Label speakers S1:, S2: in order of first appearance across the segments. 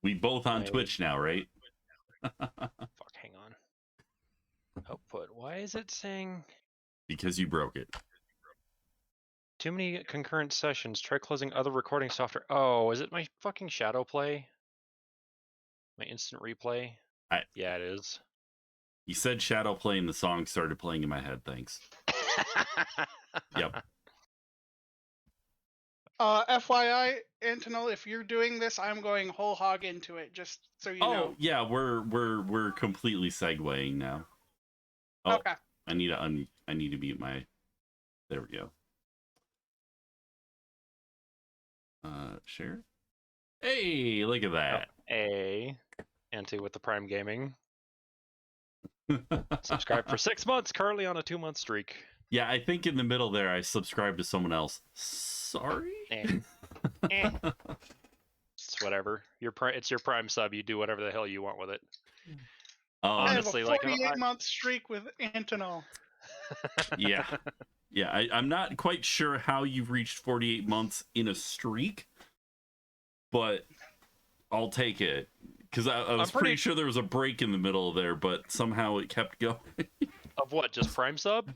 S1: We both on Twitch now, right?
S2: Fuck, hang on. Output. Why is it saying
S1: Because you broke it.
S2: too many concurrent sessions? Try closing other recording software. Oh, is it my fucking shadow play? My instant replay? Yeah, it is.
S1: You said shadow play and the song started playing in my head. Thanks. Yep.
S3: FYI, Antonel, if you're doing this, I'm going whole hog into it, just so you know.
S1: Oh yeah, we're completely segueing now. Oh,
S3: Okay.
S1: I need to mute my. There we go. Share. Hey, look at that.
S2: Anti with the Prime Gaming. Subscribe for 6 months. Currently on a 2-month streak.
S1: Yeah, I think in the middle there I subscribed to someone else. Sorry.
S2: It's whatever. It's your Prime sub. You do whatever the hell you want with it.
S3: Honestly, I have a 48-month streak with Antonel.
S1: Yeah. I'm not quite sure how you've reached 48 months in a streak, but I'll take it. Because I was pretty sure there was a break in the middle there, but somehow it kept going.
S2: Of what? Just Prime sub?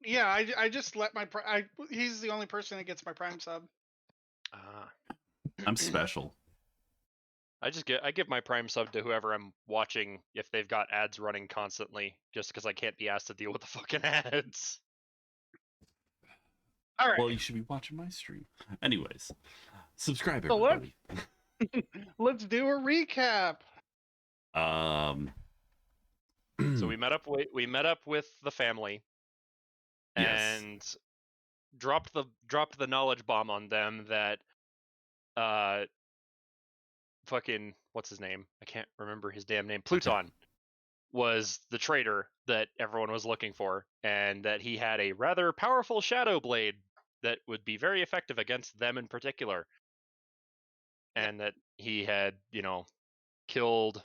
S3: Yeah, I just let my he's the only person that gets my Prime sub.
S1: I'm special.
S2: I give my Prime sub to whoever I'm watching if they've got ads running constantly, just because I can't be asked to deal with the fucking ads.
S3: All right.
S1: Well, you should be watching my stream. Anyways, subscribe everybody.
S3: Let's do a recap.
S2: So we met up with the family, and dropped the knowledge bomb on them that fucking what's his name? I can't remember his damn name. Pluton was the traitor that everyone was looking for, and that he had a rather powerful shadow blade that would be very effective against them in particular. And that he had, killed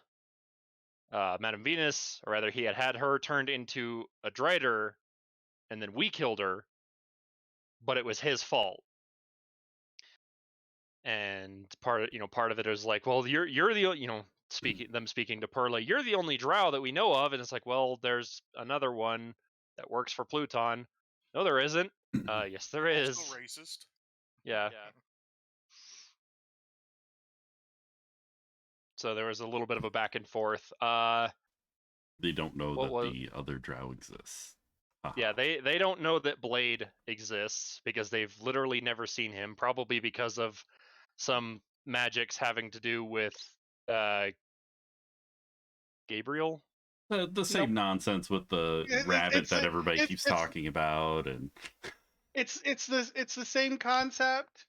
S2: Madame Venus, or rather he had her turned into a Drider, and then we killed her, but it was his fault. And part of it is like, well, you're the speaking to Perla, you're the only drow that we know of, and it's like, well, there's another one that works for Pluton. No, there isn't. Yes, there is.
S4: Also racist.
S2: Yeah. So there was a little bit of a back and forth.
S1: They don't know that the other drow exists.
S2: Yeah, they don't know that Blade exists because they've literally never seen him, probably because of some magics having to do with Gabriel.
S1: The same nonsense with the rabbit that everybody keeps talking about, and
S3: it's the same concept.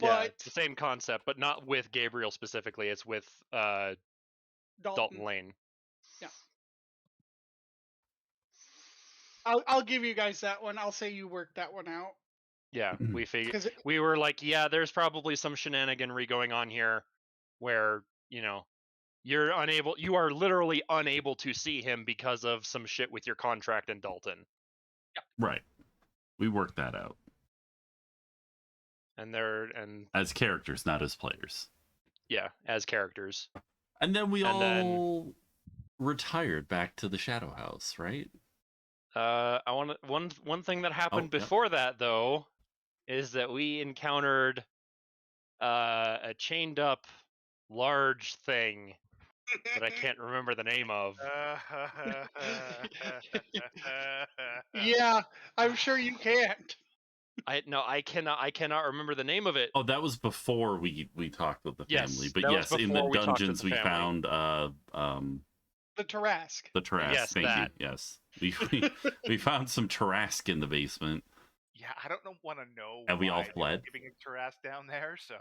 S3: But
S2: yeah, it's the same concept, but not with Gabriel specifically. It's with Dalton Lane.
S3: Yeah. I'll give you guys that one. I'll say you worked that one out.
S2: Yeah, we were like, yeah, there's probably some shenaniganry going on here where, you are literally unable to see him because of some shit with your contract in Dalton.
S3: Yeah.
S1: Right. We worked that out.
S2: And
S1: as characters, not as players.
S2: Yeah, as characters.
S1: And then we all retired back to the Shadow House, right?
S2: One thing that happened before that though is that we encountered a chained up large thing that I can't remember the name of.
S3: Yeah, I'm sure you can't.
S2: I cannot remember the name of it.
S1: Oh, that was before we talked with the family. But yes, in the dungeons we found
S3: the Tarrasque.
S1: The Tarrasque,
S2: yes,
S1: thank you. Yes. We found some Tarrasque in the basement.
S4: Yeah, I don't want to know.
S1: And we all fled.
S4: Giving a Tarrasque down there, so.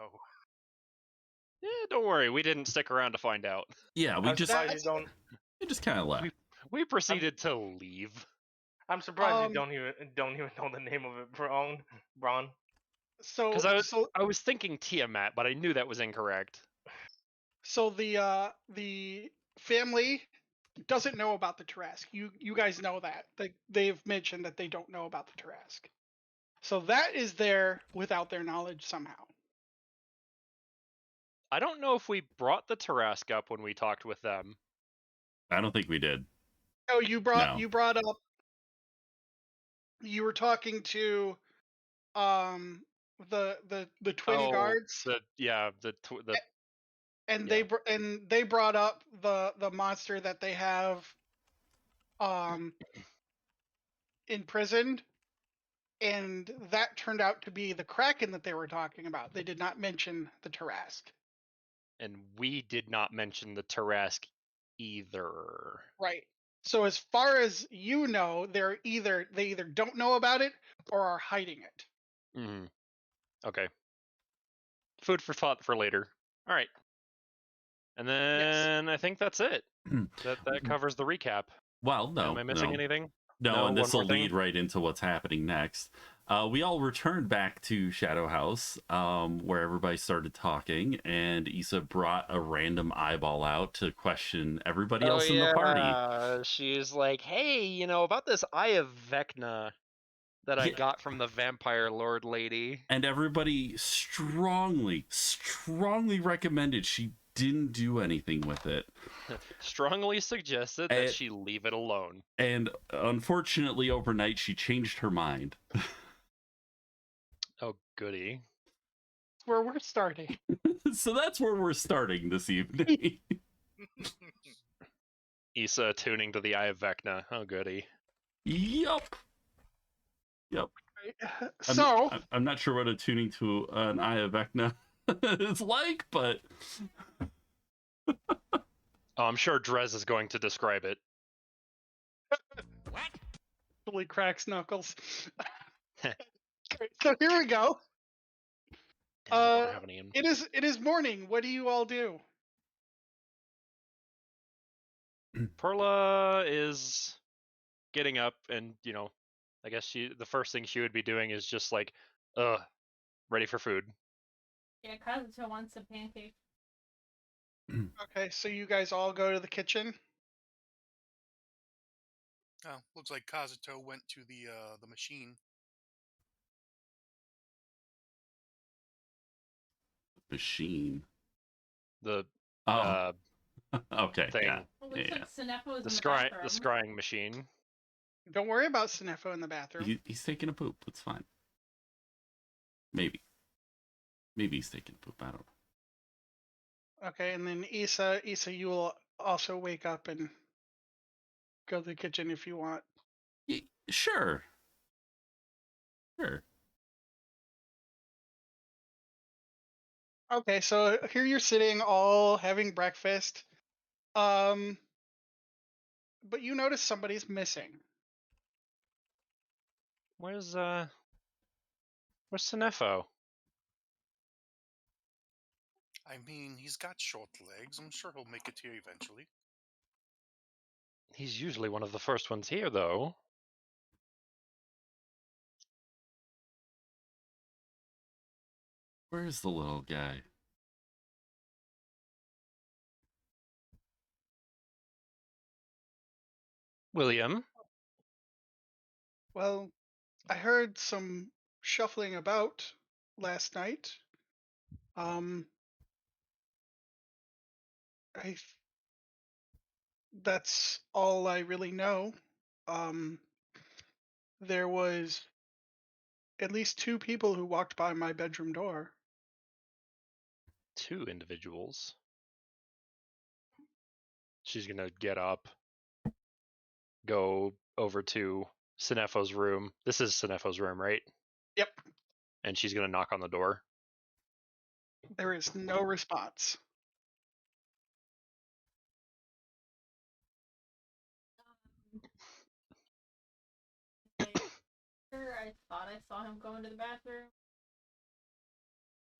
S2: Yeah, don't worry. We didn't stick around to find out.
S1: Yeah, we just kind of left.
S2: We proceeded to leave.
S5: I'm surprised you don't even know the name of it, Braun.
S3: So
S2: because I was thinking Tiamat, but I knew that was incorrect.
S3: So the family doesn't know about the Tarrasque. You guys know that. They've mentioned that they don't know about the Tarrasque. So that is there without their knowledge somehow.
S2: I don't know if we brought the Tarask up when we talked with them.
S1: I don't think we did.
S3: Oh, you brought
S1: No.
S3: you brought up. You were talking to the twin guards, and
S2: yeah.
S3: they brought up the monster that they have imprisoned, and that turned out to be the Kraken that they were talking about. They did not mention the Tarask.
S2: And we did not mention the Tarask either.
S3: Right. So as far as you know, they either don't know about it or are hiding it.
S2: Mm-hmm. Okay. Food for thought for later. All right. And then I think that's it. that covers the recap.
S1: Well, no.
S2: Am I missing anything?
S1: No, and this
S2: one
S1: will
S2: more
S1: lead
S2: thing?
S1: right into what's happening next. We all returned back to Shadow House, where everybody started talking, and Issa brought a random eyeball out to question everybody else in the party.
S2: She's like, hey, about this Eye of Vecna that I
S1: Yeah.
S2: got from the Vampire Lord lady.
S1: And everybody strongly recommended she didn't do anything with it.
S2: Strongly suggested that she leave it alone.
S1: And unfortunately, overnight, she changed her mind.
S2: Oh, goody.
S3: Where we're starting.
S1: So that's where we're starting this evening.
S2: Issa tuning to the Eye of Vecna. Oh, goody.
S1: Yep.
S3: So
S1: I'm not sure what attuning to an Eye of Vecna is like, but
S2: I'm sure Drez is going to describe it.
S3: What? Totally cracks knuckles. So here we go. It is morning. What do you all do?
S2: Perla is getting up, and I guess the first thing she would be doing is just like, ready for food.
S6: Yeah, Kazuto wants some pancakes.
S3: Okay, so you guys all go to the kitchen.
S7: Oh, looks like Kazuto went to the machine.
S1: Machine.
S2: The
S1: okay,
S2: thing.
S1: yeah.
S6: Well, looks like Sinefo is
S2: The
S6: in the bathroom.
S2: scrying machine.
S3: Don't worry about Sinefo in the bathroom.
S1: He's taking a poop. It's fine. Maybe he's taking a poop. I don't know.
S3: Okay, and then Issa, you will also wake up and go to the kitchen if you want.
S1: Sure.
S3: Okay, so here you're sitting all having breakfast. But you notice somebody's missing.
S2: Where's Sinefo?
S7: I mean, he's got short legs. I'm sure he'll make it here eventually.
S2: He's usually one of the first ones here, though.
S1: Where's the little guy?
S2: William?
S3: Well, I heard some shuffling about last night. That's all I really know. There was at least 2 people who walked by my bedroom door.
S2: 2 individuals. She's gonna get up, go over to Sinefo's room. This is Sinefo's room, right?
S3: Yep.
S2: And she's gonna knock on the door.
S3: There is no response.
S6: I thought I saw him go into the bathroom.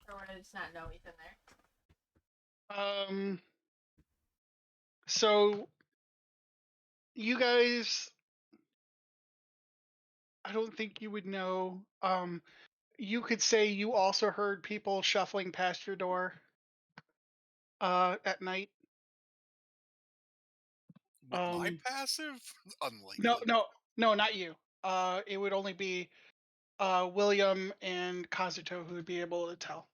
S6: Or would I just not know he's in there?
S3: So you guys, I don't think you would know. You could say you also heard people shuffling past your door at night.
S7: My passive? Unlikely.
S3: No, not you. It would only be William and Kazuto who would be able to tell.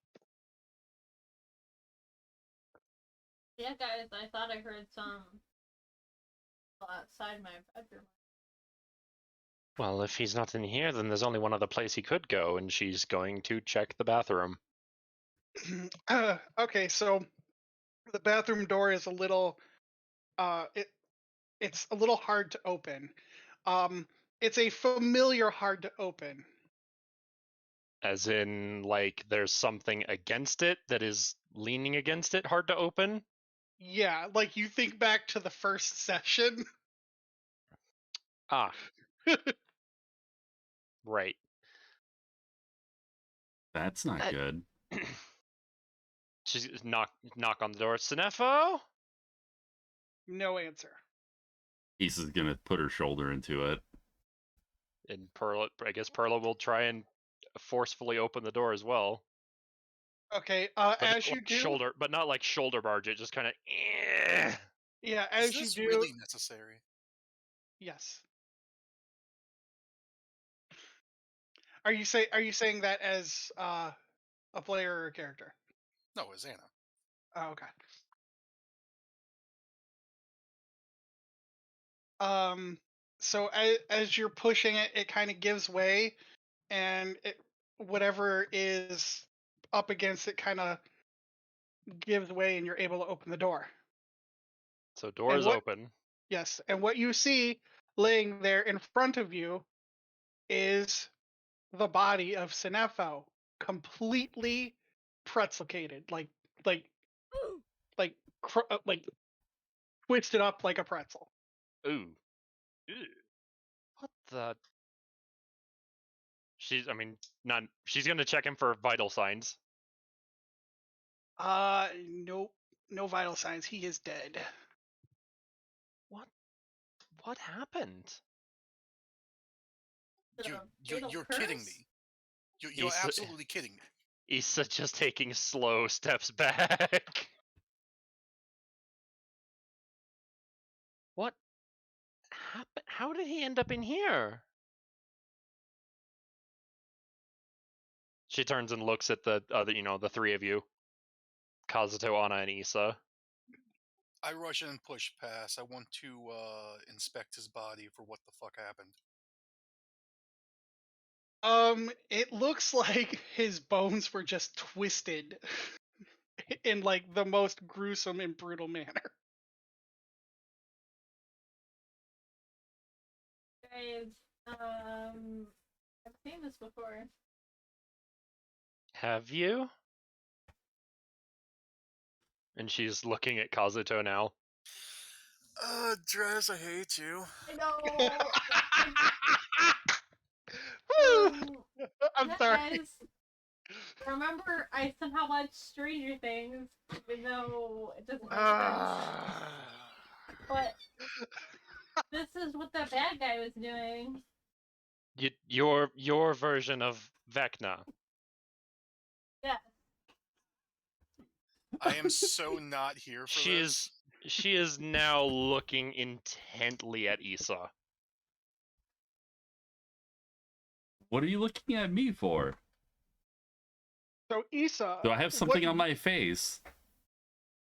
S6: Yeah, guys, I thought I heard some outside my bedroom.
S2: Well, if he's not in here, then there's only one other place he could go, and she's going to check the bathroom.
S3: Okay, so the bathroom door is a little it's a little hard to open. It's a familiar hard to open.
S2: As in, like, there's something against it that is leaning against it, hard to open?
S3: Yeah, like you think back to the first session.
S2: Ah, right.
S1: That's not
S2: That-
S1: good.
S2: She's knock on the door. Sinefo?
S3: No answer.
S1: Issa's gonna put her shoulder into it.
S2: And Perla, I guess Perla will try and forcefully open the door as well.
S3: Okay,
S2: But
S3: as
S2: not
S3: you
S2: like
S3: do,
S2: shoulder, but not like shoulder barge it, just kind of.
S3: yeah,
S7: Is
S3: as you
S7: this
S3: do,
S7: really necessary?
S3: yes. Are you saying that as a player or a character?
S7: No, it's Anna.
S3: Oh, okay. So as you're pushing it, it kind of gives way, and whatever is up against it kind of gives way, and you're able to open the door.
S2: So door is
S3: what-
S2: open.
S3: Yes, and what you see laying there in front of you is the body of Sinefo, completely pretzelcated, like twisted up like a pretzel.
S2: Ooh. Ew. What the? She's gonna check him for vital signs.
S3: Nope, no vital signs. He is dead.
S2: What happened?
S7: You're kidding me. You're
S2: Issa-
S7: absolutely kidding me.
S2: Issa just taking slow steps back. What happened? How did he end up in here? She turns and looks at the other, the three of you. Kazuto, Anna, and Issa.
S7: I rush in and push past. I want to inspect his body for what the fuck happened.
S3: It looks like his bones were just twisted in like the most gruesome and brutal manner.
S6: Guys, I've seen this before.
S2: Have you? And she's looking at Kazuto now.
S7: Drez, I hate you.
S6: I know.
S3: I'm
S6: Yeah,
S3: sorry.
S6: guys, remember, I somehow watched Stranger Things, even though it doesn't make sense. But this is what the bad guy was doing.
S2: Your version of Vecna.
S6: Yeah.
S7: I am so not here for this.
S2: She is now looking intently at Issa.
S1: What are you looking at me for?
S3: So Issa,
S1: Do I have something on my face?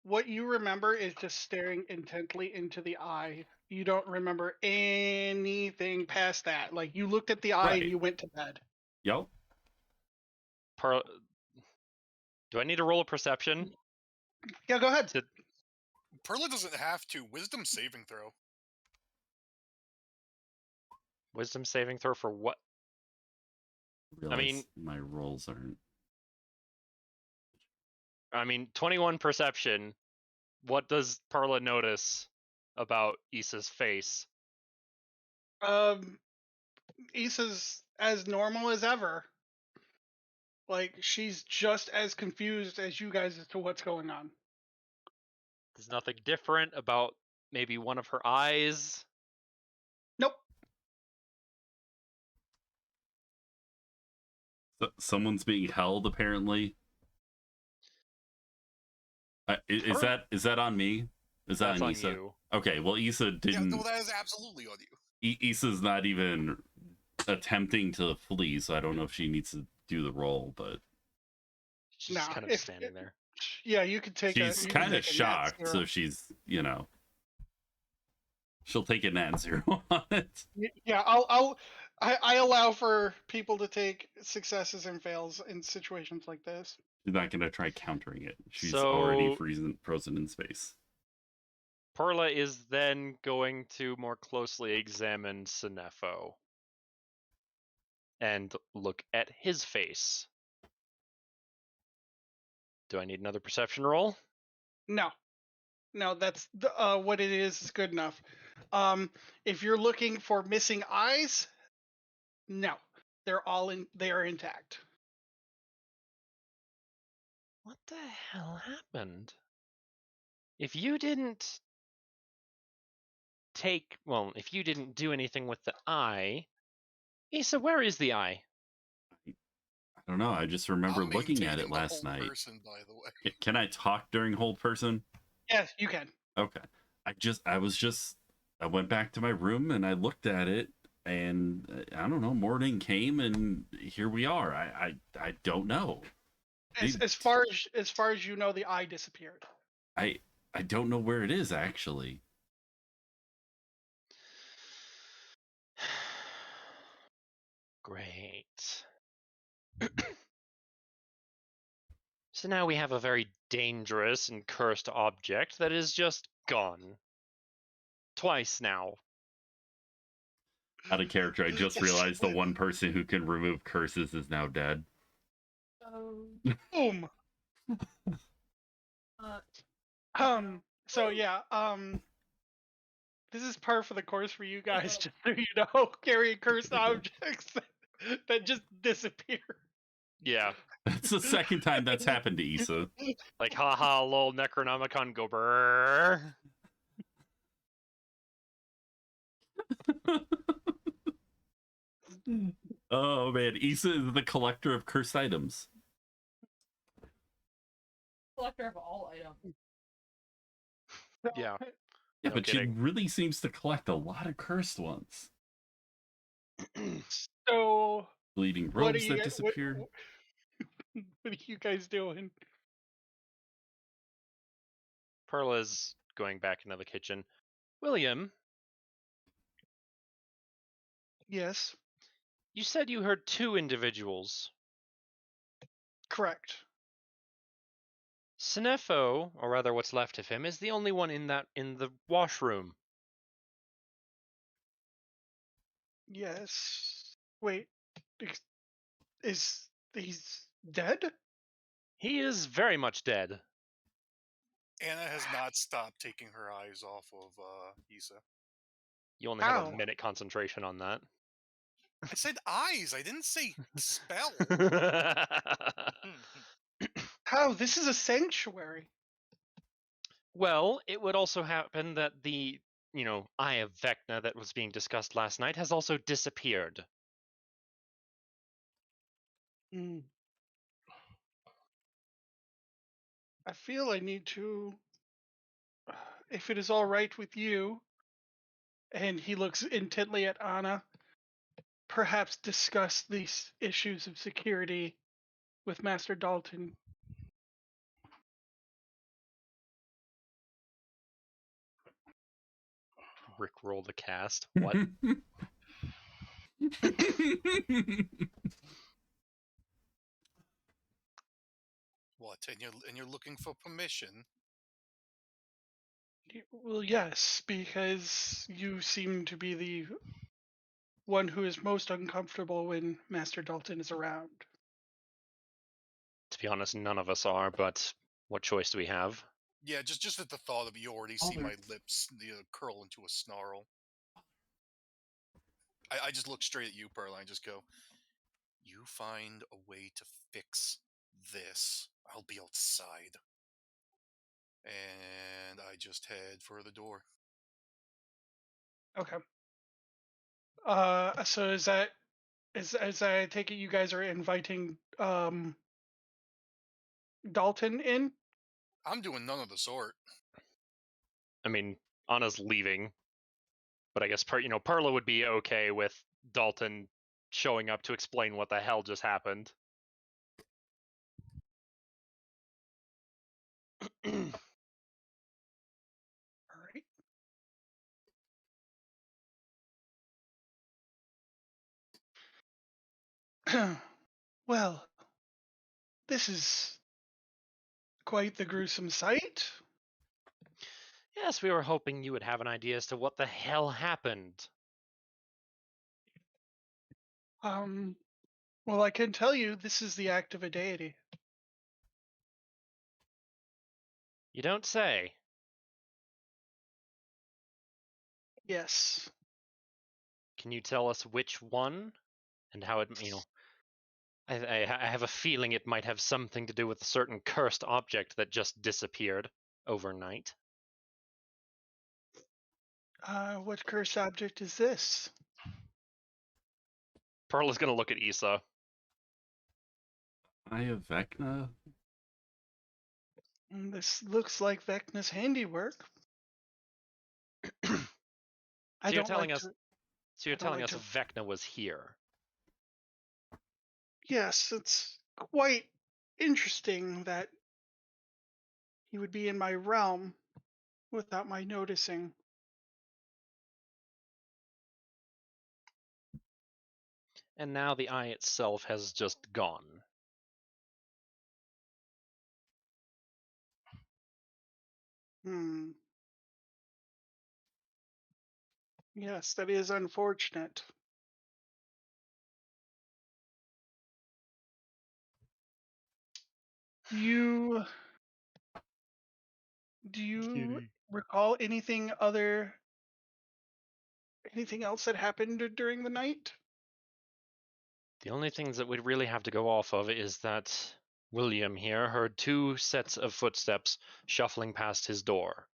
S3: what you remember is just staring intently into the eye. You don't remember anything past that. Like you looked at the eye
S1: Right.
S3: and you went to bed.
S1: Yep.
S2: Do I need to roll a perception?
S3: Yeah, go ahead.
S7: Perla doesn't have to. Wisdom saving throw.
S2: Wisdom saving throw for what?
S1: Realize my rolls aren't.
S2: 21 perception. What does Perla notice about Issa's face?
S3: Issa's as normal as ever. Like she's just as confused as you guys as to what's going on.
S2: There's nothing different about maybe one of her eyes.
S3: Nope.
S1: Someone's being held, apparently. Is that on me? Is that
S2: That's
S1: on
S2: on
S1: Issa?
S2: you.
S1: Okay, well, Issa didn't.
S7: Yeah, no, that is absolutely on you.
S1: Issa's not even attempting to flee, so I don't know if she needs to do the roll, but
S2: She's
S3: Nah,
S2: just kind of
S3: if-
S2: standing there.
S3: Yeah, you could take
S1: She's
S3: you can
S1: kind of
S3: take a nat
S1: shocked,
S3: zero.
S1: so she's, she'll take a nat 0 on it.
S3: Yeah, I allow for people to take successes and fails in situations like this.
S1: She's not going to try countering it. She's
S2: So-
S1: already frozen in space.
S2: Perla is then going to more closely examine Sinefo and look at his face. Do I need another perception roll?
S3: No, that's what it is good enough. If you're looking for missing eyes, no, they are intact.
S2: What the hell happened? If you didn't do anything with the eye, Issa, where is the eye?
S1: I don't know. I just remember
S7: I'm
S1: looking at
S7: maintaining
S1: it
S7: the
S1: last
S7: whole
S1: night.
S7: person, by the way.
S1: Can I talk during hold person?
S3: Yes, you can.
S1: Okay. I went back to my room and I looked at it, and I don't know, morning came and here we are. I don't know.
S3: As far as you know, the eye disappeared.
S1: I don't know where it is actually.
S2: Great. So now we have a very dangerous and cursed object that is just gone. Twice now.
S1: Out of character, I just realized the one person who can remove curses is now dead.
S3: Boom. So yeah, this is par for the course for you guys, just so you know, carrying cursed objects that just disappear.
S2: Yeah.
S1: That's the second time that's happened to Issa.
S2: Like, haha, lol, Necronomicon, go brrr.
S1: Oh man, Issa is the collector of cursed items.
S6: Collector of all items.
S2: Yeah.
S1: Yeah,
S2: No
S1: but
S2: kidding.
S1: she really seems to collect a lot of cursed ones.
S3: So
S1: Bleeding
S3: what are
S1: robes
S3: you
S1: that
S3: guys,
S1: disappeared.
S3: what are you guys doing?
S2: Perla's going back into the kitchen. William,
S3: Yes,
S2: you said you heard two individuals.
S3: correct.
S2: Sinefo, or rather what's left of him, is the only one in the washroom.
S3: Yes. Wait, is he's dead?
S2: He is very much dead.
S7: Anna has not stopped taking her eyes off of Issa.
S2: You only have
S3: Ow.
S2: a minute concentration on that.
S7: I said eyes. I didn't say spell.
S3: How? This is a sanctuary.
S2: Well, it would also happen that the, Eye of Vecna that was being discussed last night has also disappeared.
S3: I feel I need to, if it is all right with you, and he looks intently at Anna, perhaps discuss these issues of security with Master Dalton.
S2: Rickroll the cast. What?
S7: What? And you're looking for permission?
S3: Well, yes, because you seem to be the one who is most uncomfortable when Master Dalton is around.
S2: To be honest, none of us are, but what choice do we have?
S7: Yeah, just at the thought of it, you already see my lips curl into a snarl. I just look straight at you, Pearl, and I just go, you find a way to fix this. I'll be outside. And I just head for the door.
S3: Okay. So is that, as I take it, you guys are inviting Dalton in?
S7: I'm doing none of the sort.
S2: I mean, Anna's leaving, but I guess Perla would be okay with Dalton showing up to explain what the hell just happened.
S3: All right. Well, this is quite the gruesome sight.
S2: Yes, we were hoping you would have an idea as to what the hell happened.
S3: Well, I can tell you this is the act of a deity.
S2: You don't say.
S3: Yes.
S2: Can you tell us which one and how it, I have a feeling it might have something to do with a certain cursed object that just disappeared overnight.
S3: What cursed object is this?
S2: Pearl is going to look at Issa.
S1: Eye of Vecna?
S3: This looks like Vecna's handiwork.
S2: So you're telling us
S3: like to-
S2: Vecna was here.
S3: Yes, it's quite interesting that he would be in my realm without my noticing.
S2: And now the eye itself has just gone.
S3: Yes, that is unfortunate. Do you recall anything else that happened during the night?
S2: The only things that we'd really have to go off of is that William here heard 2 sets of footsteps shuffling past his door.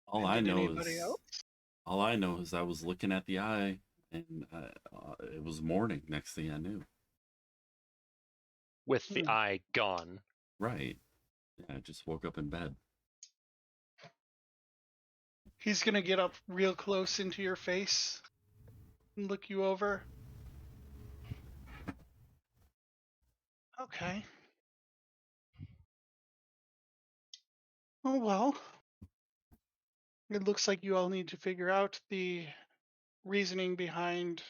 S1: All I know is I was looking at the eye, and it was morning. Next thing I knew,
S2: With the eye gone.
S1: right? Yeah, I just woke up in bed.
S3: He's gonna get up real close into your face and look you over. Okay. Oh well. It looks like you all need to figure out the reasoning behind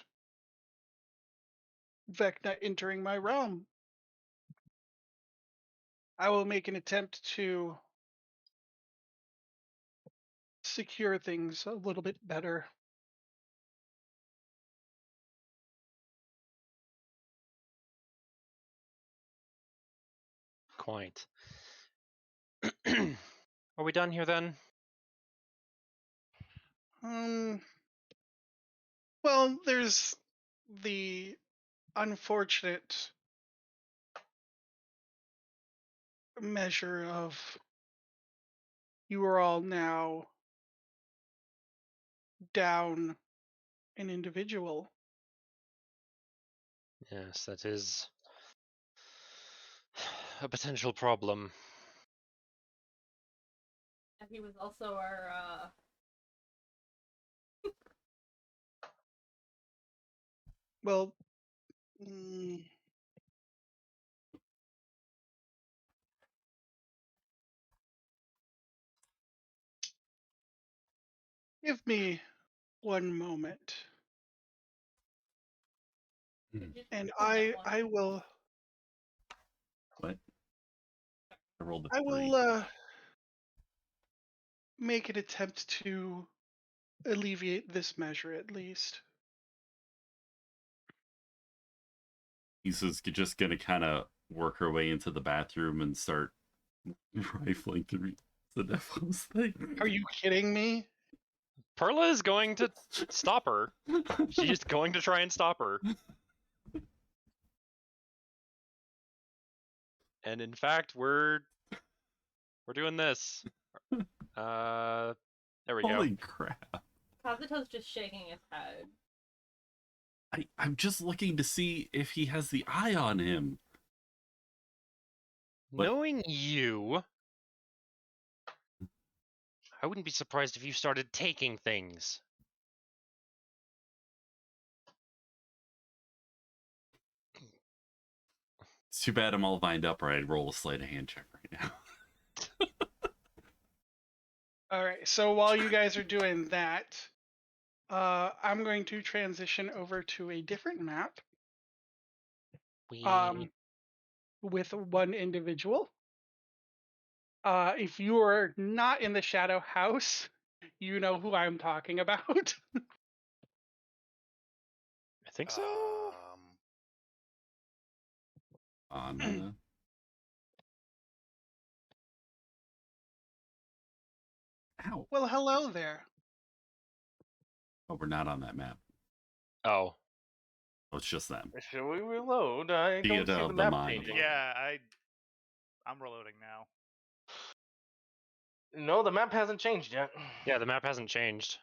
S3: Vecna entering my realm. I will make an attempt to secure things a little bit better.
S2: Quite. Are we done here then?
S3: Well, there's the unfortunate measure of you are all now down an individual.
S2: Yes, that is a potential problem.
S6: And he was also our
S3: Well, give me one moment. And I will.
S1: What? I rolled a 3.
S3: I will make an attempt to alleviate this measure at least.
S1: Issa's just gonna kind of work her way into the bathroom and start rifling through the Nephilim's thing.
S3: Are you kidding me?
S2: Perla is going to stop her. She's going to try and stop her. And in fact, we're doing this. There we go.
S1: Holy crap.
S6: Kazuto's just shaking his head.
S1: I'm just looking to see if he has the eye on him. But...
S2: Knowing you, I wouldn't be surprised if you started taking things.
S1: It's too bad I'm all lined up or I'd roll a sleight of hand check right now.
S3: All right. So while you guys are doing that, I'm going to transition over to a different map. With one individual. If you are not in the Shadow House, you know who I'm talking about.
S2: I think so.
S1: On Ow.
S3: Well, hello there.
S1: Oh, we're not on that map.
S2: Oh.
S1: Oh, it's just them.
S5: Should we reload? I
S1: Theater
S5: don't see
S1: of
S5: the
S1: the
S5: map
S1: mind.
S5: changing.
S4: Yeah, I'm reloading now.
S5: No, the map hasn't changed yet.
S2: Yeah, the map hasn't changed.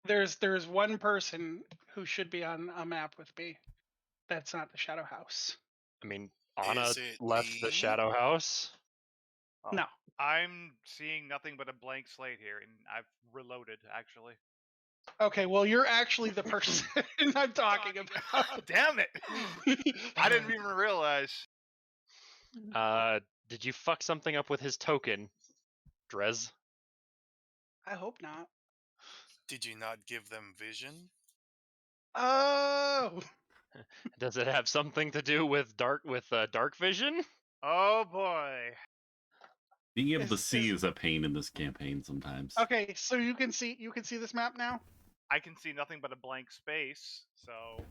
S3: There's one person who should be on a map with me. That's not the Shadow House.
S2: I mean, Anna
S7: Is it
S2: left the
S7: me?
S2: Shadow House.
S5: Oh.
S3: No.
S4: I'm seeing nothing but a blank slate here, and I've reloaded actually.
S3: Okay, well you're actually the person I'm talking about.
S4: Damn it! I didn't even realize.
S2: Did you fuck something up with his token, Drez?
S3: I hope not.
S7: Did you not give them vision?
S3: Oh.
S2: Does it have something to do with dark vision?
S4: Oh boy.
S1: Being able to see is a pain in this campaign sometimes.
S3: Okay, so you can see this map now?
S4: I can see nothing but a blank space, so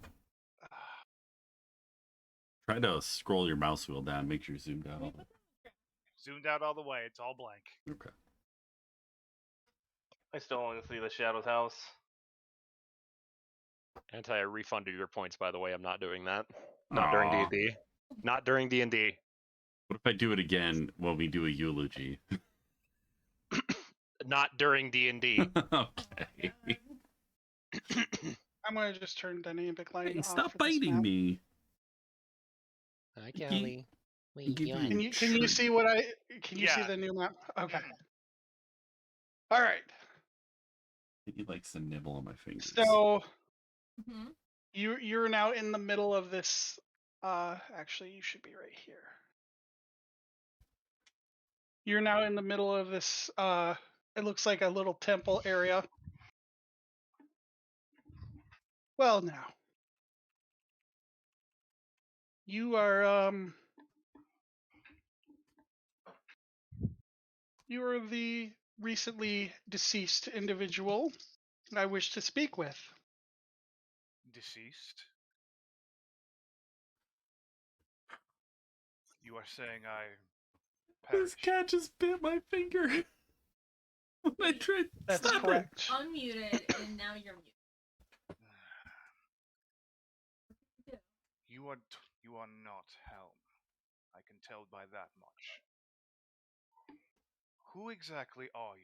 S1: Try to scroll your mouse wheel down, make sure you're zoomed out. All the...
S4: zoomed out all the way. It's all blank.
S1: Okay.
S5: I still only see the Shadow's house.
S2: I refunded your points, by the way. I'm not doing that. Not during
S1: Aw.
S2: D&D. Not during D&D.
S1: What if I do it again when we do a eulogy?
S2: Not during D&D.
S1: Okay.
S3: I'm gonna just turn dynamic lighting
S1: Hey,
S3: off.
S1: stop
S3: for this
S1: biting
S3: map.
S1: me.
S2: Hi,
S1: Kelly.
S2: Wait,
S1: Give you-
S3: Can you see what I can you see
S4: Yeah.
S3: the new map? Okay. All right.
S1: He likes to nibble on my fingers.
S3: So
S6: Mm-hmm.
S3: you're now in the middle of this. Actually, you should be right here. You're now in the middle of this. It looks like a little temple area. Well, now you are you are the recently deceased individual I wish to speak with.
S4: Deceased. You are saying I
S1: This
S4: perished.
S1: cat just bit my finger. When I tried.
S3: That's
S1: Stop
S3: correct.
S6: Unmuted, and now you're muted.
S4: You are not Helm. I can tell by that much. Who exactly are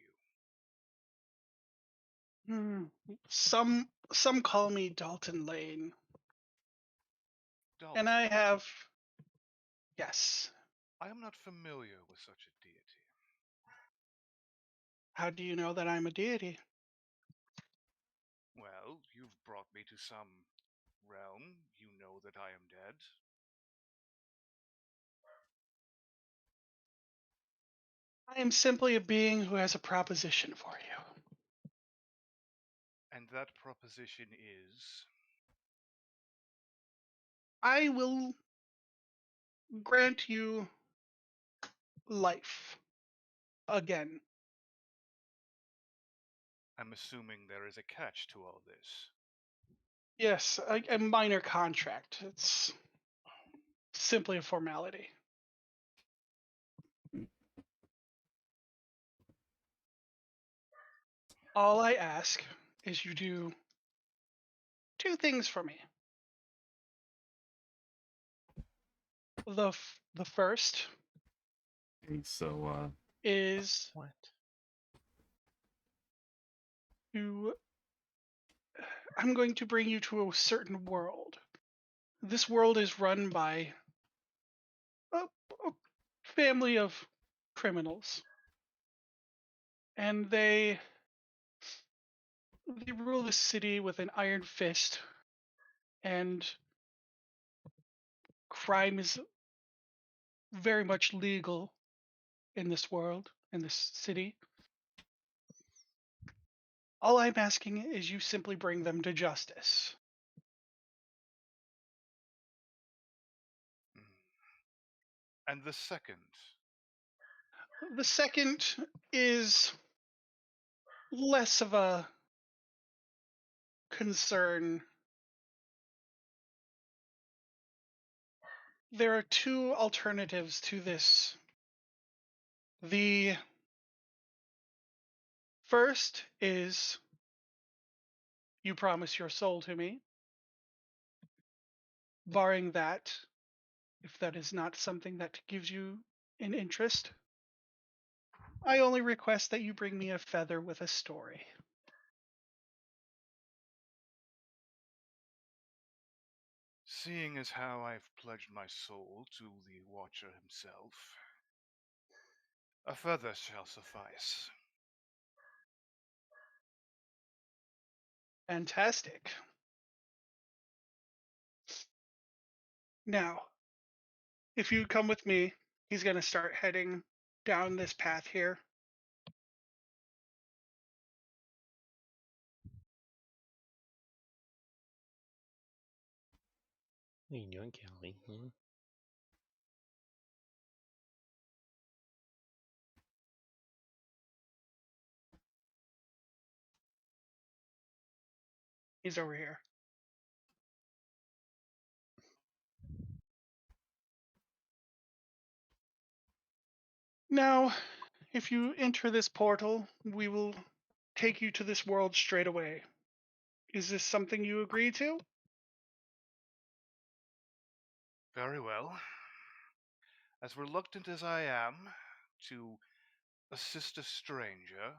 S4: you?
S3: Some call me Dalton Lane,
S4: Dalton.
S3: and I have. Yes.
S4: I am not familiar with such a deity.
S3: How do you know that I'm a deity?
S4: Well, you've brought me to some realm. You know that I am dead.
S3: I am simply a being who has a proposition for you.
S4: And that proposition is.
S3: I will grant you life again.
S4: I'm assuming there is a catch to all this.
S3: Yes, a minor contract. It's simply a formality. All I ask is you do two things for me. The first
S1: Okay, so
S3: is
S2: What?
S3: I'm going to bring you to a certain world. This world is run by a family of criminals, and they rule the city with an iron fist, and crime is very much legal in this world, in this city. All I'm asking is you simply bring them to justice.
S4: And the second?
S3: The second is less of a concern. There are two alternatives to this. The first is you promise your soul to me. Barring that, if that is not something that gives you an interest, I only request that you bring me a feather with a story.
S4: Seeing as how I've pledged my soul to the Watcher himself, a feather shall suffice.
S3: Fantastic. Now, if you come with me, he's going to start heading down this path here.
S2: What are you doing, Callie?
S3: He's over here. Now, if you enter this portal, we will take you to this world straight away. Is this something you agree to?
S4: Very well. As reluctant as I am to assist a stranger,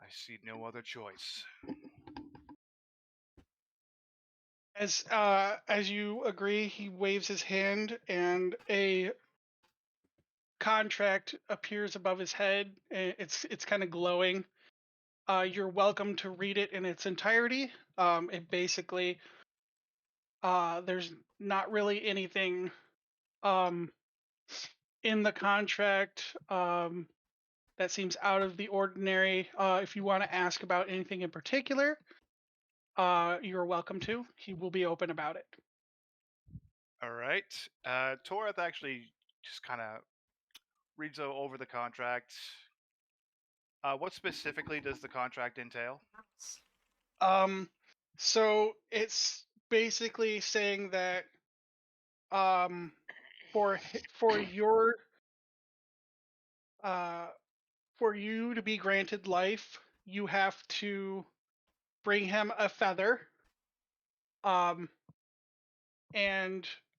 S4: I see no other choice.
S3: As you agree, he waves his hand, and a contract appears above his head. It's kind of glowing. You're welcome to read it in its entirety. It basically there's not really anything in the contract that seems out of the ordinary. If you want to ask about anything in particular, you're welcome to. He will be open about it.
S4: All right. Torath actually just kind of reads over the contract. What specifically does the contract entail?
S3: So it's basically saying that for your for you to be granted life, you have to bring him a feather. And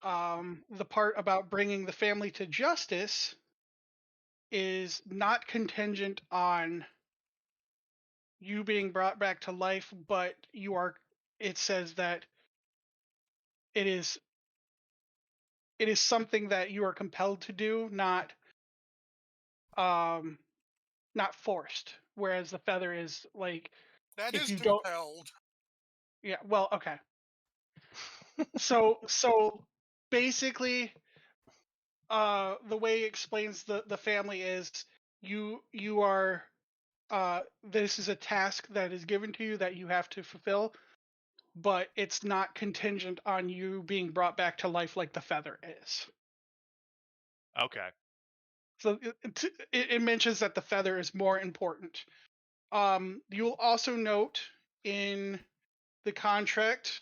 S3: the part about bringing the family to justice is not contingent on you being brought back to life, but you are. It says that it is something that you are compelled to do, not forced. Whereas the feather is like
S7: That
S3: if
S7: is
S3: you don't.
S7: compelled.
S3: Yeah. Well, okay. So basically, the way it explains the family is you are this is a task that is given to you that you have to fulfill, but it's not contingent on you being brought back to life like the feather is.
S4: Okay.
S3: So it mentions that the feather is more important. You'll also note in the contract,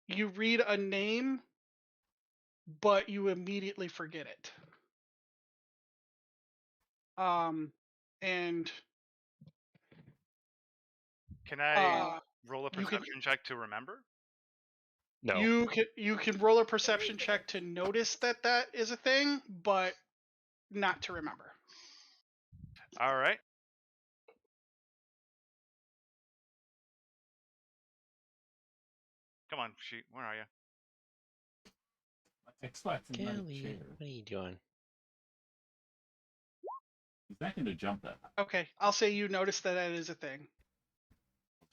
S3: you read a name, but you immediately forget it. And
S4: Can I roll a
S3: you can-
S4: perception check to remember?
S2: No.
S3: you can roll a perception check to notice that is a thing, but not to remember.
S4: All right. Come on, sheet. Where are you?
S1: Expecting that
S2: Callie,
S1: chair.
S2: what are you doing?
S1: He's not going to jump that high.
S3: Okay, I'll say you notice that is a thing.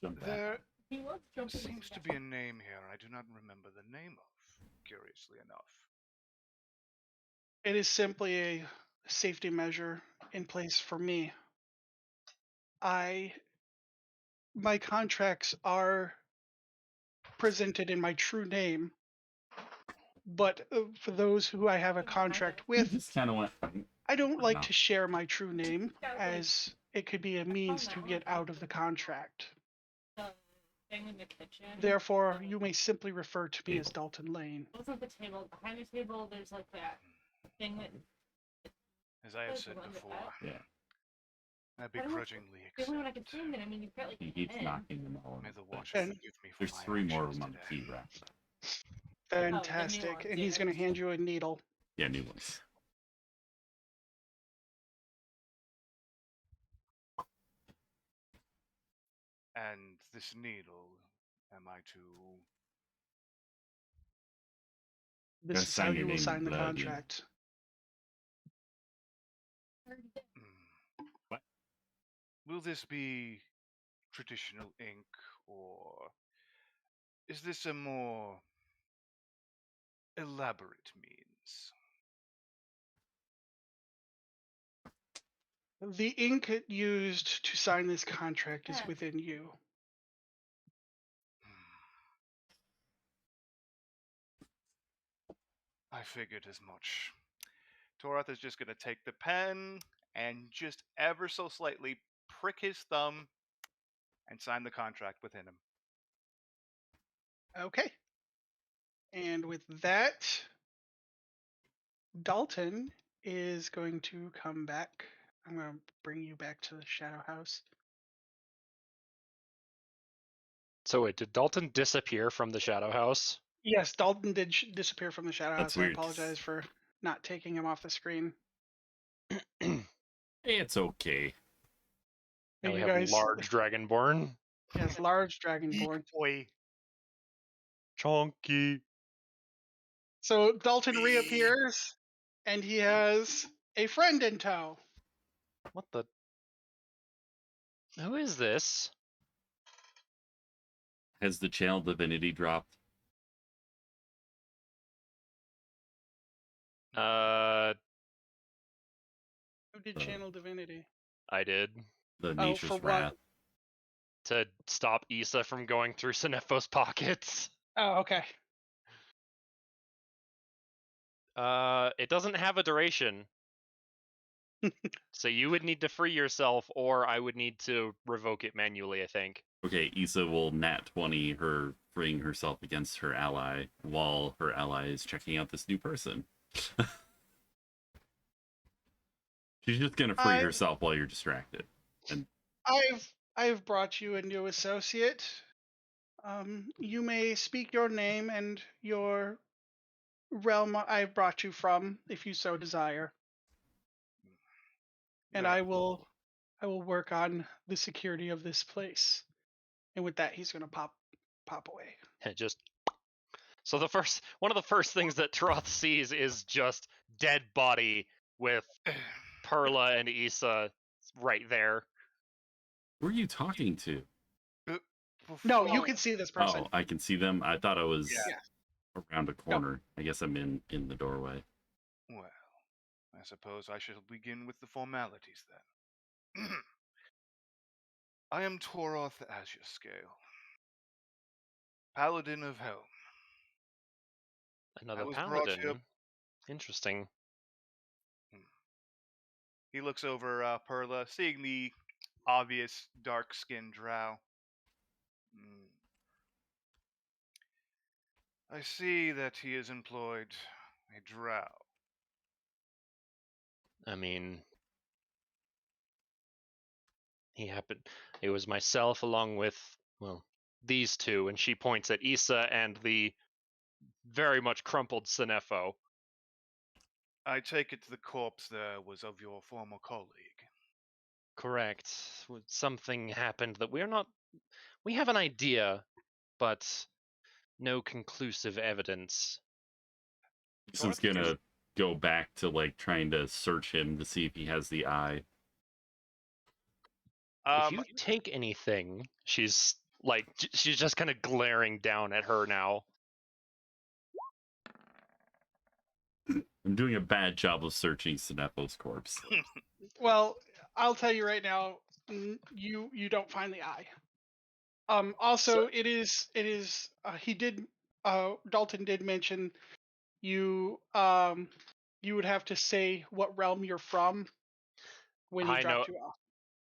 S1: Jump that
S4: There
S1: high.
S6: He was jumping.
S4: seems to be a name here I do not remember the name of, curiously enough.
S3: It is simply a safety measure in place for me. my contracts are presented in my true name, but for those who I have a contract
S1: You
S3: with,
S1: just kind of went.
S3: I don't like
S1: No.
S3: to share my true name, as it could be a means to get out of the contract.
S6: The thing in the kitchen.
S3: Therefore, you may simply refer to me as
S1: Table.
S3: Dalton Lane.
S6: It wasn't the table. Behind the table, there's like that thing that.
S4: As I have
S6: There's
S4: said
S6: one with
S4: before,
S1: Yeah,
S4: I
S6: I don't-
S4: begrudgingly
S6: The only one I can
S4: accept.
S6: see, but I mean, you've got like
S1: he keeps
S6: 10.
S1: knocking them all.
S4: May
S1: over
S4: the
S1: the
S4: Watcher
S1: place.
S3: And
S4: forgive me for
S1: There's
S4: my
S1: 3 more of
S4: actions
S1: them on the
S4: today.
S1: key rack.
S3: Fantastic.
S6: ones,
S3: And he's going to
S6: yeah.
S3: hand you a needle.
S1: Yeah, new ones.
S4: And this needle, am I to...
S3: This
S1: Gotta
S3: is
S1: sign
S3: how
S1: your
S3: you will
S1: name
S3: sign the
S1: in blood, yeah.
S3: contract.
S1: What?
S4: Will this be traditional ink, or is this a more elaborate means?
S3: The ink used to sign this contract is within you.
S4: I figured as much. Torath is just going to take the pen and just ever so slightly prick his thumb and sign the contract within him.
S3: Okay. And with that, Dalton is going to come back. I'm going to bring you back to the Shadow House.
S2: So wait, did Dalton disappear from the Shadow House?
S3: Yes, Dalton did disappear from the Shadow
S1: That's
S3: House. I
S1: weird, 'cause-
S3: apologize for not taking him off the screen.
S1: It's okay.
S2: Now we
S3: You
S2: have
S3: guys,
S2: large dragonborn.
S3: yes, large dragonborn.
S4: Boy.
S2: Chonky.
S3: So Dalton reappears, and he has a friend in tow.
S2: What the? Who is this?
S1: Has the channel divinity dropped?
S3: Who did channel divinity?
S2: I did.
S1: The
S3: Oh,
S1: Nature's
S3: for what?
S1: Wrath.
S2: To stop Issa from going through Sinefo's pockets.
S3: Oh, okay.
S2: It doesn't have a duration. So you would need to free yourself, or I would need to revoke it manually, I think.
S1: Okay, Issa will nat 20 her freeing herself against her ally while her ally is checking out this new person. She's just gonna free herself while you're distracted. And
S3: I've brought you a new associate. You may speak your name and your realm I brought you from, if you so desire. And I will work on the security of this place. And with that, he's gonna pop away.
S2: Just so one of the first things that Troth sees is just dead body with Perla and Issa right there.
S1: who are you talking to?
S3: No, you can see this person.
S1: Oh, I can see them. I thought I was
S3: Yeah.
S1: around a corner. I guess I'm in the doorway.
S4: Well, I suppose I shall begin with the formalities then. I am Toroth Azure-Scale, Paladin of Helm.
S2: Another
S4: was brought
S2: paladin.
S4: here-
S2: Interesting.
S4: He looks over Perla, seeing the obvious dark-skinned drow. I see that he has employed a drow.
S2: I mean, it was myself along with, well, these two, and she points at Issa and the very much crumpled Sinefo.
S4: I take it the corpse there was of your former colleague.
S2: Correct. Something happened that we have an idea, but no conclusive evidence.
S1: Issa's gonna go back to like trying to search him to see if he has the eye.
S2: If you take anything, she's just kind of glaring down at her now.
S1: I'm doing a bad job of searching Sinefo's corpse.
S3: Well, I'll tell you right now, you don't find the eye. Also, it is he did Dalton did mention you you would have to say what realm you're from when he
S2: Hi,
S3: dropped you off.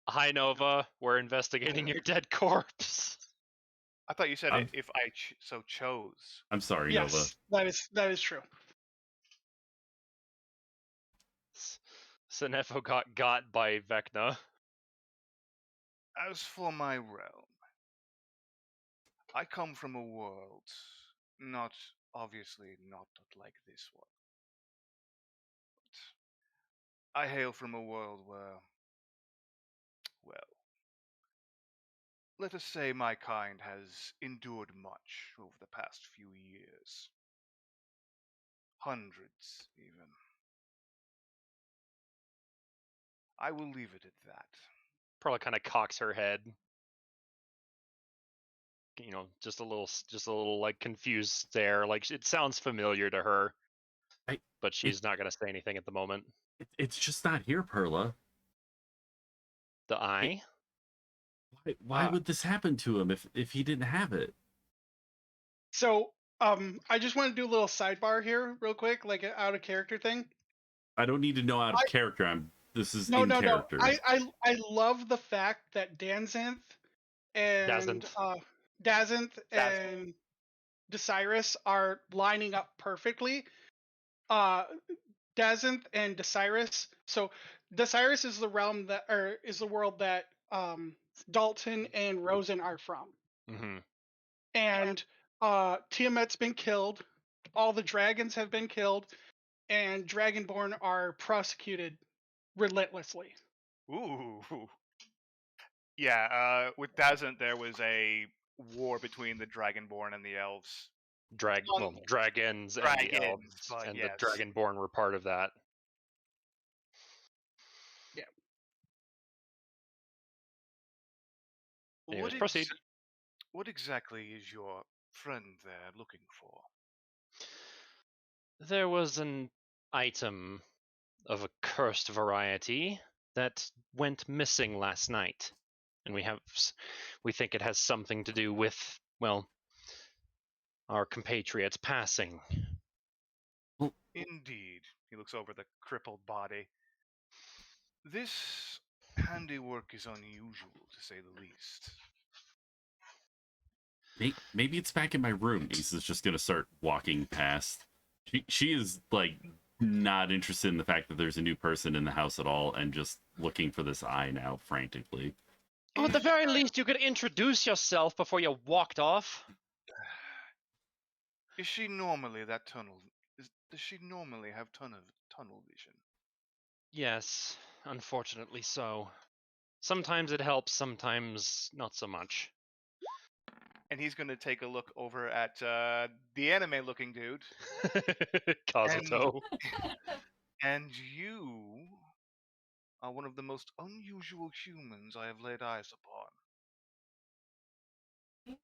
S2: Hi Nova, we're investigating your dead corpse.
S4: I thought you said
S1: I'm-
S4: if I so chose.
S1: I'm sorry, Nova.
S3: Yes, that is true.
S2: Sinefo got by Vecna.
S4: As for my realm, I come from a world obviously not like this one. But I hail from a world where, well, let us say my kind has endured much over the past few years. Hundreds, even. I will leave it at that.
S2: Pearl kind of cocks her head. You know, just a little like confused stare. Like it sounds familiar to her, but she's not gonna say anything at the moment.
S1: It's just not here, Perla.
S2: The eye?
S1: Why would this happen to him if he didn't have it?
S3: So, I just want to do a little sidebar here, real quick, like an out of character thing.
S1: I don't need to know out of character. This is
S3: No,
S1: in
S3: no,
S1: character.
S3: no. I love the fact that Danzanth and Dazenth and Desirus are lining up perfectly. Dazenth and Desirus. So Desirus is the realm that, or is the world that Dalton and Rosen are from.
S2: Mm-hmm.
S3: And Tiamat's been killed. All the dragons have been killed, and Dragonborn are prosecuted relentlessly.
S4: Ooh. Yeah, with Dazant there was a war between the Dragonborn and the elves.
S2: Dragons and the elves, and the Dragonborn were part of that.
S3: Yeah.
S2: Anyways, proceed.
S4: What exactly is your friend there looking for?
S2: There was an item of a cursed variety that went missing last night, and we think it has something to do with, well, our compatriots passing.
S4: Indeed. He looks over the crippled body. This handiwork is unusual, to say the least.
S1: Maybe it's back in my room. Lisa's just gonna start walking past. She is like not interested in the fact that there's a new person in the house at all, and just looking for this eye now frantically.
S2: Oh, at the very least, you could introduce yourself before you walked off.
S4: Is she normally that tunnel? Does she normally have tunnel vision?
S2: Yes, unfortunately so. Sometimes it helps, sometimes not so much.
S4: And he's going to take a look over at the anime-looking dude.
S2: Kazuto.
S4: And you are one of the most unusual humans I have laid eyes upon.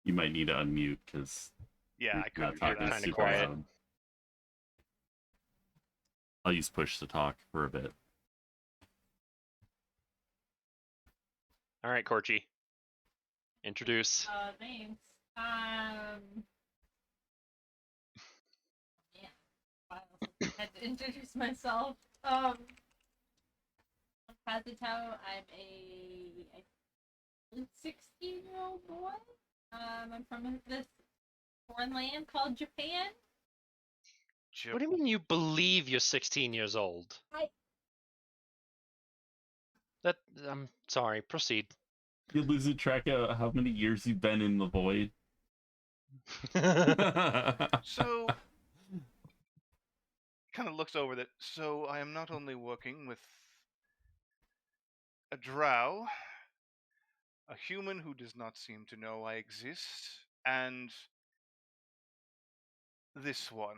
S1: You might need to unmute because
S4: I couldn't
S1: talk
S4: hear that.
S2: Kinda quiet.
S1: loud. I'll use push to talk for a bit.
S2: All right, Corchi. Introduce.
S6: Thanks. Yeah. I had to introduce myself. I'm Kazuto. I'm a 16-year-old boy. I'm from this foreign land called Japan.
S2: What do you mean you believe you're 16 years old? I'm sorry, proceed.
S1: You're losing track of how many years you've been in the void.
S4: So, kind of looks over that. So, I am not only working with a drow, a human who does not seem to know I exist, and this one.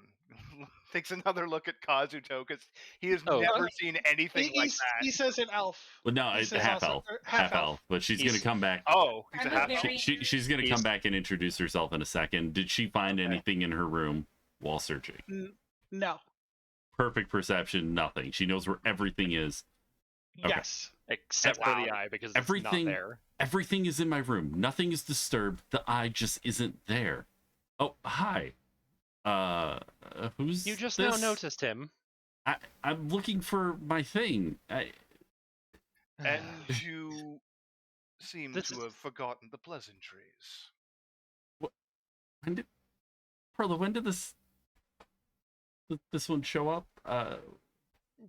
S4: Takes another look at Kazuto because he has never seen anything like that.
S3: He says an elf.
S1: Well, no, it's half elf. Half elf. But she's going to come back.
S4: Oh, he's a half elf.
S1: She's going to come back and introduce herself in a second. Did she find anything in her room while searching?
S3: No.
S1: Perfect perception, nothing. She knows where everything is. Okay.
S3: Yes.
S2: Except for the eye, because it's not there.
S1: Everything is in my room. Nothing is disturbed. The eye just isn't there. Oh, hi. Who's
S2: You just
S1: this?
S2: now noticed him.
S1: I'm looking for my thing.
S4: And you seem to have forgotten the pleasantries.
S1: Perla, when did this one show up?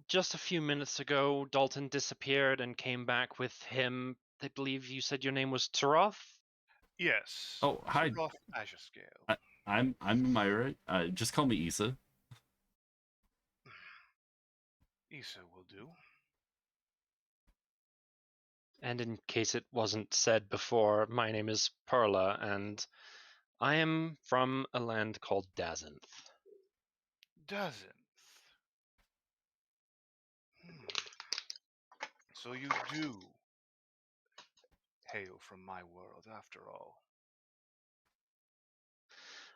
S2: Just a few minutes ago, Dalton disappeared and came back with him. I believe you said your name was Taroth?
S4: Yes.
S1: Oh, hi.
S4: Taroth Azure
S1: I'm Myra. Just call me Issa.
S4: Issa will do.
S2: And in case it wasn't said before, my name is Perla, and I am from a land called Dazenth.
S4: Dazenth. So you do hail from my world, after all.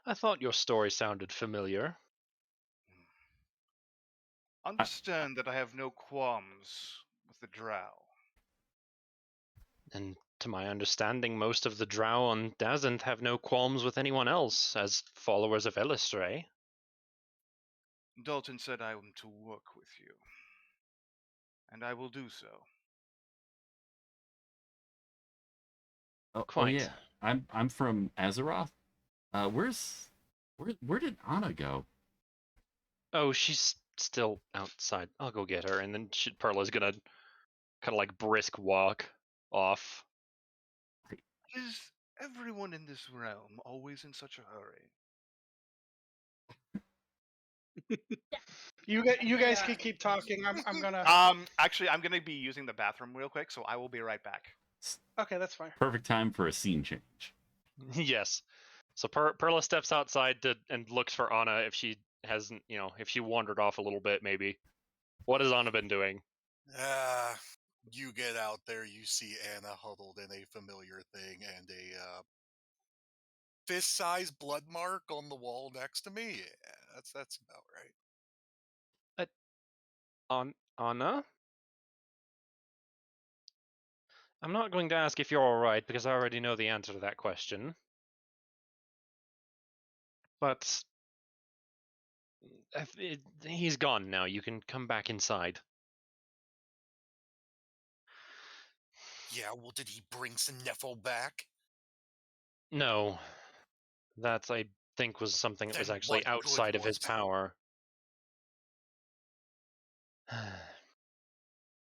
S2: I thought your story sounded familiar.
S4: Understand that I have no qualms with the drow.
S2: And to my understanding, most of the drow on Dazenth have no qualms with anyone else as followers of Elistray.
S4: Dalton said I am to work with you, and I will do so.
S1: Oh yeah, I'm from Azeroth. Where did Anna go?
S2: Oh, she's still outside. I'll go get her, and then Perla's gonna kind of like brisk walk off.
S4: Is everyone in this realm always in such a hurry?
S3: You guys can keep talking. I'm gonna.
S4: Actually, I'm gonna be using the bathroom real quick, so I will be right back.
S3: Okay, that's fine.
S1: Perfect time for a scene change.
S2: Yes. So Perla steps outside and looks for Anna if she hasn't, if she wandered off a little bit, maybe. What has Anna been doing?
S7: You get out there, you see Anna huddled in a familiar thing and a fist-sized blood mark on the wall next to me. Yeah, that's about right.
S2: Anna? I'm not going to ask if you're alright, because I already know the answer to that question. But he's gone now. You can come back inside.
S7: Yeah, well, did he bring Sinefo back?
S2: No. That, I think, was something that was
S7: Then
S2: actually
S7: what good
S2: outside of his
S7: was it?
S2: power.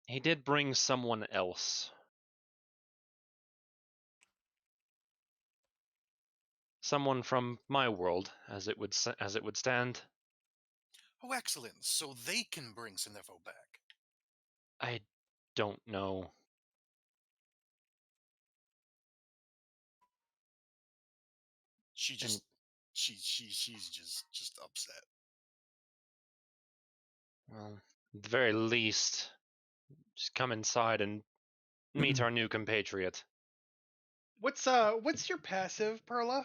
S2: He did bring someone else. Someone from my world, as it would stand.
S7: Oh, excellent. So they can bring Sinefo back.
S2: I don't know.
S7: She's just upset.
S2: Well, at the very least, just come inside and meet our new compatriot.
S3: What's your passive, Perla?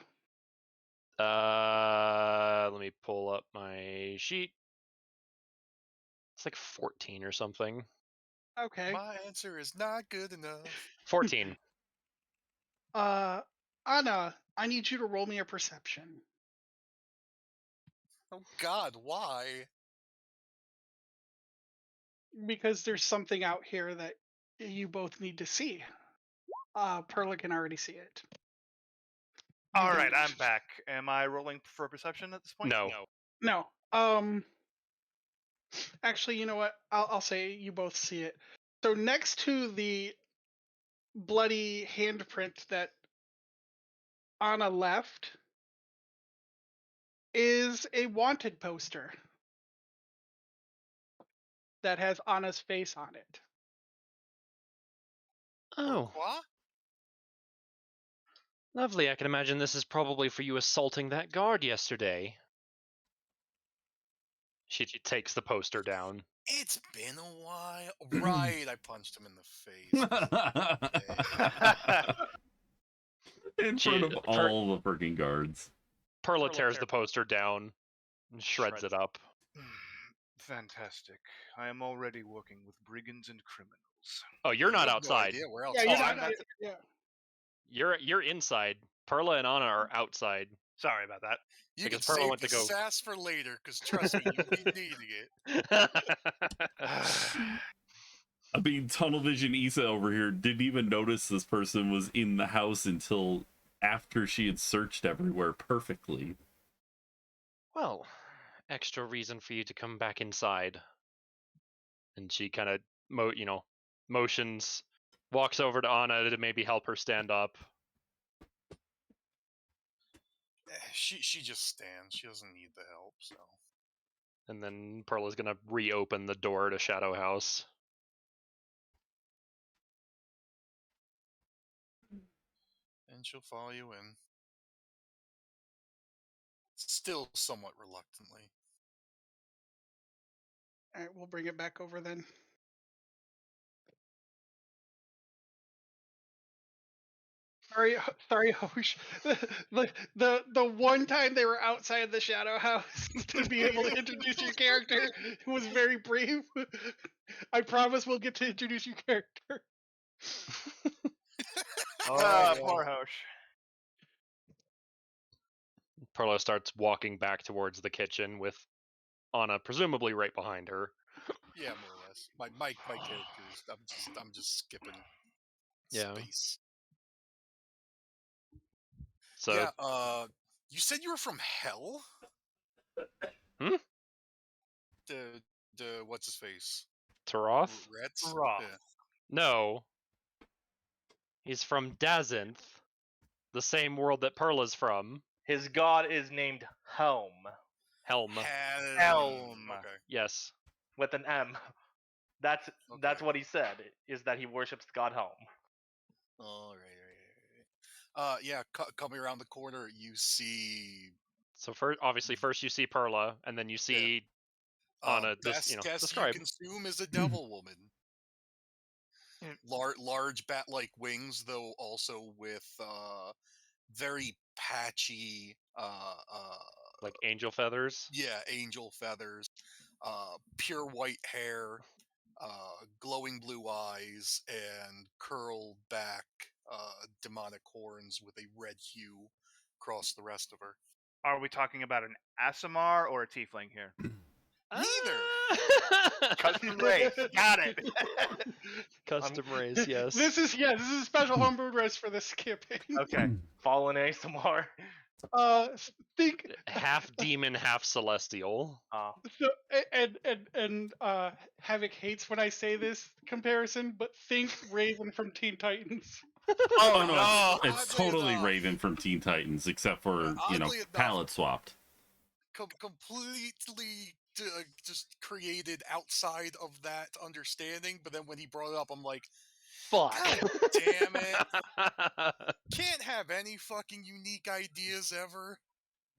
S2: Let me pull up my sheet. It's like 14 or something.
S3: Okay.
S7: My answer is not good enough.
S2: 14.
S3: Anna, I need you to roll me a perception.
S7: Oh God, why?
S3: Because there's something out here that you both need to see. Perla can already see it.
S4: All right, I'm back. Am I rolling for perception at this point?
S2: No.
S3: Actually, you know what? I'll say you both see it. So next to the bloody handprint that Anna left is a wanted poster that has Anna's face on it.
S2: Oh.
S7: What?
S2: Lovely. I can imagine this is probably for you assaulting that guard yesterday. She takes the poster down.
S7: It's been a while. Right, I punched him in the face.
S1: In front of all the freaking guards.
S2: Perla tears the poster down and shreds it up.
S4: Fantastic. I am already working with brigands and criminals.
S2: Oh, you're
S7: You
S2: not
S7: have
S2: outside.
S7: No idea. We're
S3: Yeah,
S7: outside.
S3: you're
S4: Oh,
S3: not.
S4: I'm
S3: Yeah.
S2: You're inside. Perla and Anna are outside.
S4: Sorry about that.
S7: You
S2: Because
S7: can
S2: Perla
S7: save
S2: went
S7: the
S2: to go-
S7: sass for later, because trust me, you'll be needing it.
S1: I mean, Tunnel Vision Isa over here didn't even notice this person was in the house until after she had searched everywhere perfectly.
S2: Well, extra reason for you to come back inside. And she kind of, motions, walks over to Anna to maybe help her stand up.
S7: She just stands. She doesn't need the help, so.
S2: And then Perla's gonna reopen the door to Shadow House.
S7: And she'll follow you in. Still somewhat reluctantly.
S3: All right, we'll bring it back over then. Sorry, Hosh. The one time they were outside the Shadow House to be able to introduce your character was very brief. I promise we'll get to introduce your character.
S4: Poor Hosh.
S2: Perla starts walking back towards the kitchen with Anna presumably right behind her.
S7: Yeah, more or less. My characters. I'm just skipping
S2: Yeah.
S7: space.
S2: So
S7: Yeah. You said you were from hell.
S2: Hmm?
S7: The what's his face?
S2: Taroth?
S7: Rets.
S4: Taroth.
S7: Yeah.
S2: No. He's from Dazinth, the same world that Perla's from.
S5: His god is named Helm,
S2: Helm.
S4: Helm.
S7: Okay.
S2: Yes.
S5: with an M. That's what he said, is that he worships the god Helm.
S7: All right. Yeah. Coming around the corner, you see.
S2: So first you see Perla, and then you see Anna.
S7: Best guess
S2: describe.
S7: you consume is a devil woman. Large bat-like wings, though also with very patchy
S2: Like angel feathers.
S7: yeah, angel feathers, pure white hair, glowing blue eyes, and curled back demonic horns with a red hue across the rest of her.
S4: Are we talking about an Asimar or a Tiefling here?
S7: Neither.
S4: Custom race. Got it.
S2: Custom race, yes.
S3: This is a special homebrew race for the skipping.
S4: Okay.
S5: Fallen ASMR.
S3: Think
S2: half demon, half celestial.
S3: so, and Havoc hates when I say this comparison, but think Raven from Teen Titans.
S1: Oh no,
S7: no.
S1: it's
S7: Oddly
S1: totally
S7: enough.
S1: Raven from Teen Titans, except for
S7: Oddly enough.
S1: palette swapped.
S7: Completely just created outside of that understanding, but then when he brought it up, I'm like,
S5: Fuck.
S7: God damn it. Can't have any fucking unique ideas ever.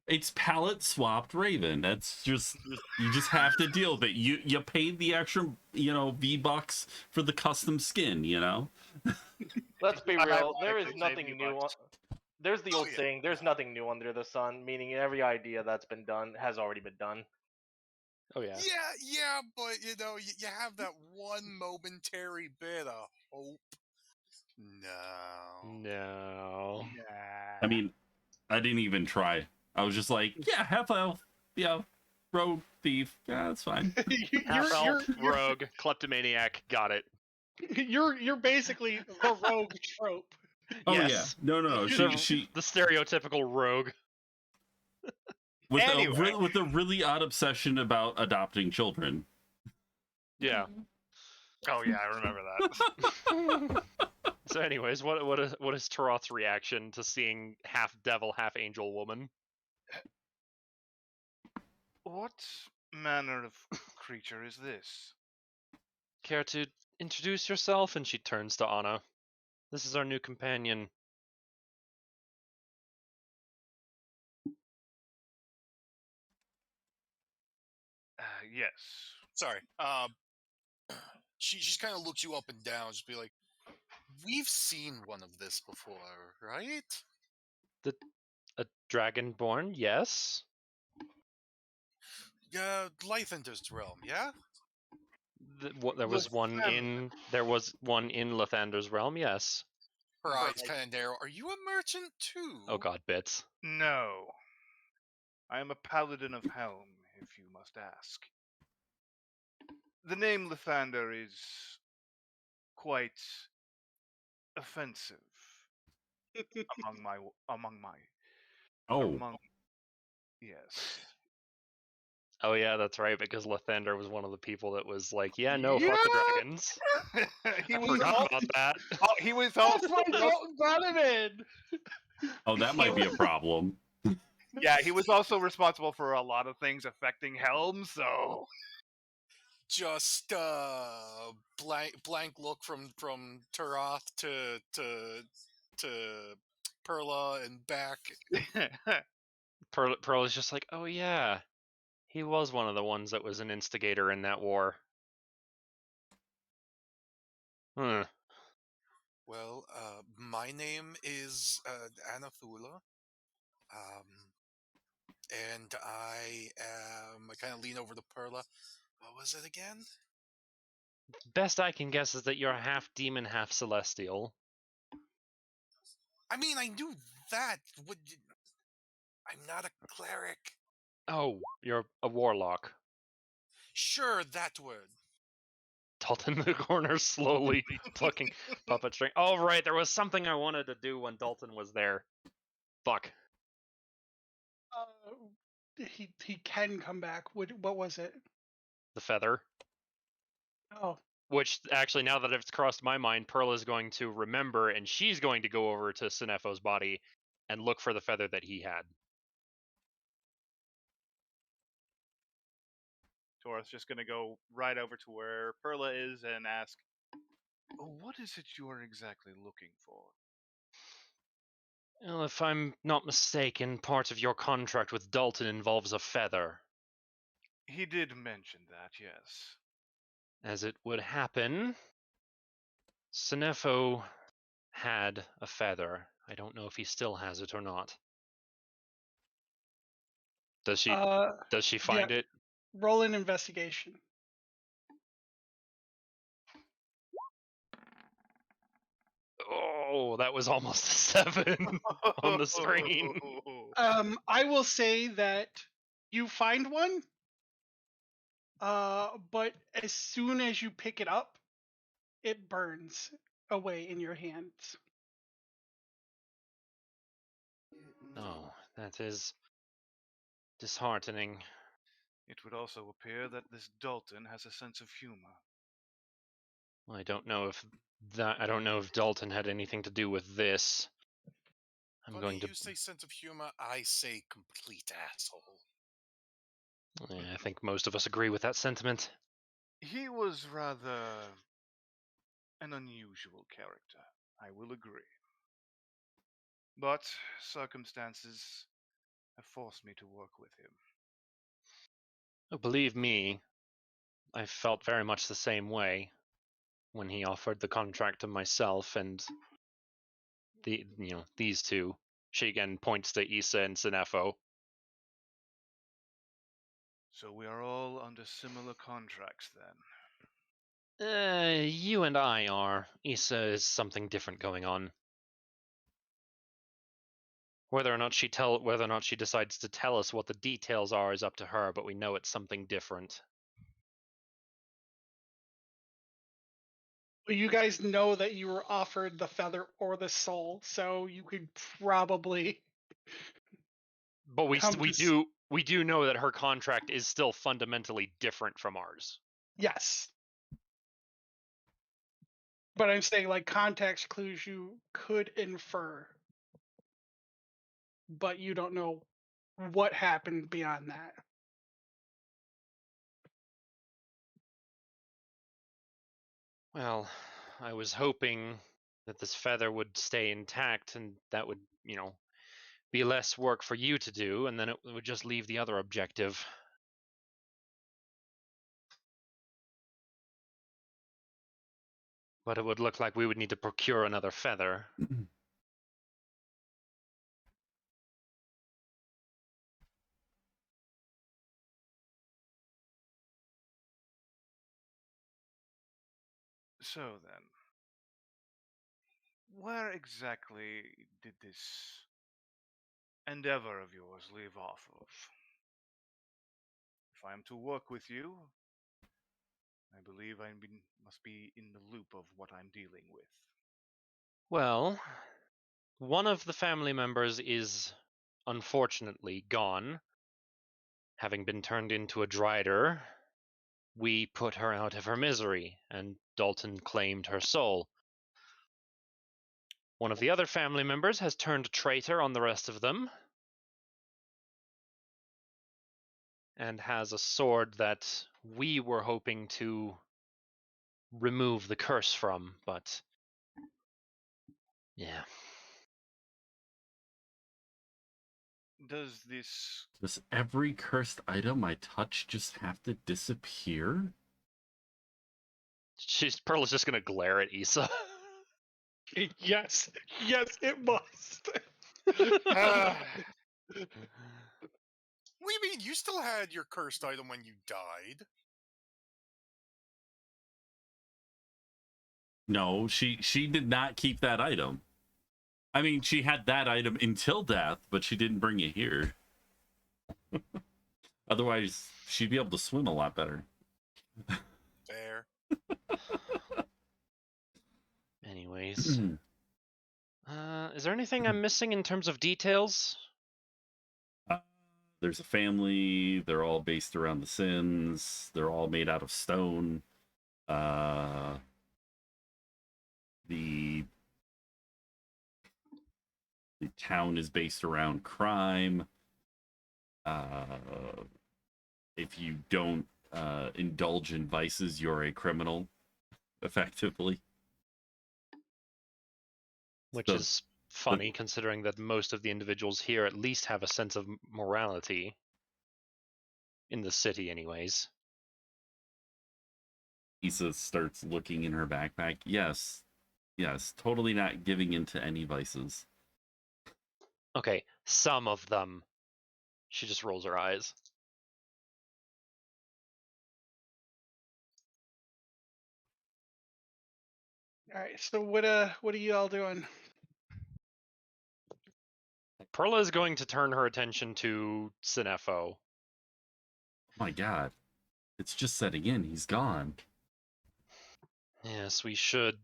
S1: It's palette swapped Raven. That's just you just have to deal with it. You paid the extra V-bucks for the custom skin.
S5: Let's be real. There is
S4: Ironically,
S5: nothing
S4: save
S5: new.
S4: V-Bucks.
S5: There's the
S7: Oh,
S5: old
S7: yeah.
S5: saying, there's nothing new under the sun, meaning every idea that's been done has already been done.
S2: Oh yeah.
S7: Yeah, but you have that one momentary bit of hope. No.
S1: I mean, I didn't even try. I was just like, yeah, half elf, rogue thief. Yeah, that's fine.
S2: Half elf, rogue, kleptomaniac. Got it.
S3: You're basically the rogue trope.
S1: Oh
S2: Yes.
S1: yeah, no. She
S2: The stereotypical rogue.
S1: with
S4: Anyway.
S1: with a really odd obsession about adopting children.
S2: Yeah.
S4: Oh yeah, I remember that.
S2: So, anyways, what is Taroth's reaction to seeing half devil, half angel woman?
S4: What manner of creature is this?
S2: Care to introduce yourself? And she turns to Anna. This is our new companion.
S4: Yes.
S7: Sorry. She just kind of looks you up and down, just be like, we've seen one of this before, right?
S2: A dragonborn, yes.
S7: Lythander's realm, yeah?
S2: There was one in Lathander's realm. Yes.
S7: Her
S4: But,
S7: eyes kind of narrow. Are you a merchant too?
S2: Oh God, bits.
S4: No. I am a paladin of Helm, if you must ask. The name Lathander is quite offensive
S1: Oh,
S4: among yes.
S2: Oh yeah, that's right. Because Lathander was one of the people that was like, "Yeah, no, fuck the
S4: Yeah!
S2: dragons."
S4: he
S2: I
S4: was
S2: forgot about that.
S4: he was
S3: That's
S4: also
S3: why Dalton brought him in.
S1: oh, that might be a problem.
S4: yeah, he was also responsible for a lot of things affecting Helm, so
S7: Just blank look from Turath to Perla and back.
S2: Pearl is just like, "Oh yeah, he was one of the ones that was an instigator in that war." Hmm.
S7: Well, my name is Anathula. And I kind of lean over to Perla. What was it again?
S2: Best I can guess is that you're half demon, half celestial.
S7: I mean, I knew that. I'm not a cleric.
S2: Oh, you're a warlock.
S7: Sure, that word.
S2: Dalton in the corner, slowly plucking puppet string. Oh right, there was something I wanted to do when Dalton was there. Fuck.
S3: He can come back. What was it?
S2: The feather.
S3: Oh,
S2: Which, actually, now that it's crossed my mind, Pearl is going to remember, and she's going to go over to Sinefo's body and look for the feather that he had.
S4: Taurus just gonna go right over to where Perla is and ask, "What is it you are exactly looking for?"
S2: Well, if I'm not mistaken, part of your contract with Dalton involves a feather.
S4: He did mention that, yes.
S2: As it would happen, Sinefo had a feather. I don't know if he still has it or not. Does she find it?
S3: roll an investigation.
S2: Oh, that was almost a 7 on the screen.
S3: I will say that you find one, but as soon as you pick it up, it burns away in your hands.
S2: Oh, that is disheartening.
S4: It would also appear that this Dalton has a sense of humor.
S2: I don't know if Dalton had anything to do with this.
S7: Funny you say sense of humor, I say complete asshole.
S2: I think most of us agree with that sentiment.
S4: He was rather an unusual character, I will agree. But circumstances have forced me to work with him.
S2: Oh, believe me, I felt very much the same way when he offered the contract to myself and these two. She again points to Issa and Sinefo.
S4: So we are all under similar contracts then.
S2: You and I are. Issa is something different going on. Whether or not she decides to tell us what the details are is up to her, but we know it's something different.
S3: Well, you guys know that you were offered the feather or the soul, so you could probably.
S2: But we do know that her contract is still fundamentally different from ours.
S3: Yes. But I'm saying, like, context clues you could infer, but you don't know what happened beyond that.
S2: Well, I was hoping that this feather would stay intact and that would, be less work for you to do, and then it would just leave the other objective. But it would look like we would need to procure another feather.
S4: so then, where exactly did this endeavor of yours leave off of? If I am to work with you, I believe must be in the loop of what I'm dealing with.
S2: Well, one of the family members is unfortunately gone. Having been turned into a drider, we put her out of her misery, and Dalton claimed her soul. One of the other family members has turned traitor on the rest of them, and has a sword that we were hoping to remove the curse from, but yeah.
S4: Does this...
S1: Does every cursed item I touch just have to disappear?
S2: Pearl is just gonna glare at Issa.
S3: Yes, yes, it must.
S7: What do you mean? You still had your cursed item when you died.
S1: No, she did not keep that item. I mean, she had that item until death, but she didn't bring it here. Otherwise, she'd be able to swim a lot better.
S7: Fair.
S2: Anyways. Is there anything I'm missing in terms of details?
S1: There's a family. They're all based around the sins. They're all made out of stone. The town is based around crime. If you don't indulge in vices, you're a criminal, effectively.
S2: Which is funny, considering that most of the individuals here at least have a sense of morality. In the city, anyways.
S1: Issa starts looking in her backpack. Yes, totally not giving into any vices.
S2: Okay, some of them. She just rolls her eyes.
S3: All right. So what are you all doing?
S2: Perla is going to turn her attention to Sinefo.
S1: Oh my god. It's just setting in. He's gone.
S2: Yes, we should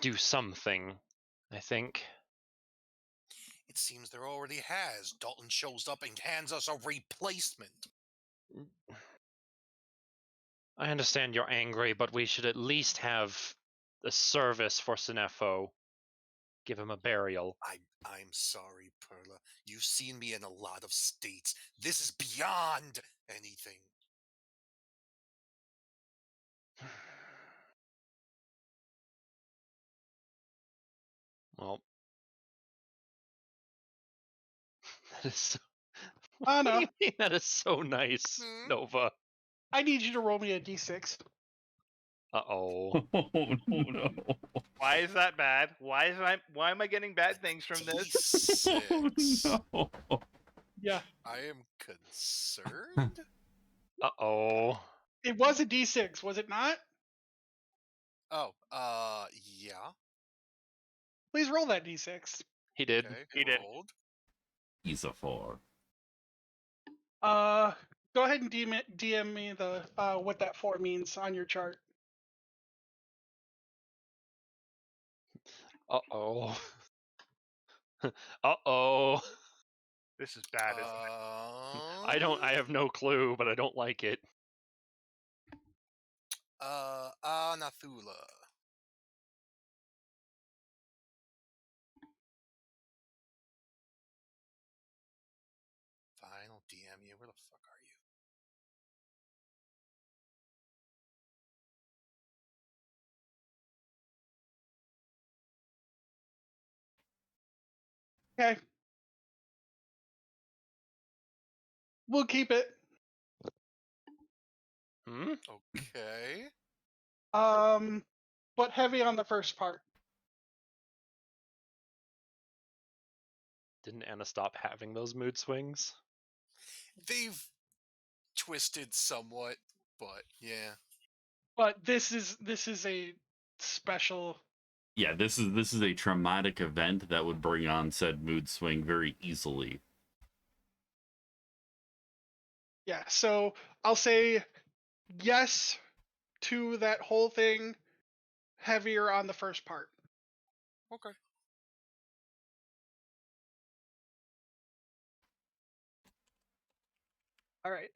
S2: do something, I think.
S7: It seems there already has. Dalton shows up and hands us a replacement.
S2: I understand you're angry, but we should at least have a service for Sinefo. Give him a burial.
S7: I'm sorry, Perla. You've seen me in a lot of states. This is beyond anything.
S2: Well, that is so...
S3: Oh no.
S2: That is so nice, Nova.
S3: I need you to roll me a d6.
S2: Uh-oh.
S1: Oh, no.
S5: Why is that bad? Why am I getting bad things from this?
S7: D6.
S1: Oh, no.
S3: Yeah.
S7: I am concerned.
S2: Uh-oh.
S3: It was a d6, was it not?
S7: Oh, yeah.
S3: Please roll that d6.
S2: He did.
S7: Okay,
S5: He did.
S7: rolled.
S1: He's a 4.
S3: Go ahead and DM me the what that 4 means on your chart.
S2: Uh-oh. Uh-oh.
S5: This is bad, isn't it?
S2: I have no clue, but I don't like it.
S7: Anathula. Fine, I'll DM you. Where the fuck are you?
S3: Okay. We'll keep it.
S2: Hmm?
S7: Okay.
S3: But heavy on the first part.
S2: Didn't Anna stop having those mood swings?
S7: They've twisted somewhat, but yeah.
S3: But this is a special.
S1: Yeah, this is a traumatic event that would bring on said mood swing very easily.
S3: Yeah, so I'll say yes to that whole thing, heavier on the first part.
S7: Okay.
S3: All right.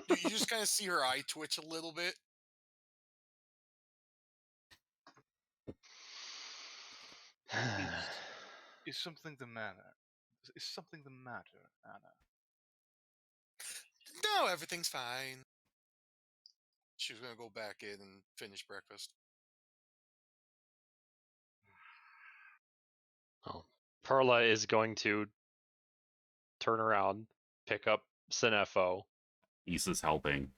S7: You just kind of see her eye twitch a little bit.
S4: Is something the matter? Is something the matter, Anna?
S7: No, everything's fine. She was gonna go back in and finish breakfast.
S2: Oh, Perla is going to turn around, pick up Sinefo.
S1: Issa's helping.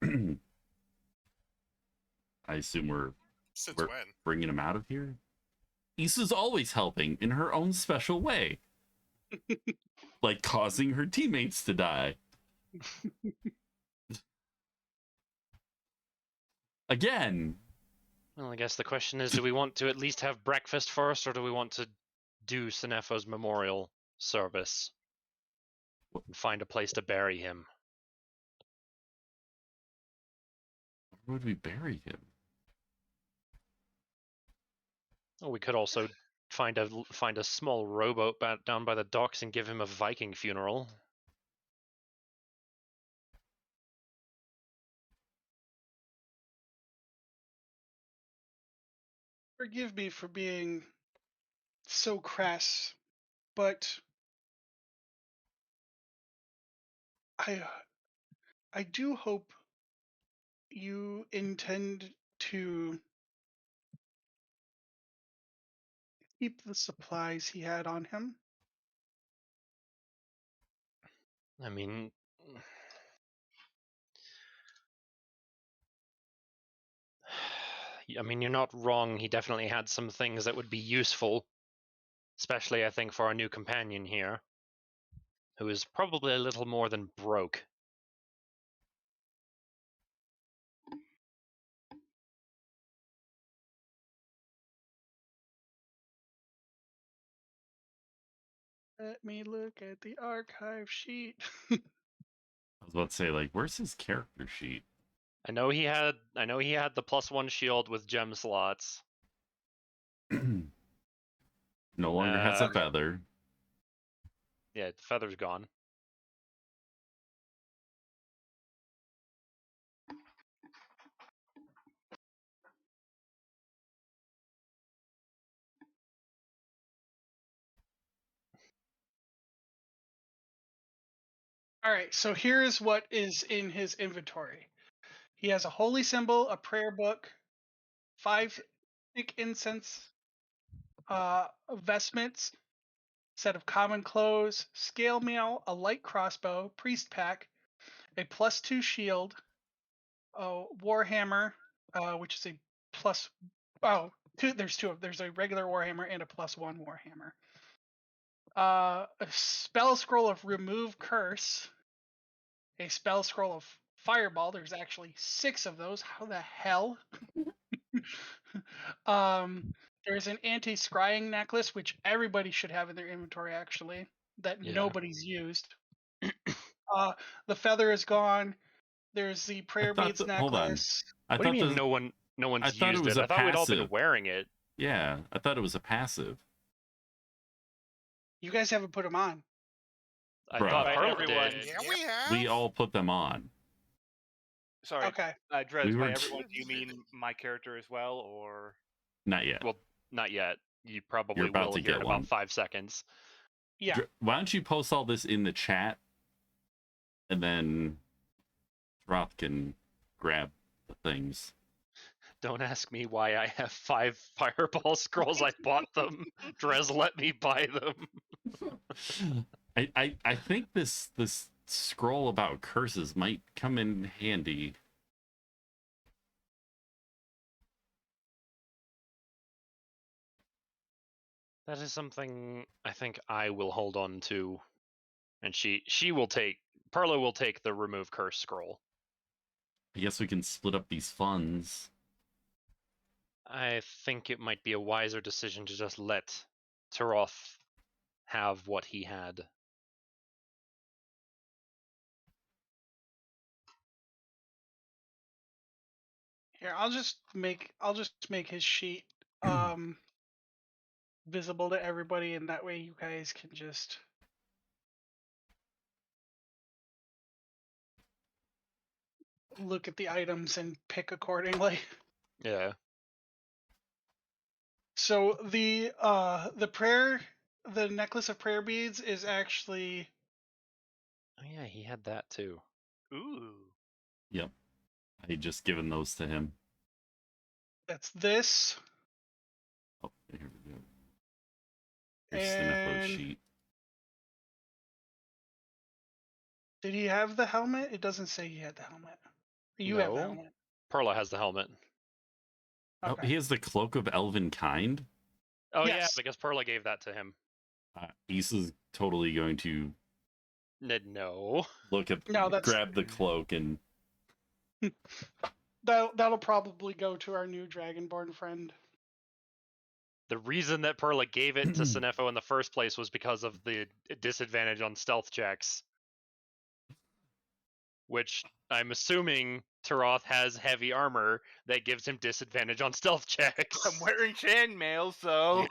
S1: I assume we're
S7: Since when?
S1: bringing him out of here. Issa's always helping in her own special way, like causing her teammates to die. Again.
S2: Well, I guess the question is, do we want to at least have breakfast first, or do we want to do Sinefo's memorial service and find a place to bury him?
S1: Where would we bury him?
S2: Oh, we could also find a small rowboat down by the docks and give him a Viking funeral.
S3: Forgive me for being so crass, but I do hope you intend to keep the supplies he had on him.
S2: I mean, you're not wrong. He definitely had some things that would be useful, especially, I think, for our new companion here, who is probably a little more than broke.
S3: Let me look at the archive sheet.
S1: I was about to say, like, where's his character sheet?
S2: I know he had the +1 shield with gem slots.
S1: No longer has a feather.
S2: Yeah, the feather's gone.
S3: All right, so here's what is in his inventory. He has a holy symbol, a prayer book, 5 thick incense vestments, set of common clothes, scale mail, a light crossbow, priest pack, a +2 shield, a warhammer, which is a plus. Oh, two. There's two of. There's a regular warhammer and a +1 warhammer. A spell scroll of remove curse, a spell scroll of fireball. There's actually 6 of those. How the hell? There's an anti-scrying necklace, which everybody should have in their inventory, actually, that nobody's used. The feather is gone. There's the prayer beads necklace.
S1: Hold on.
S2: What do you mean no one's used it? I thought we'd all been wearing it.
S1: Yeah, I thought it was a passive.
S3: You guys haven't put them on.
S2: I thought everyone
S7: did. Yeah, we have.
S1: We all put them on.
S4: Sorry.
S3: Okay.
S4: Dres, by everyone, do you mean my character as well, or?
S1: Not yet.
S2: Well, not yet. You probably
S1: You're about
S2: will
S1: to
S2: here
S1: get
S2: in
S1: one.
S2: about 5 seconds.
S3: Yeah.
S1: Why don't you post all this in the chat, and then Roth can grab the things.
S2: Don't ask me why I have 5 fireball scrolls. I bought them. Dres let me buy them.
S1: I think this scroll about curses might come in handy.
S2: That is something I think I will hold on to, and she will take. Perla will take the remove curse scroll.
S1: I guess we can split up these funds.
S2: I think it might be a wiser decision to just let Taroth have what he had.
S3: Here, I'll just make his sheet visible to everybody, and that way you guys can just look at the items and pick accordingly.
S2: Yeah.
S3: So the necklace of prayer beads is actually
S2: Oh yeah, he had that too.
S4: Ooh.
S1: Yep. I had just given those to him.
S3: that's this.
S1: Oh, here we go. Here's the
S3: And
S1: sheet.
S3: did he have the helmet? It doesn't say he had the helmet. You have the
S2: No.
S3: helmet.
S2: Perla has the helmet.
S1: Oh,
S3: Okay.
S1: he has the cloak of elven kind.
S2: Oh yeah,
S3: Yes.
S2: because Perla gave that to him.
S1: Issa's totally going to
S2: No.
S1: look at,
S3: No, that's-
S1: grab the cloak and.
S3: That'll probably go to our new Dragonborn friend.
S2: The reason that Perla gave it to Sinefo in the first place was because of the disadvantage on stealth checks. Which I'm assuming Taroth has heavy armor that gives him disadvantage on stealth checks.
S4: I'm wearing chainmail, so.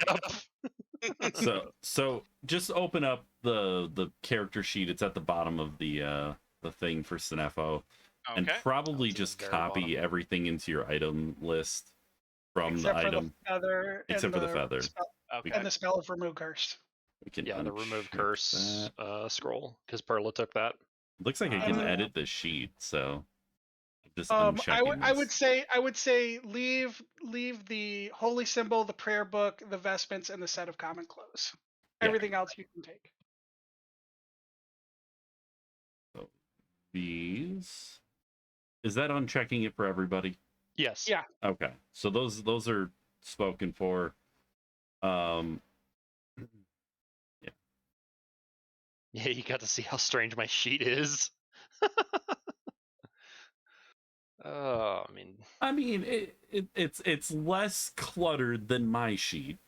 S2: Yep.
S1: So just open up the character sheet. It's at the bottom of the thing for Sinefo.
S4: Okay.
S1: And probably
S2: It's at
S1: just
S2: the very
S1: copy
S2: bottom.
S1: everything into your item list from
S3: Except
S1: the
S3: for
S1: item.
S3: the feather.
S1: Except for the feather.
S4: Okay.
S3: And the spell of Remove Curse.
S1: We can
S2: Yeah, the remove
S1: uncheck
S2: curse
S1: that.
S2: scroll, because Perla took that.
S1: Looks like I can
S3: Uh,
S1: edit the sheet, so just
S3: I
S1: unchecking
S3: would say leave the holy symbol, the prayer book, the vestments, and the set of common clothes.
S1: Yeah.
S3: Everything else you can take.
S1: So these, is that unchecking it for everybody?
S2: Yes.
S3: Yeah.
S1: Okay, so those are spoken for.
S2: Yeah, you got to see how strange my sheet is. Oh,
S1: I mean, it's less cluttered than my sheet.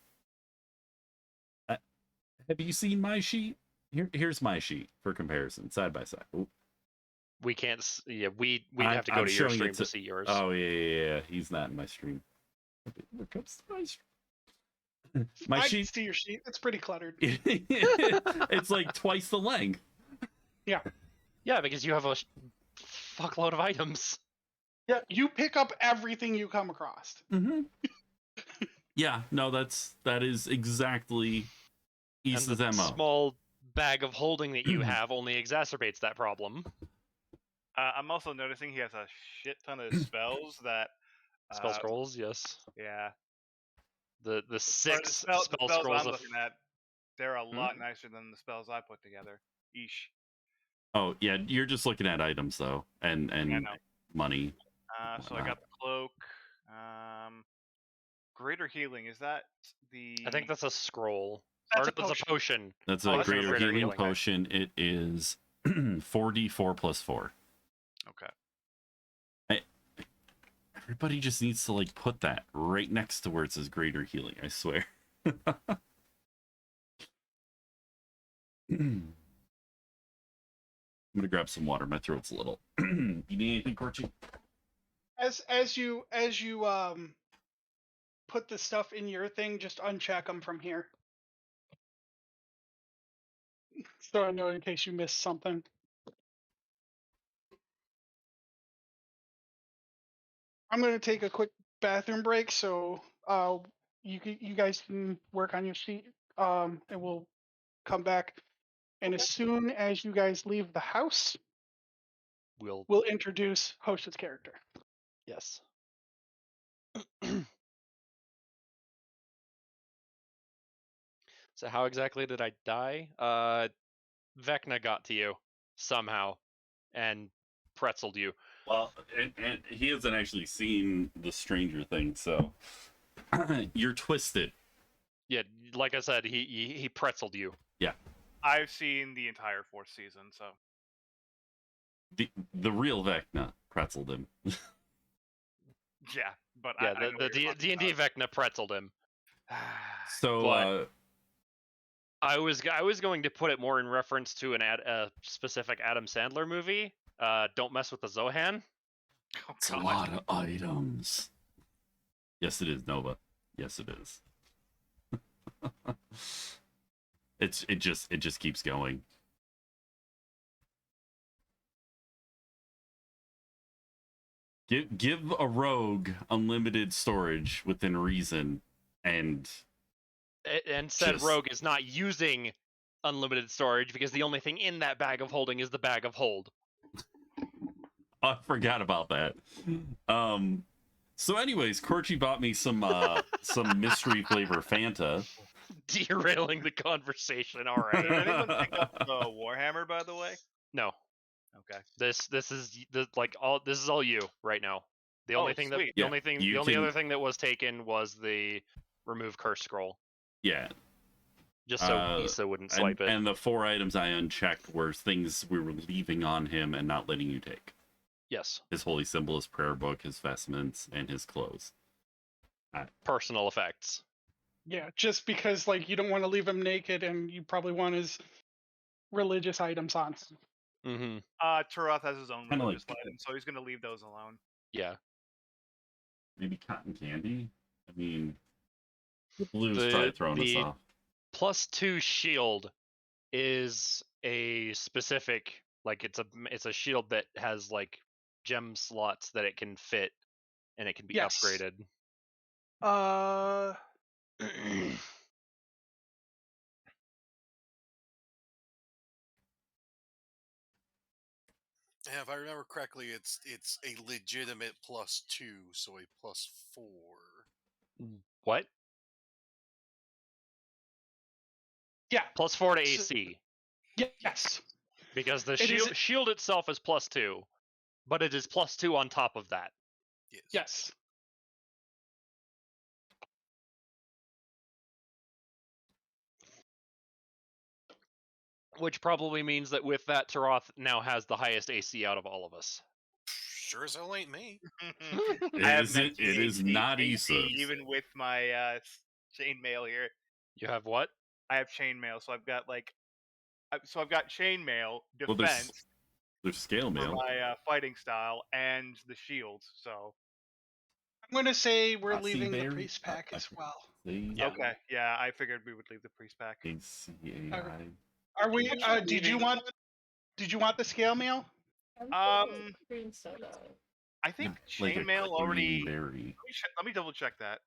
S1: Have you seen my sheet? Here's my sheet for comparison, side by side. Ooh.
S2: we can't. Yeah, we'd have to go
S1: I'm
S2: to your
S1: showing
S2: stream
S1: it
S2: to see yours.
S1: Oh yeah. He's not in my stream. Here comes my stream. My
S3: I can
S1: sheet.
S3: see your sheet. It's pretty cluttered.
S1: It's like twice the length.
S3: Yeah.
S2: Yeah, because you have a fuckload of items.
S3: Yeah. You pick up everything you come across.
S1: Mm-hmm. Yeah. No, that is exactly Issa's
S2: And the
S1: MO.
S2: small bag of holding that you have only exacerbates that problem.
S4: I'm also noticing he has a shit ton of spells that.
S2: Spell scrolls, yes.
S4: Yeah.
S2: The
S4: Or
S2: six
S4: spells
S2: scrolls
S4: I'm
S2: of
S4: looking at, they're a lot nicer than the spells I put together. Eesh.
S1: Oh yeah, you're just looking at items though, and
S4: I know.
S1: money.
S4: So I got the cloak. Greater healing, is that the?
S2: I think that's a scroll.
S3: That's
S2: Or
S3: a
S2: no, it's a potion.
S1: That's
S2: Oh,
S1: a
S2: that's a
S1: greater
S2: greater
S1: healing
S2: healing.
S1: potion. It is 4d4 plus 4.
S4: Okay.
S1: Everybody just needs to like put that right next to where it says greater healing. I swear. I'm gonna grab some water. My throat's a little. You need anything, Corchi?
S3: As you put the stuff in your thing, just uncheck them from here. So I know in case you missed something. I'm going to take a quick bathroom break, so you guys can work on your sheet, and we'll come back. And as soon as you guys leave the house,
S2: We'll
S3: introduce Host's character.
S2: yes. So how exactly did I die? Vecna got to you somehow and pretzeled you.
S1: Well, and he hasn't actually seen the Stranger Thing, so you're twisted.
S2: Yeah, like I said, he pretzeled you.
S1: Yeah.
S4: I've seen the entire 4th season, so.
S1: The real Vecna. pretzeled him.
S4: Yeah, but
S2: Yeah,
S4: I know
S2: the
S4: what you're talking
S2: D&D Vecna pretzeled him.
S4: about.
S1: So,
S2: But- I was going to put it more in reference to a specific Adam Sandler movie. Don't mess with the Zohan.
S4: Oh,
S1: it's a
S4: God.
S1: lot of items. Yes, it is, Nova. Yes, it is. it just keeps going. Give a rogue unlimited storage within reason, and
S2: said
S1: just-
S2: rogue is not using unlimited storage because the only thing in that bag of holding is the bag of hold.
S1: I forgot about that. So anyways, Corchi bought me some mystery flavor Fanta.
S2: Derailing the conversation. All
S4: Did
S2: right.
S4: anyone pick up the Warhammer, by the way?
S2: No.
S4: Okay.
S2: This is this is all you right now. The only thing that
S4: sweet.
S2: the
S1: Yeah,
S2: only thing
S1: you
S2: the only
S1: can-
S2: other thing that was taken was the remove curse scroll.
S1: Yeah.
S2: Just so Issa wouldn't swipe it.
S1: And the 4 items I unchecked were things we were leaving on him and not letting you take.
S2: Yes.
S1: His holy symbol, his prayer book, his vestments, and his clothes.
S2: Personal effects.
S3: Yeah, just because like you don't want to leave him naked, and you probably want his religious items on him.
S2: Mm-hmm.
S4: Turoth has his own
S1: Kinda
S4: religious
S1: like-
S4: items, so he's gonna leave those alone.
S2: Yeah.
S1: Maybe cotton candy? I mean, Blue's probably throwing us off.
S2: +2 shield is a specific, like it's a shield that has like gem slots that it can fit and it can be
S3: Yes.
S2: upgraded.
S7: And if I remember correctly, it's a legitimate +2, so a +4.
S2: What?
S3: Yeah.
S2: +4 to
S3: So-
S2: AC.
S3: Yes.
S2: Because the
S3: It is-
S2: shield itself is +2, but it is +2 on top of that.
S7: Yes.
S3: Yes.
S2: Which probably means that with that, Taroth now has the highest AC out of all of us.
S7: Sure as hell ain't me.
S1: It is not Issa.
S4: Even with my chainmail here,
S2: You have what?
S4: I have chainmail, so I've got I've got chainmail,
S1: Well,
S4: defense
S1: there's scale
S4: for
S1: mail.
S4: my fighting style, and the shields. So
S3: I'm gonna say we're
S1: I see
S3: leaving the
S1: there.
S3: priest pack as well.
S1: See?
S2: Yeah.
S4: okay, yeah, I figured we would leave the priest pack.
S1: ACAI.
S3: Are we? Did you want the scale mail?
S6: Green soda.
S4: I think
S1: Like a
S4: chainmail already.
S1: berry,
S4: Let me double check that.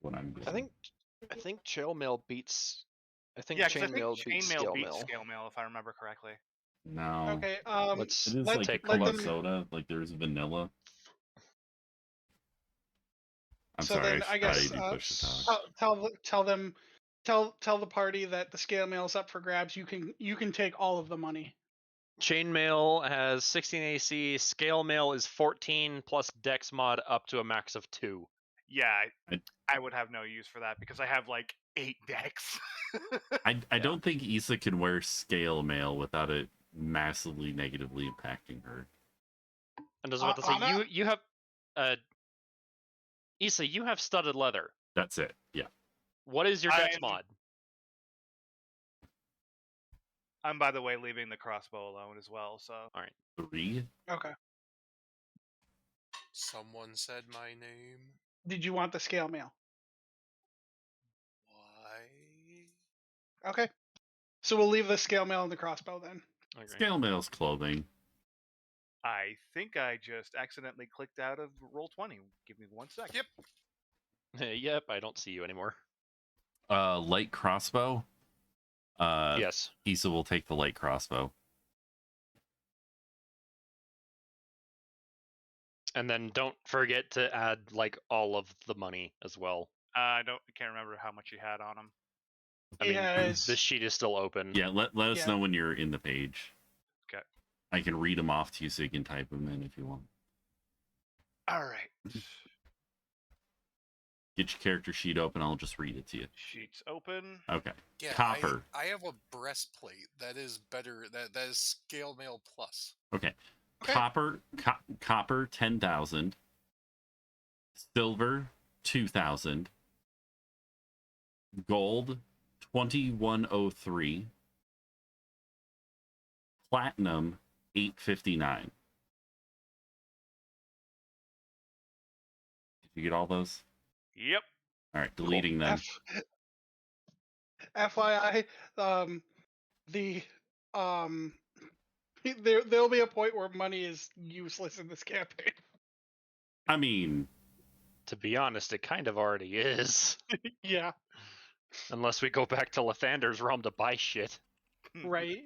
S1: what I'm
S8: I
S1: getting.
S8: think chainmail beats. I think
S4: Yeah, 'cause I think
S8: chainmail beats
S4: chainmail
S8: scale
S4: beats
S8: mail.
S4: scale mail, if I remember correctly.
S1: No.
S3: Okay.
S8: Let's
S1: It is
S3: let-
S1: like a
S2: take
S3: let
S1: club
S3: them-
S1: soda, like there's vanilla. I'm
S3: so
S1: sorry,
S3: then I guess
S1: do push to talk.
S3: tell the party that the scale mail's up for grabs. You can take all of the money.
S2: Chainmail has 16 AC. Scale mail is 14 plus Dex mod up to a max of 2.
S4: Yeah,
S1: I-
S4: I would have no use for that because I have like 8 decks.
S1: I don't think Issa can wear scale mail without it massively negatively impacting her.
S2: And I was about to say,
S3: Anna?
S2: you have Issa, you have studded leather.
S1: That's it. Yeah.
S2: What is your Dex
S4: I'm-
S2: mod?
S4: I'm, by the way, leaving the crossbow alone as well. So
S1: 3.
S3: Okay.
S7: Someone said my name.
S3: Did you want the scale mail?
S7: Why?
S3: Okay. So we'll leave the scale mail and the crossbow then.
S2: Okay.
S1: Scale mail's clothing.
S4: I think I just accidentally clicked out of Roll20. Give me 1 sec.
S7: Yep.
S2: Yep, I don't see you anymore.
S1: Light crossbow.
S2: Yes.
S1: Issa will take the light crossbow.
S2: And then don't forget to add like all of the money as well.
S4: I can't remember how much you had on him.
S2: I
S3: He
S2: mean,
S3: has-
S2: this sheet is still open.
S1: Yeah, let us
S3: Yeah.
S1: know when you're in the page.
S4: Okay.
S1: I can read them off to you so you can type them in if you want.
S4: All right.
S1: Get your character sheet open. I'll just read it to you.
S4: Sheets open.
S1: Okay.
S7: Yeah,
S1: Copper.
S7: I have a breastplate that is better. That is scale mail plus.
S1: Okay. Copper 10,000. Silver 2,000. Gold 2103. Platinum 859. Did you get all those?
S4: Yep.
S1: All right, deleting them.
S3: FYI, there'll be a point where money is useless in this campaign.
S1: I mean,
S2: To be honest, it kind of already is.
S3: Yeah,
S2: Unless we go back to Lathander's realm to buy shit.
S3: right.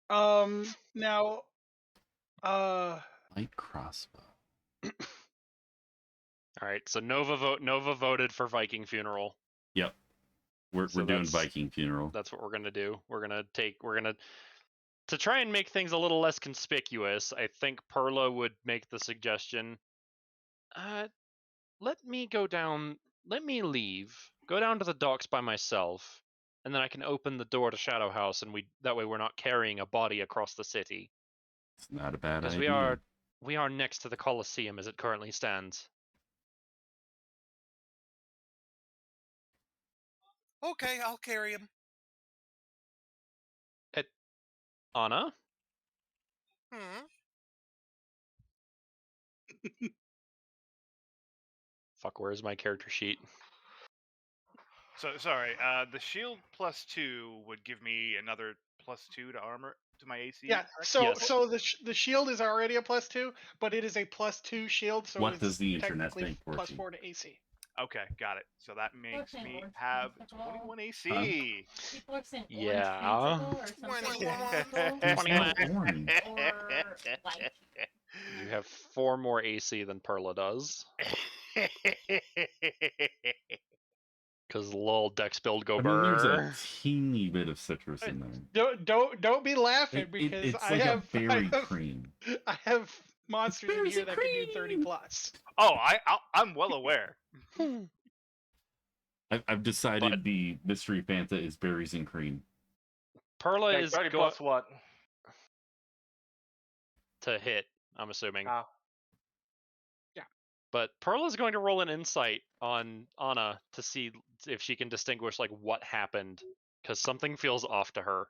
S3: Now,
S1: light crossbow.
S2: All right, so Nova voted for Viking Funeral.
S1: Yep. We're doing
S2: that's-
S1: Viking Funeral.
S2: That's what we're gonna do. To try and make things a little less conspicuous. I think Perla would make the suggestion. Let me leave. Go down to the docks by myself, and then I can open the door to Shadow House, and that way we're not carrying a body across the city.
S1: It's not a bad
S2: Because
S1: idea.
S2: we are next to the Colosseum as it currently stands.
S7: Okay, I'll carry him.
S2: Anna? Fuck, where's my character sheet?
S4: So sorry. The shield +2 would give me another +2 to armor to my AC.
S3: yeah.
S4: correct?
S3: So
S2: Yes.
S3: so the shield is already a +2, but it is a +2 shield, so
S1: What
S3: it's
S1: does the internet
S3: technically
S1: think for you?
S3: +4 to AC.
S4: Okay, got it. So that makes
S6: saying
S4: me
S6: orange
S4: have
S6: creamsicle.
S4: 21 AC.
S6: People are saying
S2: Yeah.
S6: orange creamsicle or something.
S1: There's no
S2: 21.
S1: orange.
S6: Or like
S2: You have 4 more AC than Perla does. Because lol, Dex build go
S1: I mean, there's a
S2: burr.
S1: teeny bit of citrus in there.
S3: Don't be laughing because
S1: It's
S3: I
S1: like
S3: have
S1: a berry cream.
S3: I have monsters in
S1: Berries
S3: here
S1: and
S3: that can do 30
S1: cream.
S3: plus.
S4: Oh, I'm well aware.
S1: I've decided the mystery Fanta is berries and cream.
S2: Perla
S5: Like
S2: is
S5: 30
S2: going
S5: plus what?
S2: to hit, I'm assuming.
S5: Ah.
S2: But Perla's going to roll an insight on Anna to see if she can distinguish like what happened, because something feels off to her.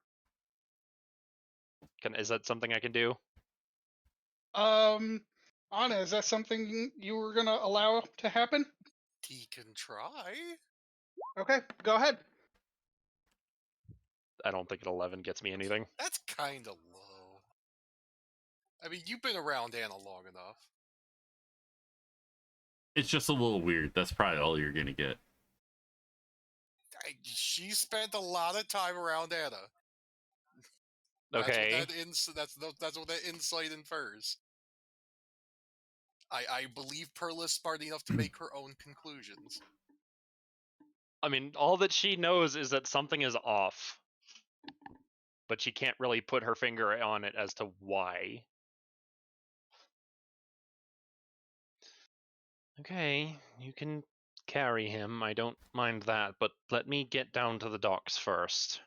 S2: Is that something I can do?
S3: Anna, is that something you were gonna allow to happen?
S7: He can try.
S3: Okay, go ahead.
S2: I don't think an 11 gets me anything.
S7: That's kind of low. I mean, you've been around Anna long enough.
S1: It's just a little weird. That's probably all you're gonna get.
S7: She spent a lot of time around Anna.
S2: Okay.
S7: That's what that insight infers. I believe Perla's smart enough to make her own conclusions.
S2: I mean, all that she knows is that something is off. But she can't really put her finger on it as to why. Okay, you can carry him. I don't mind that, but let me get down to the docks first.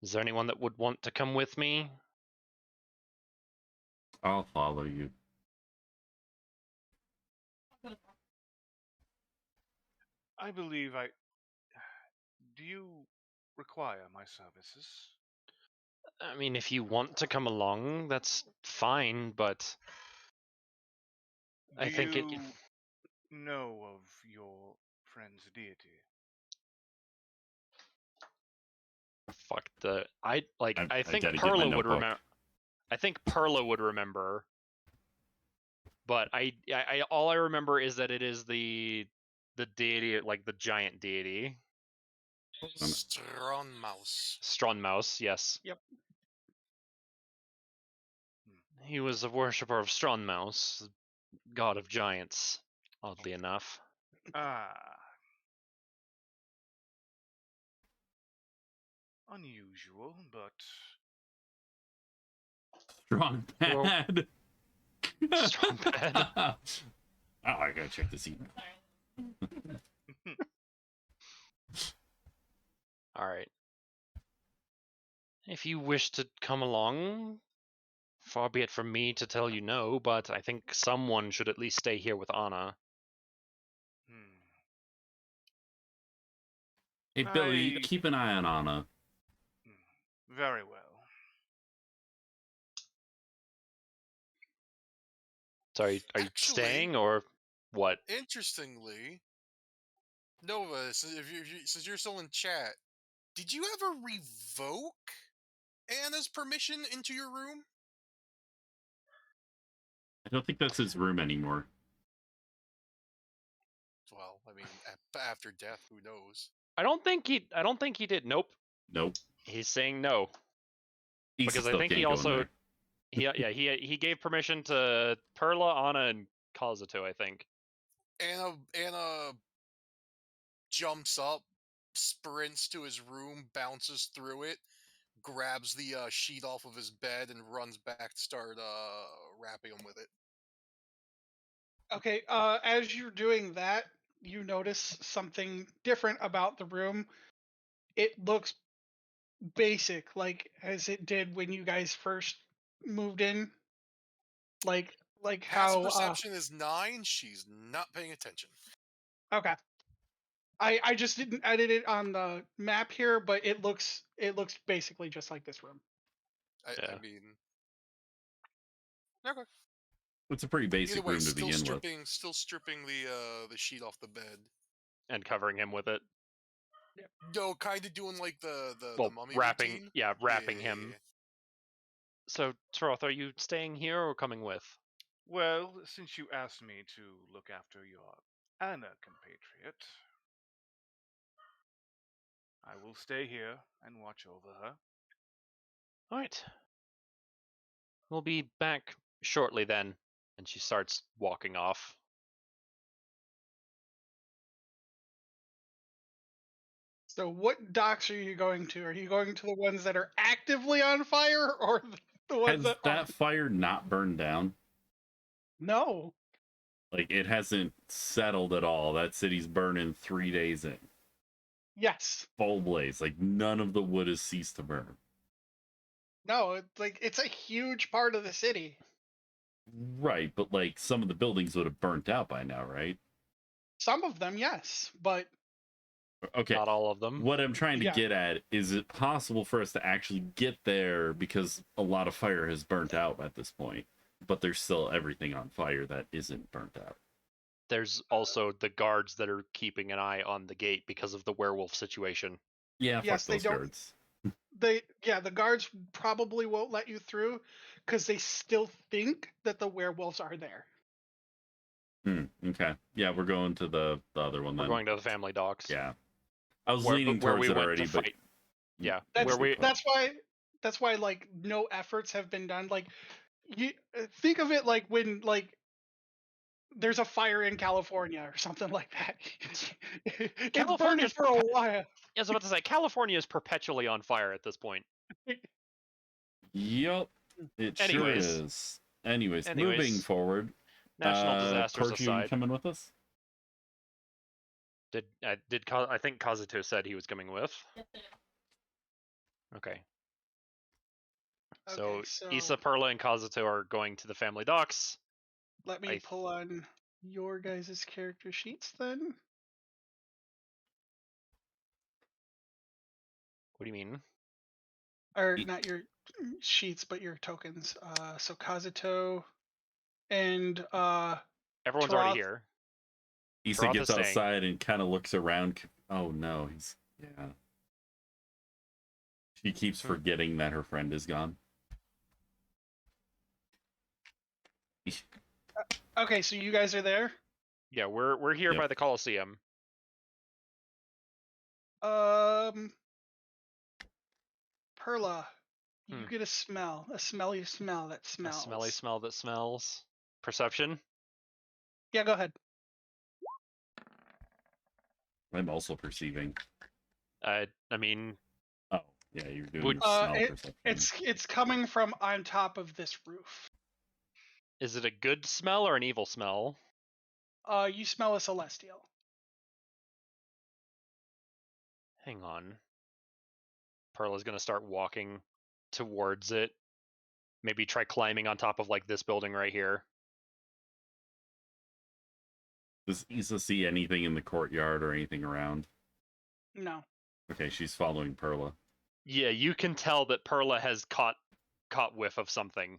S2: Is there anyone that would want to come with me?
S1: I'll follow you.
S4: I believe Do you require my services?
S2: I mean, if you want to come along, that's fine, but I think
S4: Do you know of your friend's deity?
S2: I think
S1: gotta get my
S2: Perla would
S1: notebook.
S2: remember. I think Perla would remember. But I all I remember is that it is the deity, like the giant deity.
S7: Stronmouse.
S2: Stronmouse, yes.
S3: Yep.
S2: He was a worshipper of Stronmouse, god of giants, oddly enough.
S4: Unusual, but
S1: Strong pad.
S2: Strong pad.
S1: Oh, I gotta check this email.
S2: All right. If you wish to come along, far be it from me to tell you no, but I think someone should at least stay here with Anna.
S1: Hey, Billy,
S4: I-
S1: keep an eye on Anna.
S4: Very well.
S2: So are you
S7: Actually-
S2: staying or what?
S7: Interestingly, Nova, since you're still in chat, did you ever revoke Anna's permission into your room?
S1: I don't think that's his room anymore.
S7: Well, I mean, after death, who knows?
S2: I don't think he did. Nope.
S1: Nope.
S2: He's saying no.
S1: Issa
S2: Because I
S1: still
S2: think
S1: can't
S2: he
S1: go in
S2: also
S1: there.
S2: he gave permission to Perla, Anna, and Kazuto, I think.
S7: Anna jumps up, sprints to his room, bounces through it, grabs the sheet off of his bed, and runs back to start wrapping him with it.
S3: Okay, as you're doing that, you notice something different about the room. It looks basic, like as it did when you guys first moved in. Like
S7: Passive
S3: how
S7: perception is 9. She's not paying attention.
S3: okay. I just didn't edit it on the map here, but it looks basically just like this room.
S2: Yeah.
S7: I mean, okay.
S1: It's a pretty basic
S7: Either way,
S1: room to begin with.
S7: still stripping the sheet off the bed.
S2: And covering him with it.
S7: No, kind of doing like the mummy
S2: wrapping
S7: routine.
S2: wrapping him. So, Troth, are you staying here or coming with?
S4: Well, since you asked me to look after your Anna compatriot, I will stay here and watch over her.
S2: Alright. We'll be back shortly then. And she starts walking off.
S3: So what docks are you going to? Are you going to the ones that are actively on fire or the ones
S1: Has
S3: that
S1: that
S3: aren't?
S1: fire not burned down?
S3: No.
S1: Like, it hasn't settled at all. That city's burning 3 days in.
S3: Yes.
S1: Full blaze. Like, none of the wood has ceased to burn.
S3: No, it's a huge part of the city.
S1: Right, but like some of the buildings would have burnt out by now, right?
S3: Some of them, yes, but
S1: Okay.
S2: Not all of them.
S1: What I'm trying to
S3: Yeah.
S1: get at is it possible for us to actually get there because a lot of fire has burnt out at this point, but there's still everything on fire that isn't burnt out.
S2: There's also the guards that are keeping an eye on the gate because of the werewolf situation.
S1: Yeah,
S3: Yes,
S1: fuck
S3: they
S1: those
S3: don't-
S1: guards.
S3: the guards probably won't let you through because they still think that the werewolves are there.
S1: Okay. Yeah, we're going to the other one
S2: We're
S1: then.
S2: going to the family docks.
S1: Yeah. I was
S2: Where
S1: leaning
S2: we
S1: towards it
S2: went
S1: already,
S2: to
S1: but
S2: fight. Yeah,
S3: That's
S2: where we
S3: that's why like no efforts have been done. Like you think of it like when like there's a fire in California or something like that. It's burning
S2: California's
S3: for a while.
S2: I was about to say California is perpetually on fire at this point.
S1: Yep. It
S2: Anyways.
S1: sure is. Anyways, moving forward.
S2: National disasters
S1: Torch, you
S2: aside,
S1: coming with us?
S2: I think Kazuto said he was coming with.
S6: Yes, I am.
S2: Okay.
S3: Okay,
S2: So Issa, Perla, and Kazuto are going to the family docks.
S3: let me pull on your guys' character sheets then.
S2: What do you mean?
S3: Or not your sheets, but your tokens. So Kazuto and
S2: Everyone's
S3: Troth.
S2: already here.
S1: Issa
S2: Troth
S1: gets
S2: is staying.
S1: outside and kind of looks around. Oh no, yeah. She keeps forgetting that her friend is gone.
S3: Okay, so you guys are there.
S2: Yeah, we're here
S1: Yep.
S2: by the Coliseum.
S3: Perla, you
S2: Hmm.
S3: get a smelly smell that smells.
S2: A smelly smell that smells. Perception?
S3: Yeah, go ahead.
S1: I'm also perceiving.
S2: I mean,
S1: Oh, yeah, you're doing
S2: Would-
S1: your smell
S3: it-
S1: perception.
S3: It's coming from on top of this roof.
S2: is it a good smell or an evil smell?
S3: You smell a celestial.
S2: Hang on. Perla's gonna start walking towards it. Maybe try climbing on top of like this building right here.
S1: Does Issa see anything in the courtyard or anything around?
S3: No.
S1: Okay, she's following Perla.
S2: Yeah, you can tell that Perla has caught whiff of something.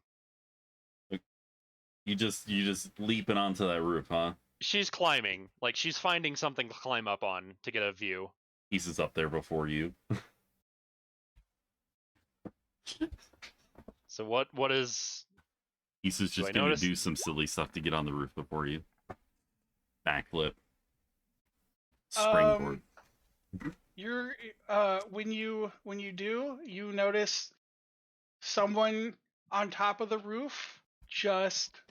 S1: You just leaping onto that roof, huh?
S2: She's climbing. Like, she's finding something to climb up on to get a view.
S1: Issa's up there before you.
S2: So what is...
S1: Issa's just going to do some silly stuff to get on the roof before you. Backflip. Springboard.
S3: You're when you do, you notice someone on top of the roof just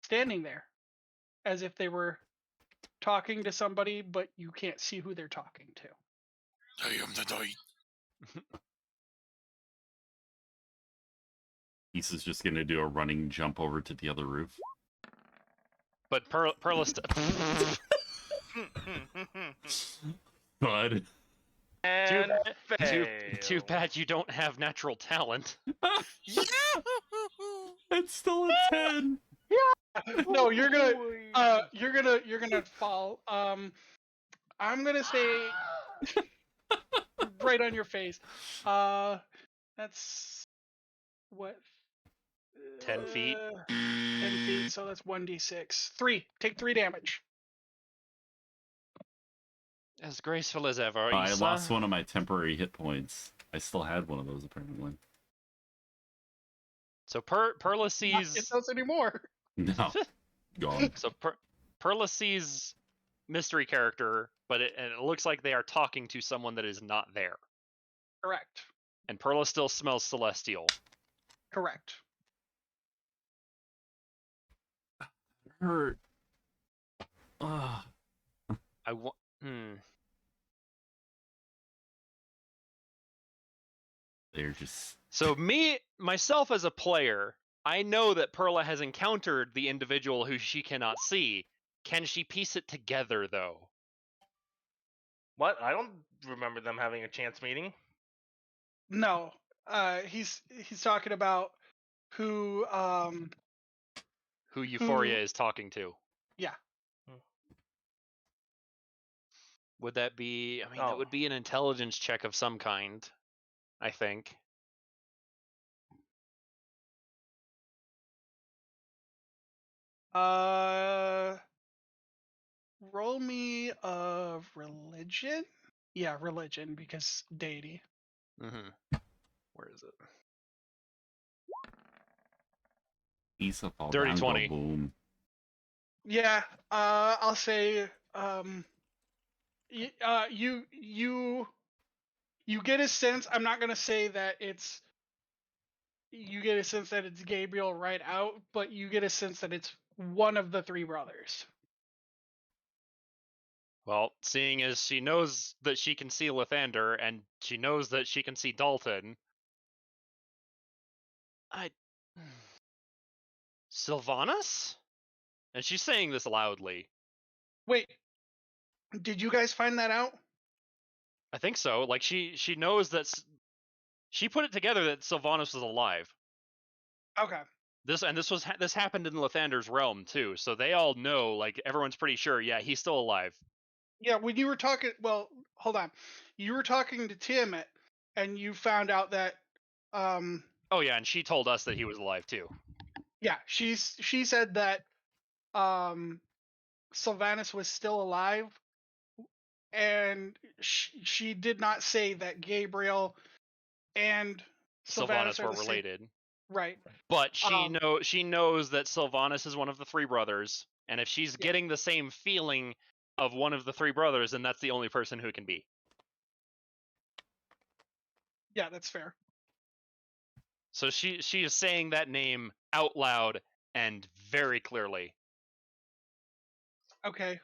S3: standing there as if they were talking to somebody, but you can't see who they're talking to.
S7: I am the night.
S1: Issa's just going to do a running jump over to the other roof.
S2: But Perla's...
S1: Bud.
S5: And
S2: Too bad you don't have natural talent.
S1: It's still a 10.
S3: No, you're gonna fall. I'm gonna say right on your face. That's what
S2: 10 feet.
S3: 10 feet, so that's 1d6. 3. Take 3 damage.
S2: As graceful as ever,
S1: I
S2: Issa.
S1: lost one of my temporary hit points. I still had one of those, apparently.
S2: So Perla
S3: Not
S2: sees...
S3: get those anymore.
S1: No. Gone.
S2: So Perla sees mystery character, but it looks like they are talking to someone that is not there.
S3: Correct.
S2: And Perla still smells celestial.
S3: Correct.
S1: Hurt. Ugh. They're just...
S2: So myself as a player, I know that Perla has encountered the individual who she cannot see. Can she piece it together, though?
S5: What? I don't remember them having a chance meeting.
S3: No. He's talking about who
S2: Euphoria is talking to.
S3: Yeah.
S2: Would that be... I mean, that would be an intelligence check of some kind, I think.
S3: Roll me of religion. Yeah, religion, because deity.
S2: Mm-hmm. Where is it?
S1: Issa fall
S2: Dirty
S1: down,
S2: 20.
S1: go boom.
S3: Yeah, I'll say you get a sense. I'm not gonna say that it's. You get a sense that it's Gabriel right out, but you get a sense that it's one of the 3 brothers.
S2: Well, seeing as she knows that she can see Lathander, and she knows that she can see Dalton, Sylvanas? And she's saying this loudly.
S3: Wait, did you guys find that out?
S2: I think so. Like, she knows that... She put it together that Sylvanas was alive.
S3: Okay.
S2: This happened in Lathander's realm, too, so they all know, like, everyone's pretty sure, yeah, he's still alive.
S3: Yeah, when you were talking... Well, hold on. You were talking to Tiamat, and you found out that...
S2: Oh, yeah, and she told us that he was alive, too.
S3: Yeah, she said that Sylvanas was still alive, and she did not say that Gabriel and
S2: Sylvanas were related.
S3: Right.
S2: But she knows that Sylvanas is one of the 3 brothers, and if she's getting the same feeling of one of the 3 brothers, then that's the only person who it can be.
S3: Yeah, that's fair.
S2: So she is saying that name out loud and very clearly.
S3: Okay.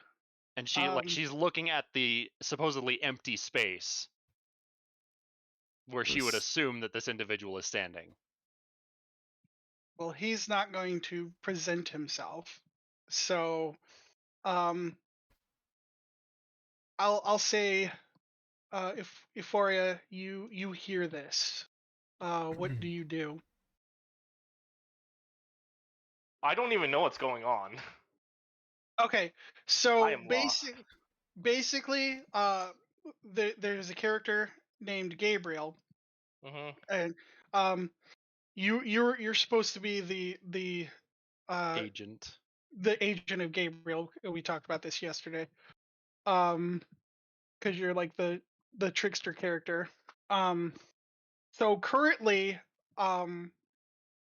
S2: And she's looking at the supposedly empty space where she would assume that this individual is standing.
S3: Well, he's not going to present himself, so I'll say, if Euphoria, you hear this, what do you do?
S5: I don't even know what's going on.
S3: Okay,
S5: I
S3: so
S5: am lost.
S3: basically, there's a character named Gabriel,
S5: Hmm.
S3: and you're supposed to be the
S8: Agent.
S3: the agent of Gabriel. We talked about this yesterday. Because you're like the trickster character. So currently,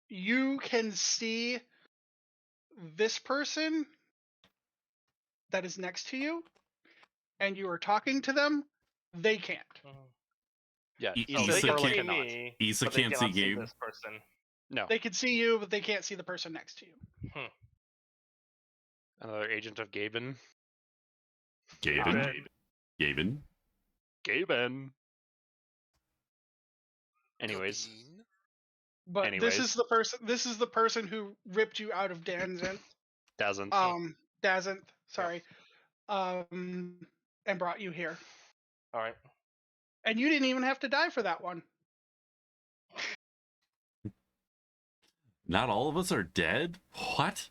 S3: you can see this person that is next to you, and you are talking to them. They can't.
S8: Yeah,
S1: E-
S5: So
S8: Issa
S5: they
S1: Issa
S5: can
S8: Perla
S5: see
S1: can't-
S8: cannot.
S5: me,
S1: Issa
S5: but they
S1: can't see
S5: cannot see
S1: Gabe.
S5: this person.
S8: No.
S3: They can see you, but they can't see the person next to you.
S8: Another agent of Gaben.
S1: Gaben?
S5: Okay.
S1: Gaben?
S8: Gaben. Anyways.
S7: Gabine.
S3: But
S8: Anyways.
S3: this is the person. This is the person who ripped you out of Danzant.
S8: Doesn't.
S3: Dazant. Sorry. And brought you here.
S5: All right.
S3: And you didn't even have to die for that one.
S1: Not all of us are dead? What?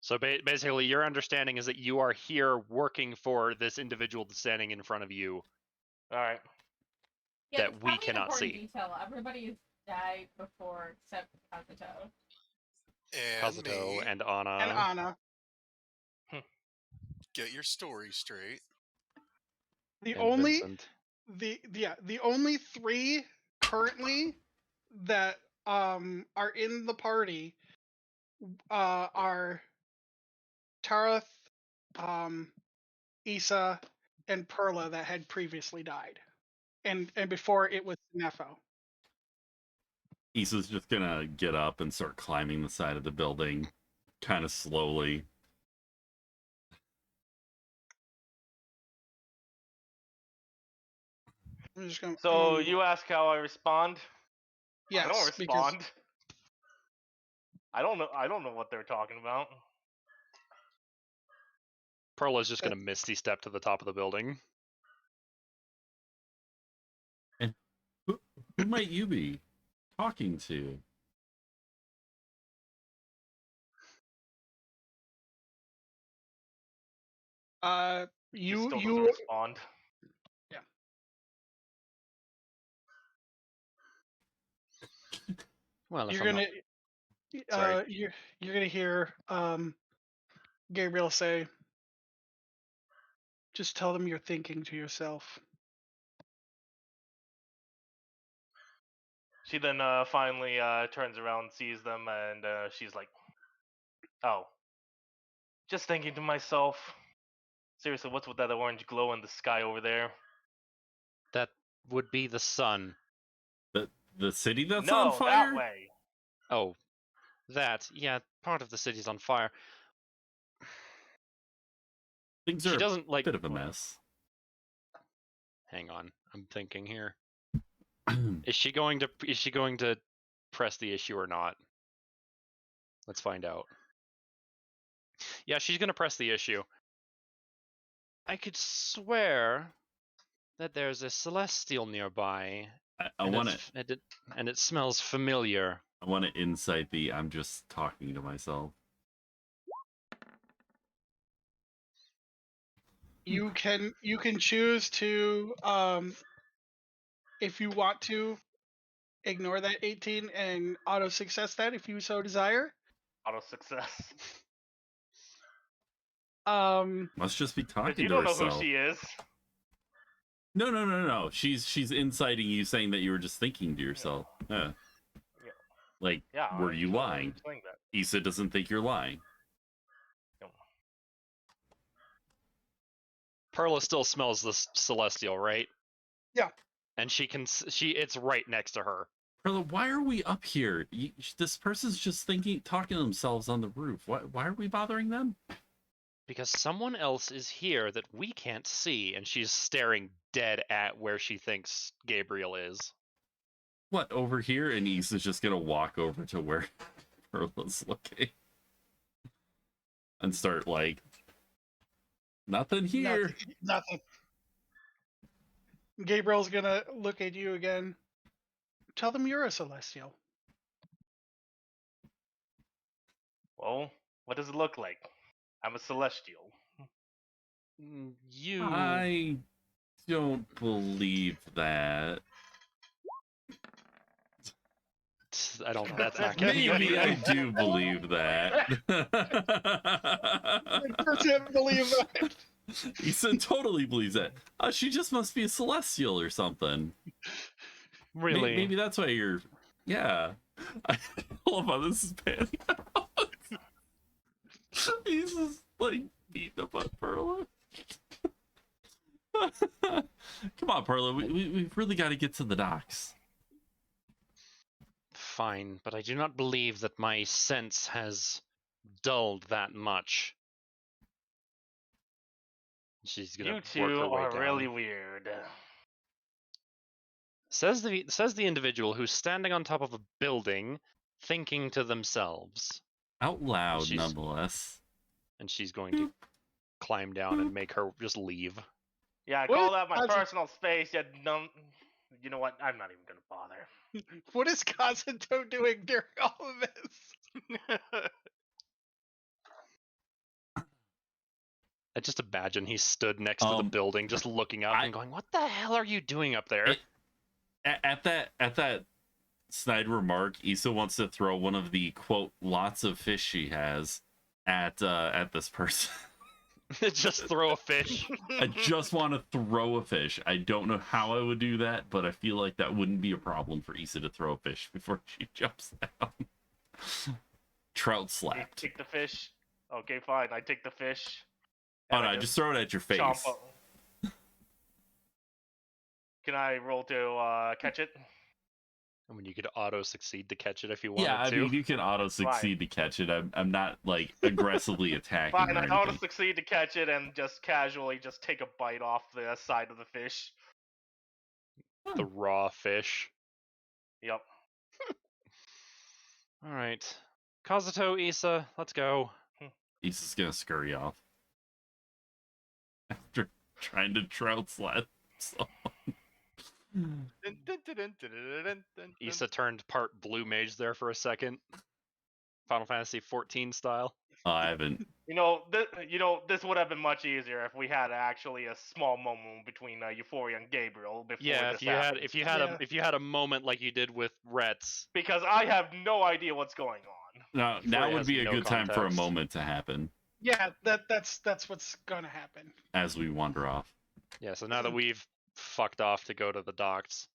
S8: So basically, your understanding is that you are here working for this individual that's standing in front of you.
S5: All right.
S6: Yeah,
S8: That
S6: that's
S8: we
S6: probably an
S8: cannot
S6: important
S8: see.
S6: Detail. Everybody's died before except Kazuto.
S7: And
S8: Kazuto
S7: me.
S8: and Anna.
S3: And Anna.
S7: Get your story straight.
S3: The
S8: and
S3: only
S8: Vincent.
S3: the only three currently that are in the party are Tarath, Issa, and Perla that had previously died. And before it was Nefo.
S1: Issa's just gonna get up and start climbing the side of the building, kind of slowly.
S3: I'm just gonna
S5: So you ask how I respond?
S3: yes,
S5: I don't
S3: because
S5: respond. I don't know. I don't know what they're talking about.
S8: Perla's just going to misty step to the top of the building.
S1: And who might you be talking to?
S5: She still doesn't
S3: you
S5: respond.
S8: Well, if
S3: you're
S8: I'm
S3: gonna
S8: not... Sorry.
S3: you're gonna hear Gabriel say, just tell them you're thinking to yourself.
S5: She then finally turns around, sees them, and she's like, "Oh, just thinking to myself. Seriously, what's with that orange glow in the sky over there?"
S8: That would be the sun.
S1: The city that's
S5: no,
S1: on fire?
S5: that way.
S8: Oh, that. Yeah, part of the city's on fire.
S1: Things
S8: She
S1: are
S8: doesn't
S1: a
S8: like...
S1: bit of a mess.
S8: Hang on, I'm thinking here. Is she going to press the issue or not? Let's find out. Yeah, she's going to press the issue. I could swear that there's a celestial nearby.
S1: I want to.
S8: And it smells familiar.
S1: I want to incite the I'm just talking to myself.
S3: You can choose to if you want to ignore that 18 and auto success that if you so desire.
S5: Auto success.
S1: Must just be
S5: Because
S1: talking
S5: you
S1: to
S5: don't know
S1: herself.
S5: who she is.
S1: No. She's inciting you, saying that you were just thinking to yourself. Yeah. Like,
S5: Yeah.
S1: were you lying?
S5: Saying that.
S1: Issa doesn't think you're lying.
S5: No.
S8: Perla still smells this celestial, right?
S3: Yeah.
S8: And it's right next to her.
S1: Perla, why are we up here? This person's just talking to themselves on the roof. Why are we bothering them?
S8: Because someone else is here that we can't see, and she's staring dead at where she thinks Gabriel is.
S1: What, over here? And Issa's just gonna walk over to where Perla's looking. And start like, nothing here.
S3: Nothing. Gabriel's gonna look at you again. Tell them you're a celestial.
S5: Well, what does it look like? I'm a celestial.
S8: You.
S1: I don't believe that.
S8: I don't. That's not gonna be
S1: Maybe I
S8: anything.
S1: do believe that.
S3: 100% believe that.
S1: He said totally believes that. She just must be a celestial or something.
S8: Really?
S1: Maybe that's why you're. Yeah. I love how this is panning out. He's just like beating up on Perla. Come on, Perla. We've really got to get to the docks.
S8: Fine, but I do not believe that my sense has dulled that much. She's gonna
S5: You
S8: work
S5: two
S8: her way
S5: are
S8: down.
S5: really weird.
S8: Says the individual who's standing on top of a building, thinking to themselves,
S1: Out loud,
S8: She's-
S1: nonetheless.
S8: and she's going to climb down and make her just leave.
S5: Yeah, I
S3: What
S5: call
S3: is
S5: that my
S3: Kazu-
S5: personal space. Yet you know what? I'm not even gonna bother.
S3: What is Kazuto doing during all of this?
S8: I just imagine he stood next to the building, just looking up and going, "What the hell are you doing up there?"
S1: At that snide remark, Issa wants to throw one of the quote lots of fish she has at this person.
S8: Just throw a fish.
S1: I just want to throw a fish. I don't know how I would do that, but I feel like that wouldn't be a problem for Issa to throw a fish before she jumps down. Trout slapped.
S5: Take the fish. Okay, fine. I take the fish.
S1: Oh
S5: and
S1: no,
S5: I
S1: just throw it at your face.
S5: chomp up. Can I roll to catch it?
S8: I mean, you could auto succeed to catch it if you wanted
S1: Yeah, I
S8: to.
S1: mean, you can auto succeed to catch it. I'm not like aggressively attacking.
S5: Fine,
S1: or
S5: I auto
S1: anything.
S5: succeed to catch it and just casually just take a bite off the side of the fish.
S8: The raw fish.
S5: Yep.
S8: All right, Kazuto, Issa, let's go.
S1: He's just gonna scurry off after trying to trout slap someone.
S8: Issa turned part blue mage there for a second. Final Fantasy 14 style.
S1: I haven't.
S5: This would have been much easier if we had actually a small moment between Euphoria and Gabriel before
S8: Yeah,
S5: this
S8: if you
S5: happened.
S8: had a moment like you did with Retz.
S5: Because I have no idea what's going on.
S1: Now
S8: Fray
S1: would
S8: has
S1: be a
S8: no
S1: good time for a
S8: context.
S1: moment to happen
S3: Yeah, that's what's gonna happen.
S1: as we wander off.
S8: Yeah, so now that we've fucked off to go to the docks.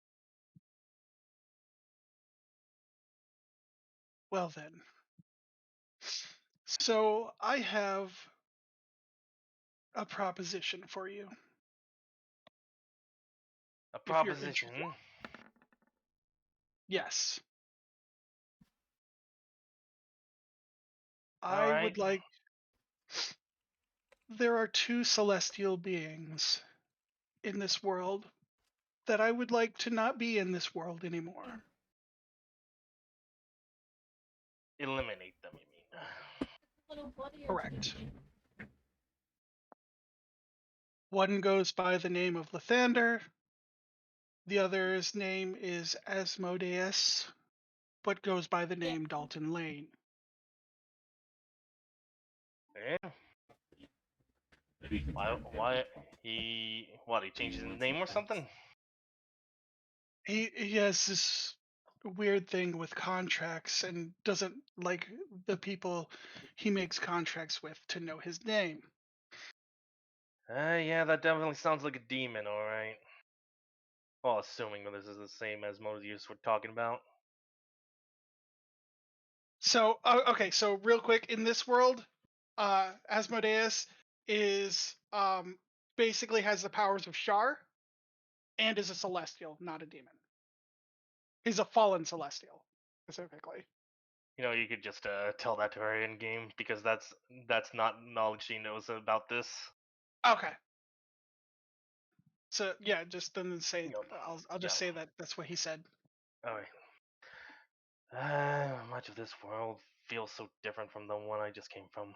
S3: Well then. So I have a proposition for you.
S5: A
S3: you're
S5: proposition.
S3: interested. Yes. I
S5: Alright.
S3: would like. There are two celestial beings in this world that I would like to not be in this world anymore.
S5: Eliminate them, you mean?
S3: Correct. One goes by the name of Lathander. The other's name is Asmodeus, but goes by the name Dalton Lane.
S5: Yeah. Why he changed his name or something?
S3: He has this weird thing with contracts and doesn't like the people he makes contracts with to know his name.
S5: Yeah, that definitely sounds like a demon, alright. Well, assuming that this is the same as Moses we're talking about.
S3: So, okay, so real quick, in this world, Asmodeus is basically has the powers of Shar and is a celestial, not a demon. He's a fallen celestial, specifically.
S5: You could just tell that to her in game because that's not knowledge she knows about this.
S3: Okay. So yeah, just then say
S5: Yep.
S3: I'll just say that that's what he said.
S5: Alright. Much of this world feels so different from the one I just came from.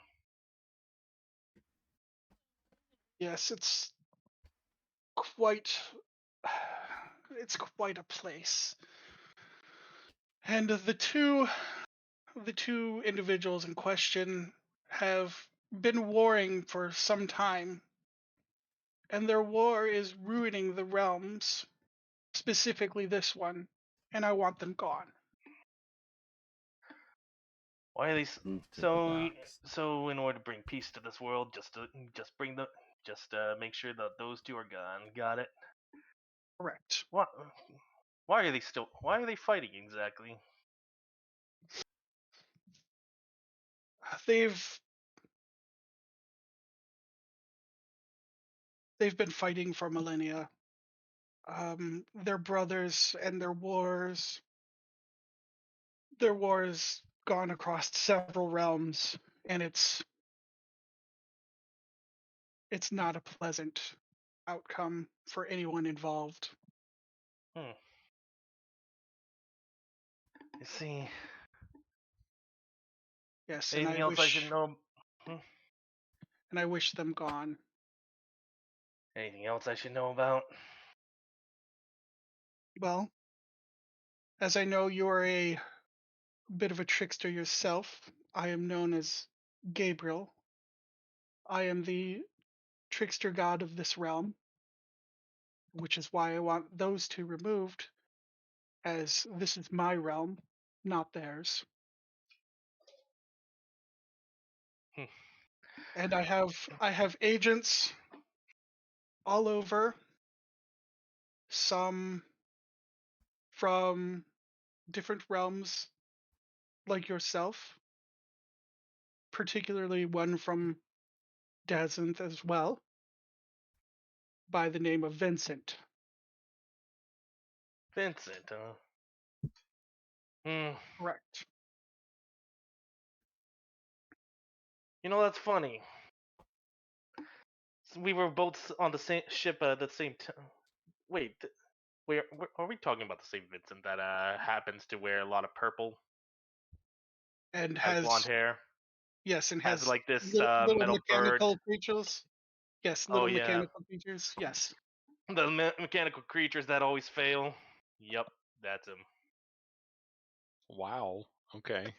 S3: Yes, it's quite a place. And the two individuals in question have been warring for some time, and their war is ruining the realms, specifically this one, and I want them gone.
S5: Why are these?
S1: Move to the
S5: So,
S1: docks.
S5: so in order to bring peace to this world, just bring the, make sure that those two are gone. Got it.
S3: Correct.
S5: What? Why are they still? Why are they fighting exactly?
S3: They've been fighting for millennia. Their brothers and their wars gone across several realms, and it's not a pleasant outcome for anyone involved.
S5: You see,
S3: Yes,
S5: anything else I should know?
S3: and I wish them gone.
S5: Anything else I should know about?
S3: Well, as I know you are a bit of a trickster yourself, I am known as Gabriel. I am the trickster god of this realm, which is why I want those two removed, as this is my realm, not theirs. And I have agents all over, some from different realms like yourself, particularly one from Dazenth as well, by the name of Vincent.
S5: Vincent, huh?
S3: Correct.
S5: You know, that's funny. We were both on the same ship at the same time. Wait, are we talking about the same Vincent that happens to wear a lot of purple,
S3: And
S5: has blonde
S3: has,
S5: hair,
S3: yes, and
S5: has
S3: has
S5: like this
S3: little
S5: metal bird?
S3: mechanical creatures. Yes,
S5: Oh
S3: little
S5: yeah,
S3: mechanical creatures. Yes.
S5: the mechanical creatures that always fail. Yep, that's him.
S8: Wow. Okay.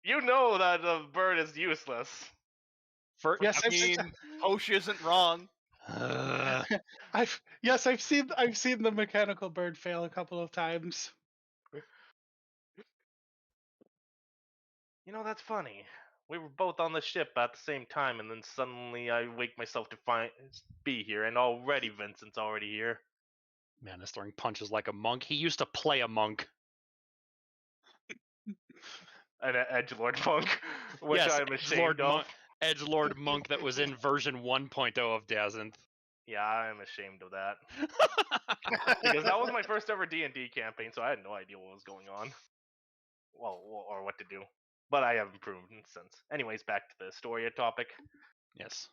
S5: You know that the bird is useless.
S3: Yes,
S4: I mean, Hosh isn't wrong.
S3: I've seen the mechanical bird fail a couple of times.
S5: You know, that's funny. We were both on the ship at the same time, and then suddenly I wake myself to be here, and already Vincent's already here.
S8: Man is throwing punches like a monk. He used to play a monk.
S5: An edgelord monk, which
S8: Yes,
S5: I'm ashamed of.
S8: Edgelord monk that was in version 1.0 of Dazenth.
S5: Yeah, I'm ashamed of that. Because that was my first ever D&D campaign, so I had no idea what was going on. Well, or what to do. But I have improved since. Anyways, back to the story topic.
S8: Yes.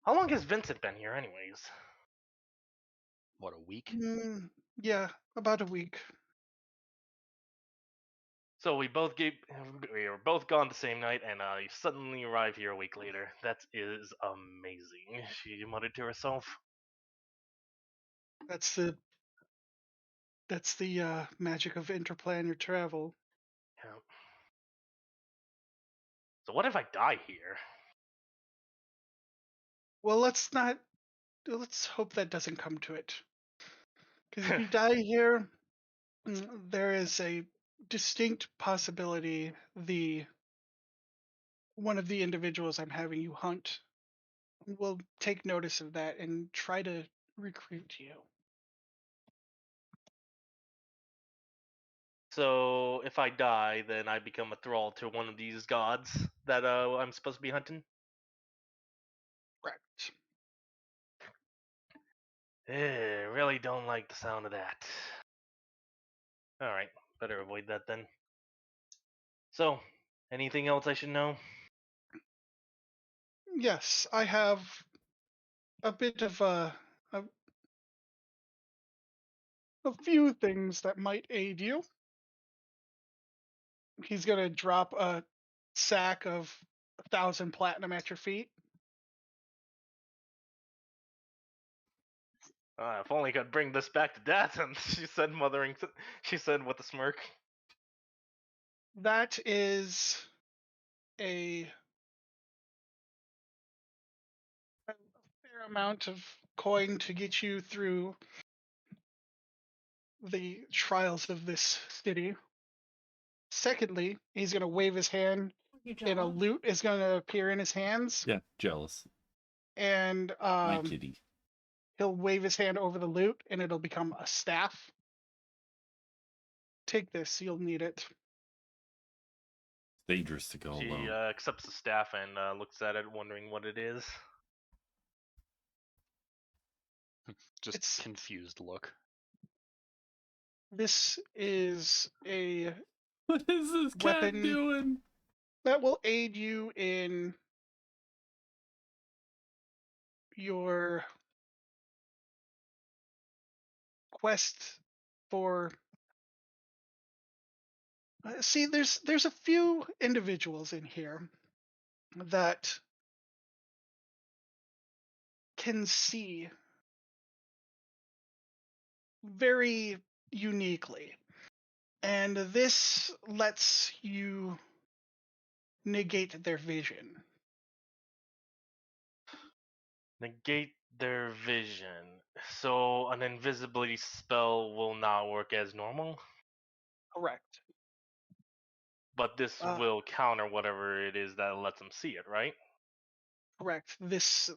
S5: How long has Vincent been here, anyways?
S8: What, a week?
S3: Yeah, about a week.
S5: So we were both gone the same night, and you suddenly arrive here a week later. That is amazing, she muttered to herself.
S3: That's the magic of interplanar travel.
S5: Yeah. So what if I die here?
S3: Well, let's hope that doesn't come to it. Because if you die here, there is a distinct possibility one of the individuals I'm having you hunt will take notice of that and try to recruit you.
S5: So if I die, then I become a thrall to one of these gods that I'm supposed to be hunting?
S3: Correct.
S5: Really don't like the sound of that. Alright, better avoid that then. So, anything else I should know?
S3: Yes, I have a bit of a few things that might aid you. He's gonna drop a sack of 1,000 platinum at your feet.
S5: If only I could bring this back to Dad. And she said, she said with a smirk.
S3: That is a fair amount of coin to get you through the trials of this city. Secondly, he's going to wave his hand, and a loot is going to appear in his hands.
S1: Yeah, jealous.
S3: And
S1: My kitty.
S3: he'll wave his hand over the loot, and it'll become a staff. Take this, you'll need it.
S1: Dangerous to go
S5: She
S1: alone.
S5: accepts the staff and looks at it, wondering what it is.
S8: Just
S3: It's-
S8: confused look.
S3: This is a
S1: What is this cat
S3: weapon
S1: doing?
S3: that will aid you in your quest for see there's a few individuals in here that can see very uniquely, and this lets you negate their vision.
S5: Negate their vision. So an invisibility spell will not work as normal,
S3: Correct.
S5: but this will counter whatever it is that lets them see it, right?
S3: Correct. This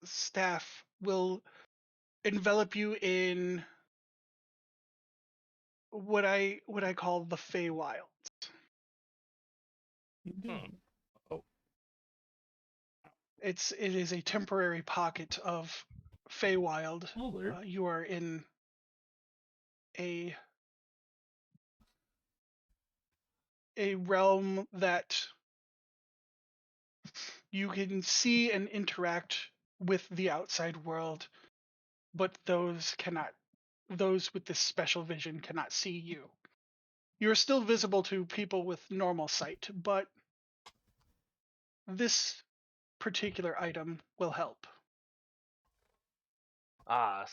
S3: staff will envelop you in what I call the Feywild.
S1: Oh,
S3: It is a temporary pocket of Feywild.
S1: oh there.
S3: You are in a realm that you can see and interact with the outside world, but those with this special vision cannot see you. You're still visible to people with normal sight, but this particular item will help.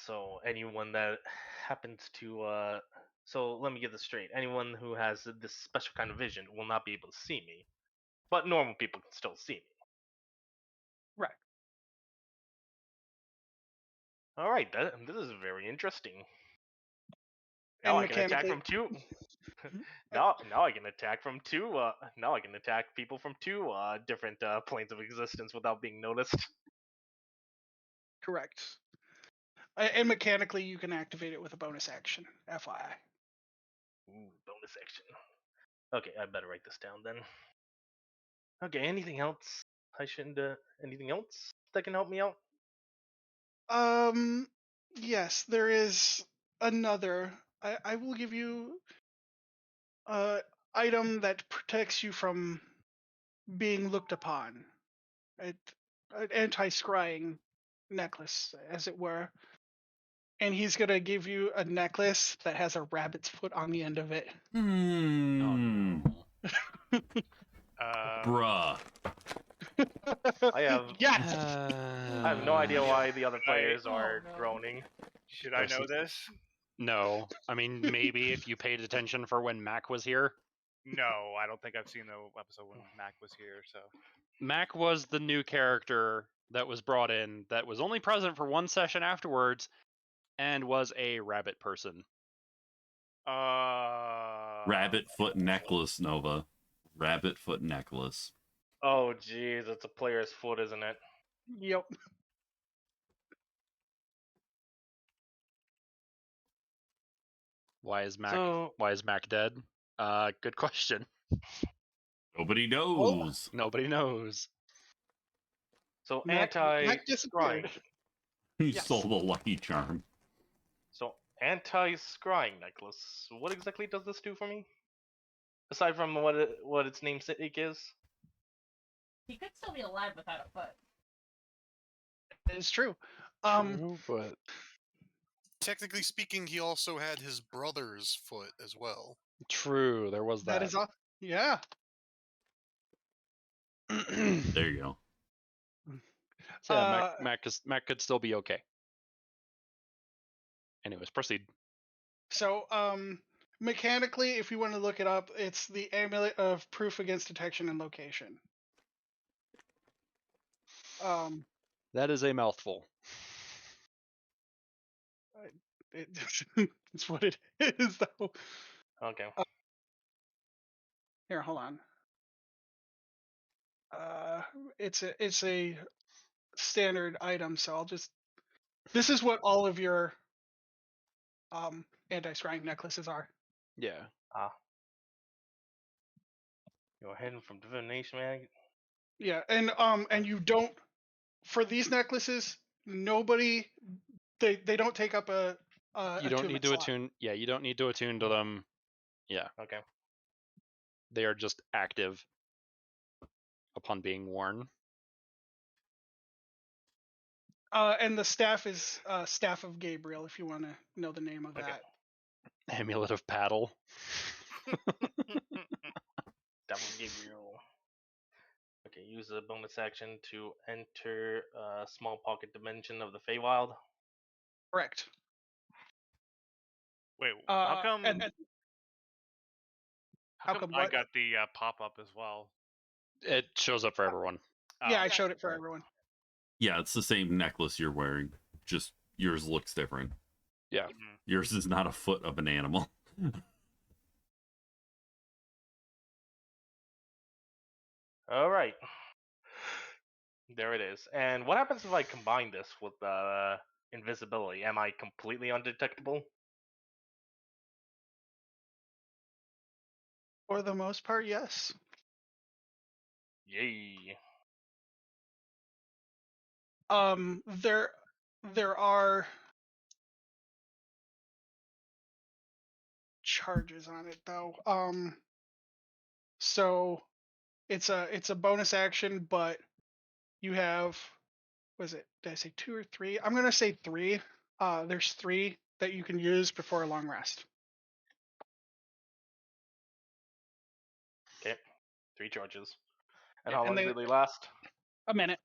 S5: So anyone that happens to so let me get this straight. Anyone who has this special kind of vision will not be able to see me, but normal people can still see me.
S3: Right.
S5: All right, this is very interesting.
S3: And
S5: Now I can attack
S3: mechanically-
S5: from two. now I can attack from two. Now I can attack people from two different planes of existence without being noticed.
S3: Correct. And mechanically, you can activate it with a bonus action. FYI.
S5: Ooh, bonus action. Okay, I better write this down then. Okay, anything else? I shouldn't. Anything else that can help me out?
S3: Yes, there is another. I will give you a item that protects you from being looked upon. An anti-scrying necklace, as it were. And he's gonna give you a necklace that has a rabbit's foot on the end of it.
S1: Bruh.
S5: I have.
S3: Yes.
S5: I have no idea why the other players
S6: Oh,
S5: are
S6: no.
S5: groaning.
S4: Should I know this?
S8: No, I mean maybe if you paid attention for when Mac was here.
S4: No, I don't think I've seen the episode when Mac was here. So
S8: Mac was the new character that was brought in that was only present for one session afterwards and was a rabbit person.
S1: Rabbit foot necklace, Nova. Rabbit foot necklace.
S5: Oh, jeez, it's a player's foot, isn't it?
S3: Yep.
S8: Why is Mac
S5: So-
S8: dead? Good question.
S1: Nobody knows.
S8: Nobody knows.
S5: So
S3: Mac
S5: anti-scrying.
S3: disappeared.
S1: He
S3: Yes.
S1: stole the lucky charm.
S5: So anti-scrying necklace. What exactly does this do for me? Aside from what its namesake is.
S6: He could still be alive without a foot.
S3: It is true.
S8: But
S7: Technically speaking, he also had his brother's foot as well.
S8: true, there was that.
S3: That is all. Yeah.
S1: There you go.
S8: So yeah, Mac could still be okay. Anyways, proceed.
S3: So, mechanically, if you want to look it up, it's the amulet of proof against detection and location.
S8: That is a mouthful.
S3: It's what it is, though.
S5: Okay.
S3: Here, hold on. It's a standard item, so I'll just. This is what all of your anti-scrying necklaces are.
S8: Yeah.
S5: You're hidden from divination, man.
S3: Yeah, and you don't for these necklaces. Nobody, they don't take up a.
S8: You don't need to
S3: slot.
S8: attune. Yeah, you don't need to attune to them. Yeah.
S5: Okay.
S8: They are just active upon being worn.
S3: And the staff is Staff of Gabriel, if you want to know the name of that.
S8: Amulet of Paddle.
S5: Devil Gabriel. Okay, use a bonus action to enter a small pocket dimension of the Feywild.
S3: Correct.
S9: Wait, how come?
S3: How
S9: come
S3: come
S9: I
S3: what?
S9: got the pop up as well?
S8: It shows up for everyone.
S3: Yeah,
S9: Oh,
S3: I showed it for everyone.
S1: Yeah, it's the same necklace you're wearing. Just yours looks different.
S8: Yeah.
S1: Yours is not a foot of an animal.
S5: All right. There it is. And what happens if I combine this with invisibility? Am I completely undetectable?
S3: For the most part, yes.
S5: Yay.
S3: There are charges on it though. So it's a bonus action, but you have, was it? Did I say 2 or 3? I'm gonna say 3. There's 3 that you can use before a long rest.
S5: Okay. 3 charges. And
S3: Yeah,
S5: how
S3: and
S5: long do they last?
S3: A minute.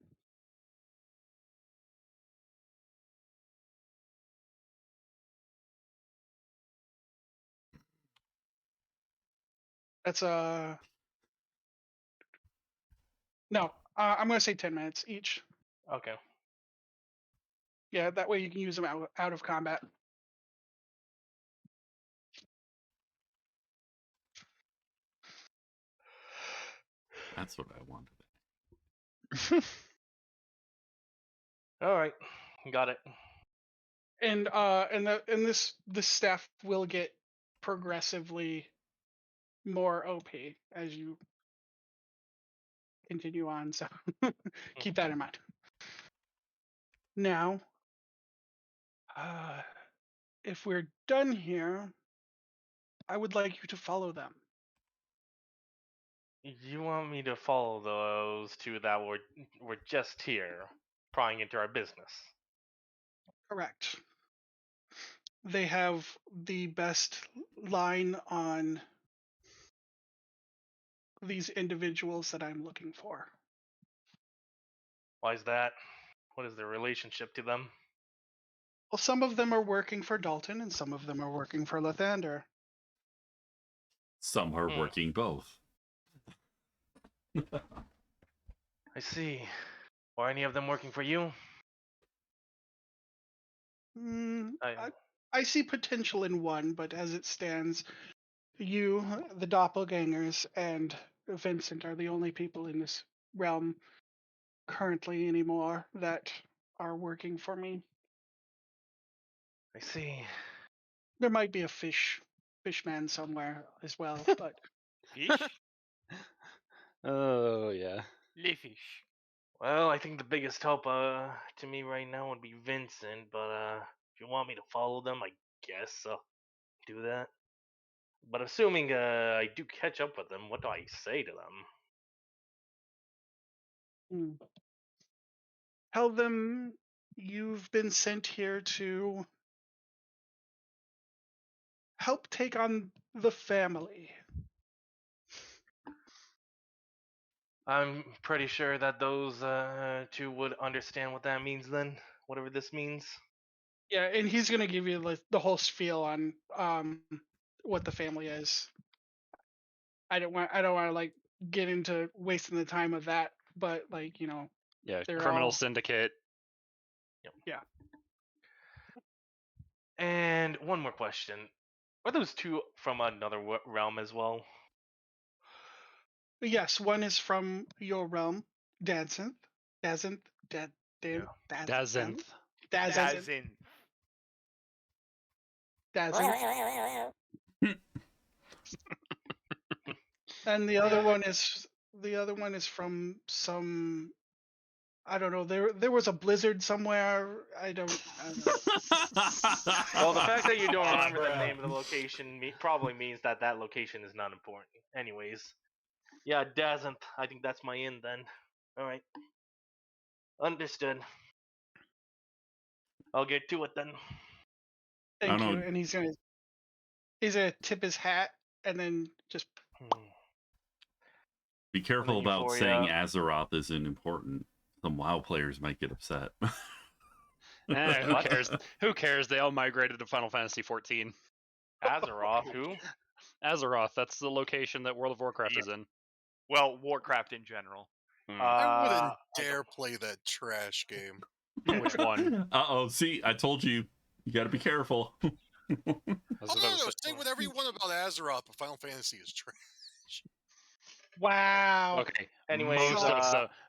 S3: That's no. I'm gonna say 10 minutes each.
S5: Okay.
S3: Yeah, that way you can use them out of combat.
S1: That's what I wanted.
S5: All right. Got it.
S3: And this staff will get progressively more OP as you continue on, so keep that in mind. Now, if we're done here, I would like you to follow them.
S5: You want me to follow those 2 that were just here, prying into our business?
S3: Correct. They have the best line on these individuals that I'm looking for.
S5: Why is that? What is their relationship to them?
S3: Well, some of them are working for Dalton, and some of them are working for Lathander.
S1: Some are working both.
S5: I see. Are any of them working for you?
S3: I see potential in one, but as it stands, you, the doppelgangers, and Vincent are the only people in this realm currently anymore that are working for me.
S5: I see.
S3: There might be a fishman somewhere as well, but
S9: Fish?
S8: Oh, yeah.
S9: Le fish.
S5: Well, I think the biggest help to me right now would be Vincent, but if you want me to follow them, I guess I'll do that. But assuming I do catch up with them, what do I say to them?
S3: Tell them you've been sent here to help take on the family.
S5: I'm pretty sure that those 2 would understand what that means then, whatever this means.
S3: Yeah, and he's gonna give you like the whole spiel on what the family is. I don't want to like get into wasting the time of that, but like
S8: Yeah,
S3: they're
S8: criminal
S3: all
S8: syndicate.
S5: And one more question: are those two from another realm as well?
S3: yes. One is from your realm, Dazenth, Dazenth, Dad, Dan,
S8: Dazenth.
S3: Dazenth, Dazenth, and the other one is from some. I don't know. There was a blizzard somewhere. I don't know.
S5: Well, the fact that you don't remember the name of the location probably means that that location is not important. Anyways, yeah, doesn't. I think that's my in then. All right, understood. I'll get to it then.
S3: Thank
S1: I
S3: you.
S1: don't-
S3: And he's gonna tip his hat and then just
S1: Be careful
S5: And then
S1: about
S5: Euphoria.
S1: saying Azeroth isn't important. Some WoW players might get upset.
S8: Who
S5: What?
S8: cares? Who cares? They all migrated to Final Fantasy 14.
S5: Azeroth, who?
S8: Azeroth, that's the location that World of Warcraft is in.
S9: Well, Warcraft in general.
S7: I wouldn't
S5: I
S7: dare play that trash game.
S8: Which one?
S1: Uh-oh, see, I told you. You gotta be careful.
S8: I was
S7: Oh,
S8: about to
S7: no,
S8: say-
S7: say whatever you want about Azeroth, but Final Fantasy is trash.
S3: wow.
S8: Okay.
S5: Anyways,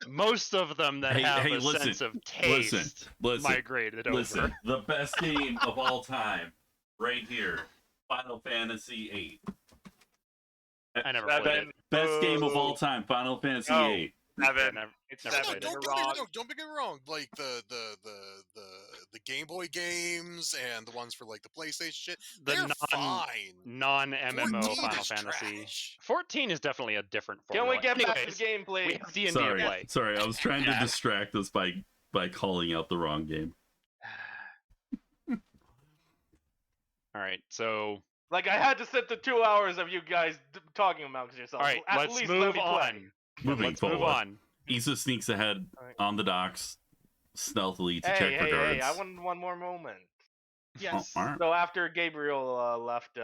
S8: most of them that have a
S1: listen,
S8: sense of taste
S1: listen,
S8: migrated
S1: listen.
S8: over.
S1: The best game of all time, right here, Final Fantasy VIII.
S8: I never
S9: Seven.
S8: played it.
S1: Best game of all time, Final Fantasy
S9: No.
S1: VIII.
S9: Seven.
S8: never-
S9: It's
S8: never
S7: No,
S9: seven.
S8: played it.
S7: don't
S9: You're
S7: get me
S9: wrong.
S7: wrong. Don't get me wrong. Like the Game Boy games and the ones for like the PlayStation shit,
S8: The
S7: they're fine.
S8: non-MMO
S7: 14
S8: Final
S7: is
S8: Fantasy.
S7: trash.
S8: 14 is definitely a different
S5: can
S8: formula.
S5: we get back to
S8: Anyways,
S5: the gameplay?
S8: we have D&D to
S1: Sorry,
S8: play.
S1: sorry. I was trying to distract us by calling out the wrong game.
S8: All right, so
S5: Like I had to sit the 2 hours of you guys talking amongst yourselves.
S8: all right,
S5: At
S8: let's
S5: least
S8: move
S5: let me play.
S8: on.
S1: Moving
S8: Let's
S1: forward,
S8: move on.
S1: Issa sneaks ahead
S5: Alright.
S1: on the docks stealthily to
S5: Hey,
S1: check for
S5: hey,
S1: guards.
S5: hey! I want one more moment.
S3: Yes.
S1: Oh, all right.
S5: So after Gabriel left,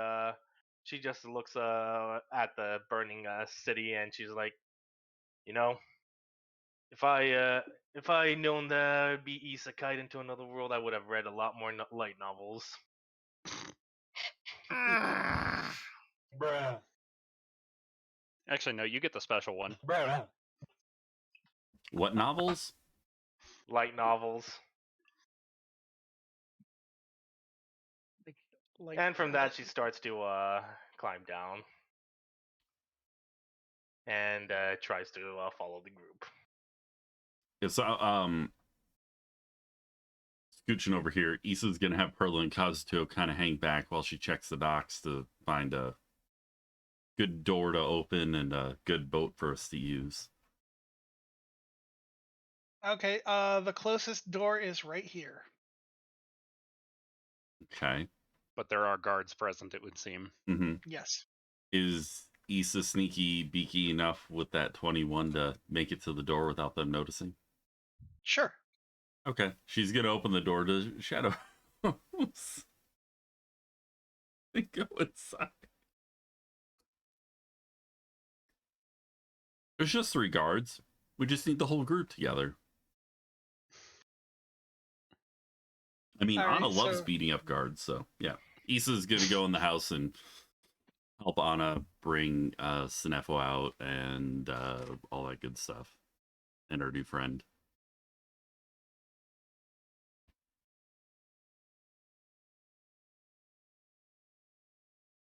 S5: she just looks at the burning city and she's like, you know, if I known there'd be isekai into another world, I would have read a lot more light novels.
S9: Bruh.
S8: Actually, no, you get the special one.
S9: Bruh.
S1: What novels?
S5: Light novels.
S3: Like,
S5: And from that, she starts to climb down and tries to follow the group.
S1: It's scooching over here. Issa's gonna have Perla and Kazuto kind of hang back while she checks the docks to find a good door to open and a good boat for us to use.
S3: okay. The closest door is right here.
S1: Okay.
S8: But there are guards present, it would seem.
S1: Mm-hmm.
S3: Yes.
S1: Is Issa sneaky beaky enough with that 21 to make it to the door without them noticing?
S3: Sure.
S1: Okay. She's gonna open the door to Shadow House. And go inside. There's just 3 guards. We just need the whole group together. I mean,
S3: All right,
S1: Anna loves
S3: so-
S1: beating up guards, so yeah. Issa's gonna go in the house and help Anna bring Sinefo out and all that good stuff. And her new friend.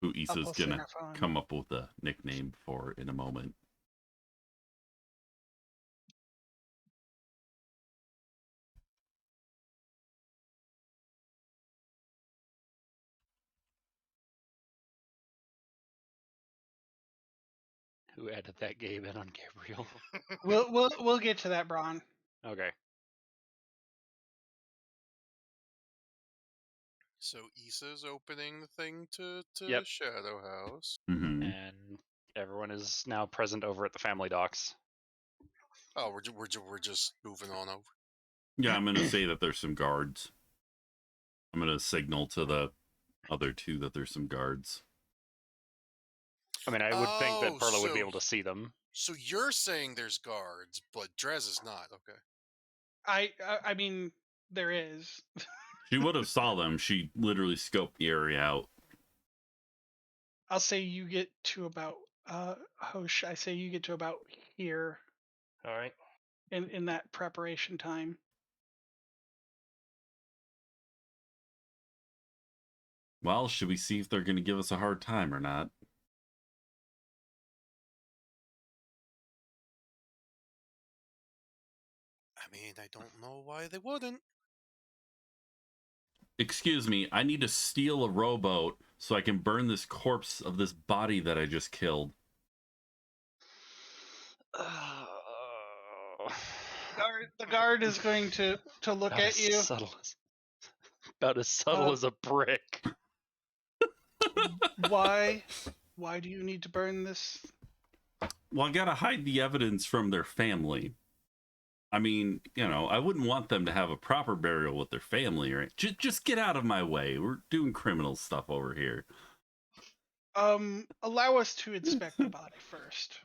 S1: Who Issa's
S3: I'll
S1: gonna
S3: send a phone.
S1: come up with a nickname for in a moment.
S8: Who added that game in on Gabriel?
S3: We'll get to that, Braun.
S8: Okay.
S7: So Issa's opening the thing to
S8: Yep.
S7: Shadow House.
S1: Mm-hmm.
S8: And everyone is now present over at the family docks.
S7: Oh, we're just moving on over.
S1: Yeah, I'm gonna say that there's some guards. I'm going to signal to the other two that there's some guards.
S8: I mean, I would think that
S7: Oh,
S8: Perla would be
S7: so-
S8: able to see them.
S7: So you're saying there's guards, but Drez is not. Okay.
S3: I mean, there is.
S1: She would have saw them. She literally scoped the area out.
S3: I'll say you get to about Hosh. I say you get to about here
S5: All right.
S3: in that preparation time.
S1: Well, should we see if they're going to give us a hard time or not?
S7: I mean, I don't know why they wouldn't.
S1: Excuse me, I need to steal a rowboat so I can burn this corpse of this body that I just killed.
S3: The guard is going to look
S8: About
S3: at
S8: as
S3: you.
S8: subtle as, about as subtle as a brick.
S3: Why do you need to burn this?
S1: Well, I gotta hide the evidence from their family. I mean, you know, I wouldn't want them to have a proper burial with their family, right? Just get out of my way. We're doing criminal stuff over here.
S3: Allow us to inspect the body first.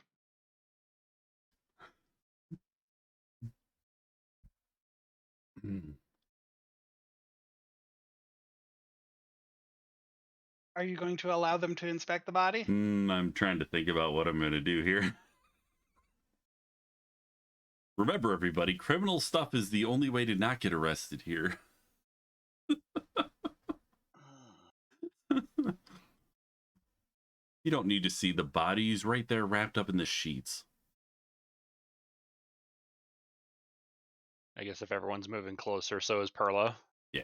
S3: Are you going to allow them to inspect the body?
S1: I'm trying to think about what I'm going to do here. Remember, everybody, criminal stuff is the only way to not get arrested here. You don't need to see the bodies right there wrapped up in the sheets.
S8: I guess if everyone's moving closer, so is Perla.
S1: Yeah.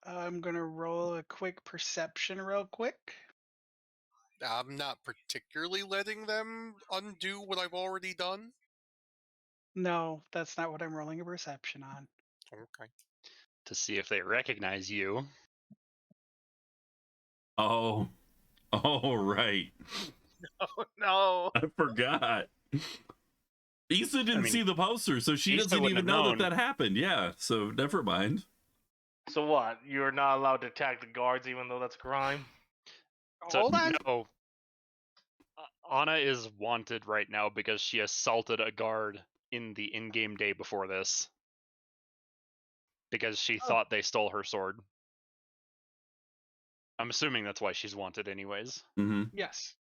S3: I'm gonna roll a quick perception real quick.
S7: I'm not particularly letting them undo what I've already done.
S3: No, that's not what I'm rolling a perception on.
S7: Okay.
S8: To see if they recognize you.
S1: Oh, right.
S5: Oh no.
S1: I forgot. Issa didn't see the poster, so she
S8: Issa
S1: doesn't
S8: wouldn't
S1: even
S8: have
S1: know
S8: known.
S1: that happened. Yeah, so never mind.
S5: So what? You're not allowed to attack the guards, even though that's a crime.
S8: So,
S3: Hold on.
S8: No. Anna is wanted right now because she assaulted a guard in the in-game day before this. Because she thought they stole her sword. I'm assuming that's why she's wanted anyways.
S1: Mm-hmm.
S3: Yes.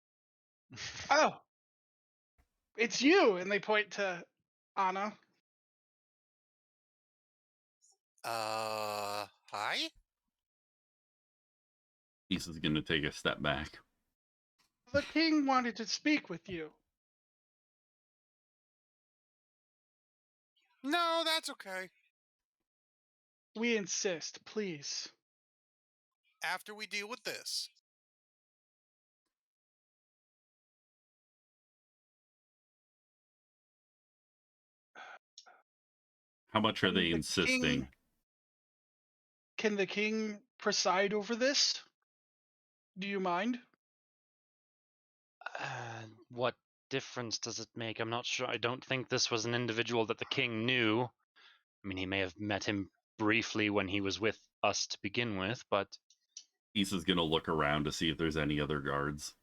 S3: Oh, it's you, and they point to Anna.
S7: Hi?
S1: Issa's going to take a step back.
S3: The king wanted to speak with you.
S7: No, that's okay.
S3: We insist, please.
S7: After we deal with this.
S1: How much are
S3: Can
S1: they
S3: the
S1: insisting?
S3: king- Can the king preside over this? Do you mind?
S8: What difference does it make? I'm not sure. I don't think this was an individual that the king knew. I mean, he may have met him briefly when he was with us to begin with, but...
S1: Issa's going to look around to see if there's any other guards.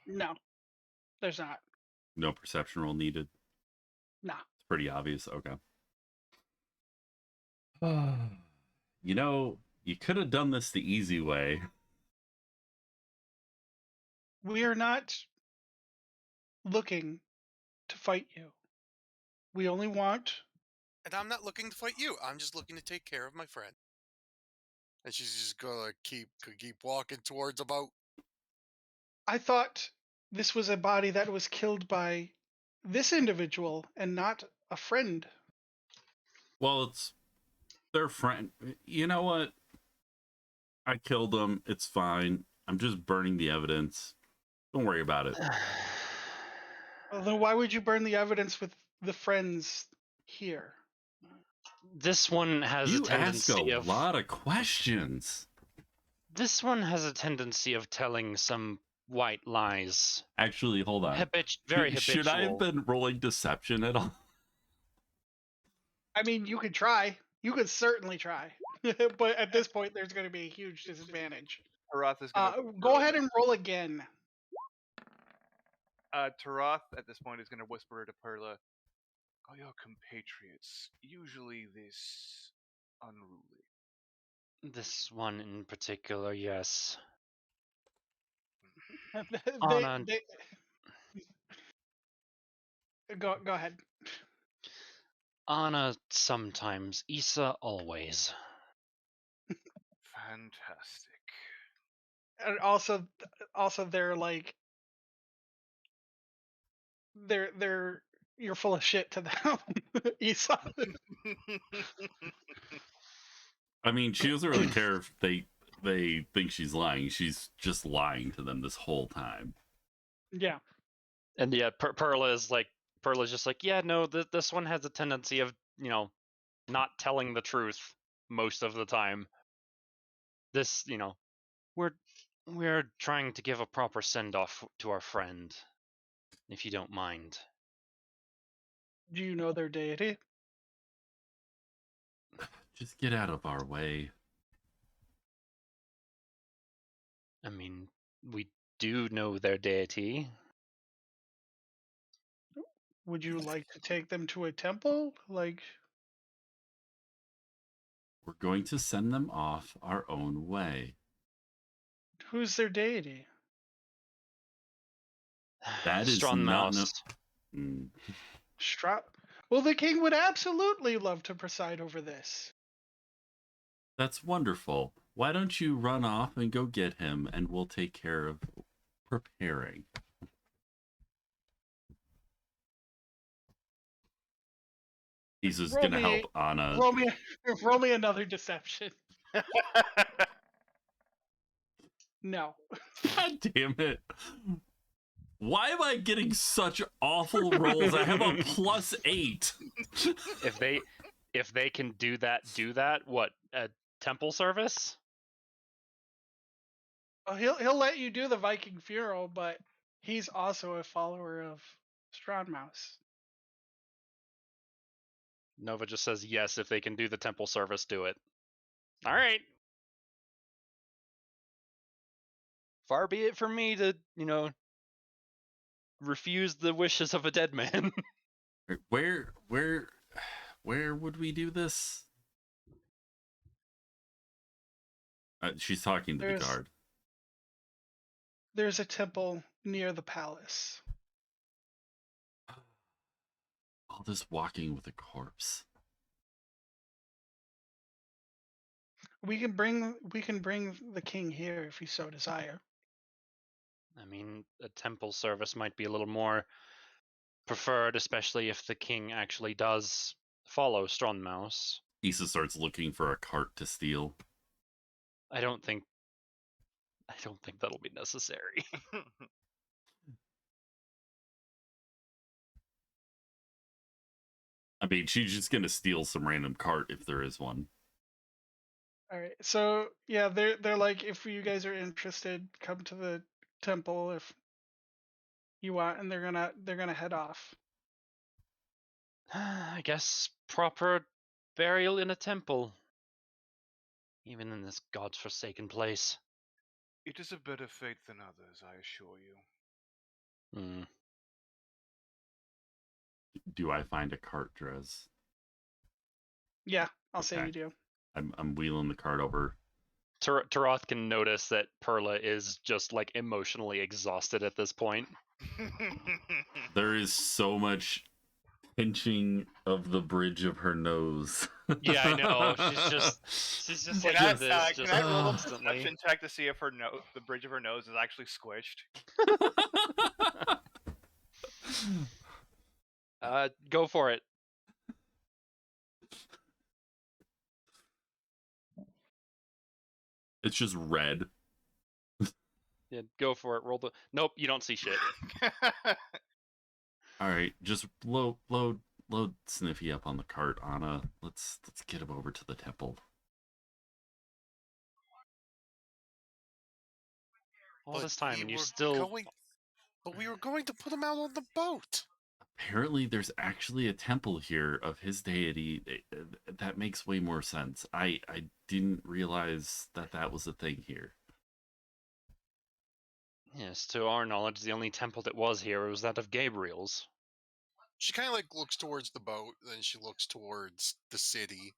S3: No, there's not.
S1: No perception roll needed.
S3: Nah.
S1: It's pretty obvious. Okay. You know, you could have done this the easy way.
S3: We are not looking to fight you. We only want...
S7: And I'm not looking to fight you. I'm just looking to take care of my friend. And she's just gonna keep walking towards about...
S3: I thought this was a body that was killed by this individual and not a friend.
S1: Well, it's their friend. You know what? I killed them. It's fine. I'm just burning the evidence. Don't worry about it.
S3: Well, then why would you burn the evidence with the friends here?
S8: This one has
S1: You
S8: a tendency
S1: ask a
S8: of...
S1: lot of questions.
S8: This one has a tendency of telling some white lies.
S1: Actually, hold on.
S8: Very
S1: Should I have
S8: habitual.
S1: been rolling deception at all?
S3: I mean, you could try. You could certainly try. But at this point, there's going to be a huge disadvantage.
S4: Tarath is gonna
S3: Go ahead and roll again.
S4: Tarath at this point is gonna whisper to Perla, "Are your compatriots usually this unruly?"
S8: This one in particular, yes.
S3: Go ahead.
S8: Anna sometimes, Issa always.
S4: Fantastic.
S3: And also they're like they're you're full of shit to them, Esau.
S1: I mean, she doesn't really care if they think she's lying. She's just lying to them this whole time.
S3: Yeah.
S8: And yeah, Perla's just like, yeah, no, this one has a tendency of, not telling the truth most of the time. This, we're trying to give a proper send-off to our friend, if you don't mind.
S3: Do you know their deity?
S1: Just get out of our way.
S8: I mean, we do know their deity.
S3: Would you like to take them to a temple? Like,
S1: We're going to send them off our own way.
S3: who's their deity?
S1: That is
S8: Strong
S1: not
S8: mouse.
S3: Well, the king would absolutely love to preside over this.
S1: That's wonderful. Why don't you run off and go get him, and we'll take care of preparing. He's just going to help Anna.
S3: Roll me another deception. No.
S1: God damn it. Why am I getting such awful rolls? I have a +8.
S8: If they can do that, what, a temple service?
S3: Well, he'll let you do the Viking funeral, but he's also a follower of Strongmouse.
S8: Nova just says yes, if they can do the temple service, do it. All right. Far be it from me to, refuse the wishes of a dead man.
S1: Where would we do this? She's talking to the guard.
S3: There's a temple near the palace.
S1: All this walking with a corpse.
S3: We can bring the king here if you so desire.
S8: I mean, a temple service might be a little more preferred, especially if the king actually does follow Strongmouse.
S1: Issa starts looking for a cart to steal.
S8: I don't think that'll be necessary.
S1: I mean, she's just gonna steal some random cart if there is one.
S3: All right. So yeah, they're like, if you guys are interested, come to the temple if you want, and they're gonna head off.
S8: I guess proper burial in a temple, even in this godforsaken place.
S4: It is a better fate than others, I assure you.
S1: Do I find a cart, Drez?
S3: Yeah, I'll say you do.
S1: I'm wheeling the cart over.
S8: Taroth can notice that Perla is just like emotionally exhausted at this point.
S1: There is so much pinching of the bridge of her nose.
S8: Yeah, I know. She's just like this.
S4: Can I roll a perception check to see if the bridge of her nose is actually squished?
S8: Go for it.
S1: It's just red.
S8: Yeah, go for it. Roll the. Nope, you don't see shit.
S1: All right, just load Sniffy up on the cart, Anna. Let's get him over to the temple.
S8: All
S7: But
S8: this time,
S7: we
S8: and you
S7: were
S8: still.
S7: But we were going to put him out on the boat.
S1: Apparently, there's actually a temple here of his deity. That makes way more sense. I didn't realize that was a thing here.
S8: Yes, to our knowledge, the only temple that was here was that of Gabriel's.
S7: She kind of like looks towards the boat, then she looks towards the city.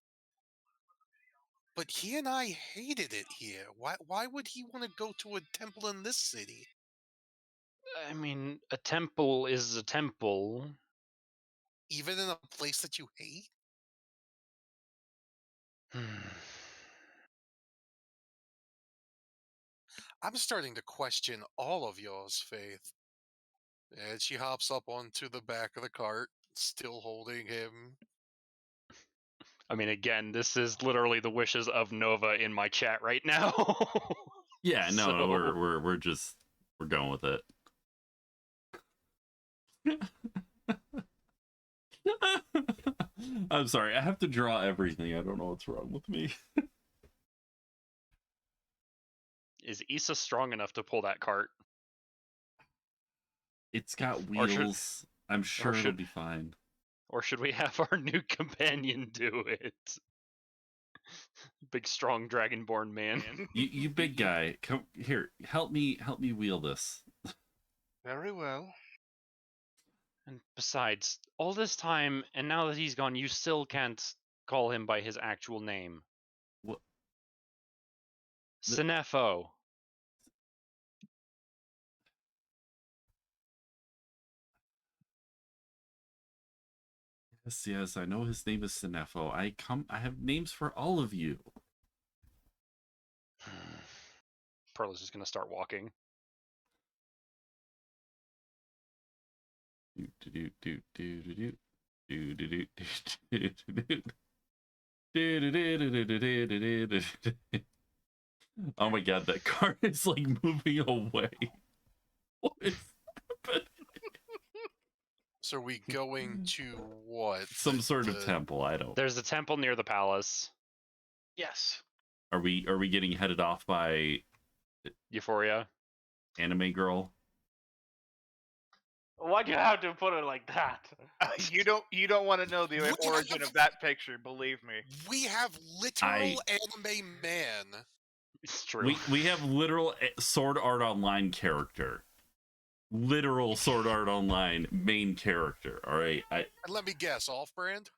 S7: But he and I hated it here. Why would he want to go to a temple in this city?
S8: I mean, a temple is a temple.
S7: Even in a place that you hate? I'm starting to question all of y'all's faith. And she hops up onto the back of the cart, still holding him.
S8: I mean, again, this is literally the wishes of Nova in my chat right now.
S1: Yeah, no,
S8: So-
S1: we're just going with it. I'm sorry, I have to draw everything. I don't know what's wrong with me.
S8: Is Issa strong enough to pull that cart?
S1: It's got
S8: Or should-
S1: wheels. I'm sure it'll
S8: should-
S1: be fine.
S8: Or should we have our new companion do it? Big, strong, dragonborn man.
S1: You big guy, come here. Help me wheel this.
S4: Very well.
S8: And besides, all this time, and now that he's gone, you still can't call him by his actual name.
S1: What?
S8: Sinefo.
S1: Yes, I know his name is Sinefo. I have names for all of you.
S8: Pearl is just gonna start walking.
S1: Oh my god, that car is like moving away. What is happening?
S7: So are we going to what?
S1: Some sort of
S7: The-
S1: temple, I don't.
S8: There's a temple near the palace.
S3: Yes.
S1: Are we getting headed off by
S8: Euphoria.
S1: Anime Girl?
S5: Why'd you have to put it like that?
S9: You don't want to know the
S7: What?
S9: origin of that picture, believe me.
S7: We have literal anime man.
S8: It's true.
S1: We have literal Sword Art Online character. Literal Sword Art Online main character. All right.
S7: And let me guess, off-brand?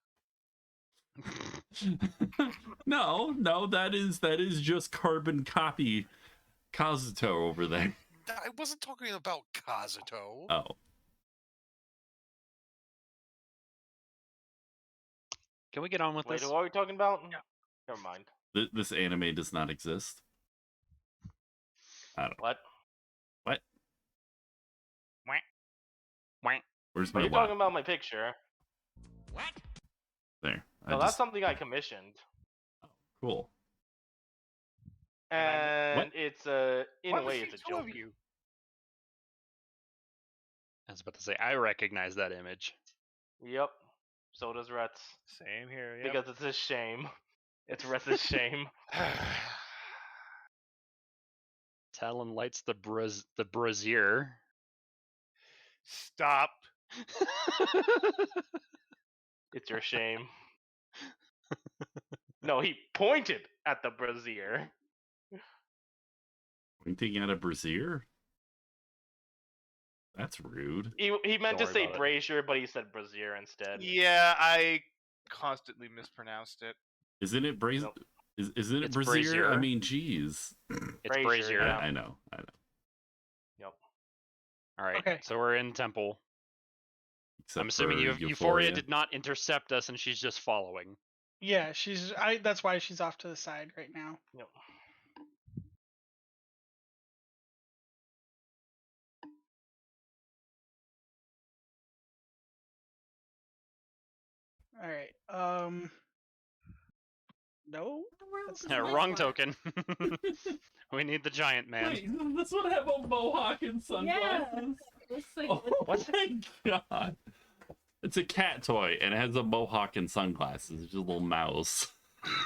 S1: No, that is just carbon copy Kazuto over there.
S7: I wasn't talking about Kazuto.
S1: Oh.
S8: Can we get on with
S5: Wait,
S8: this?
S5: what are we talking about? Yeah. Never mind.
S1: This anime does not exist. I don't know.
S5: What?
S1: What?
S8: Wah.
S1: Where's
S5: What are
S1: my
S5: you
S1: what?
S5: talking about my picture?
S1: There.
S5: No, that's something I commissioned.
S1: Cool.
S5: And it's in
S9: Why
S5: a
S9: was
S5: way
S9: he
S5: it's a
S9: two
S5: joke.
S9: of you?
S8: I was about to say, I recognize that image.
S5: Yep. So does Rets.
S9: Same here. Yep.
S5: Because it's his shame. It's Rets' shame.
S8: Talon lights the brazier.
S9: Stop.
S5: It's your shame. No, he pointed at the brazier.
S1: Pointing at a brazier? That's rude.
S5: He meant to
S8: Don't worry
S5: say
S8: about it.
S5: brazier, but he said brazier instead.
S9: Yeah, I constantly mispronounced it.
S1: Isn't it brazier?
S5: Nope.
S1: Isn't it
S8: It's
S1: brazier? I
S8: brazier.
S1: mean, geez.
S8: It's
S5: Brazier,
S8: brazier.
S5: yeah.
S1: I know.
S5: Yep.
S8: All right,
S3: Okay.
S8: so we're in temple.
S1: Except
S8: I'm assuming
S1: for
S8: Euphoria did not intercept us, and she's just following.
S3: Yeah, that's why she's off to the side right now.
S5: Yep.
S3: All right. No. That's
S8: Yeah,
S3: not
S8: wrong
S3: fine.
S8: token. We need the giant man.
S1: Wait, this one have a mohawk and sunglasses?
S6: Looks like
S1: Oh
S8: What's
S1: my god. It's a cat toy and it has a mohawk and sunglasses. It's just a little mouse.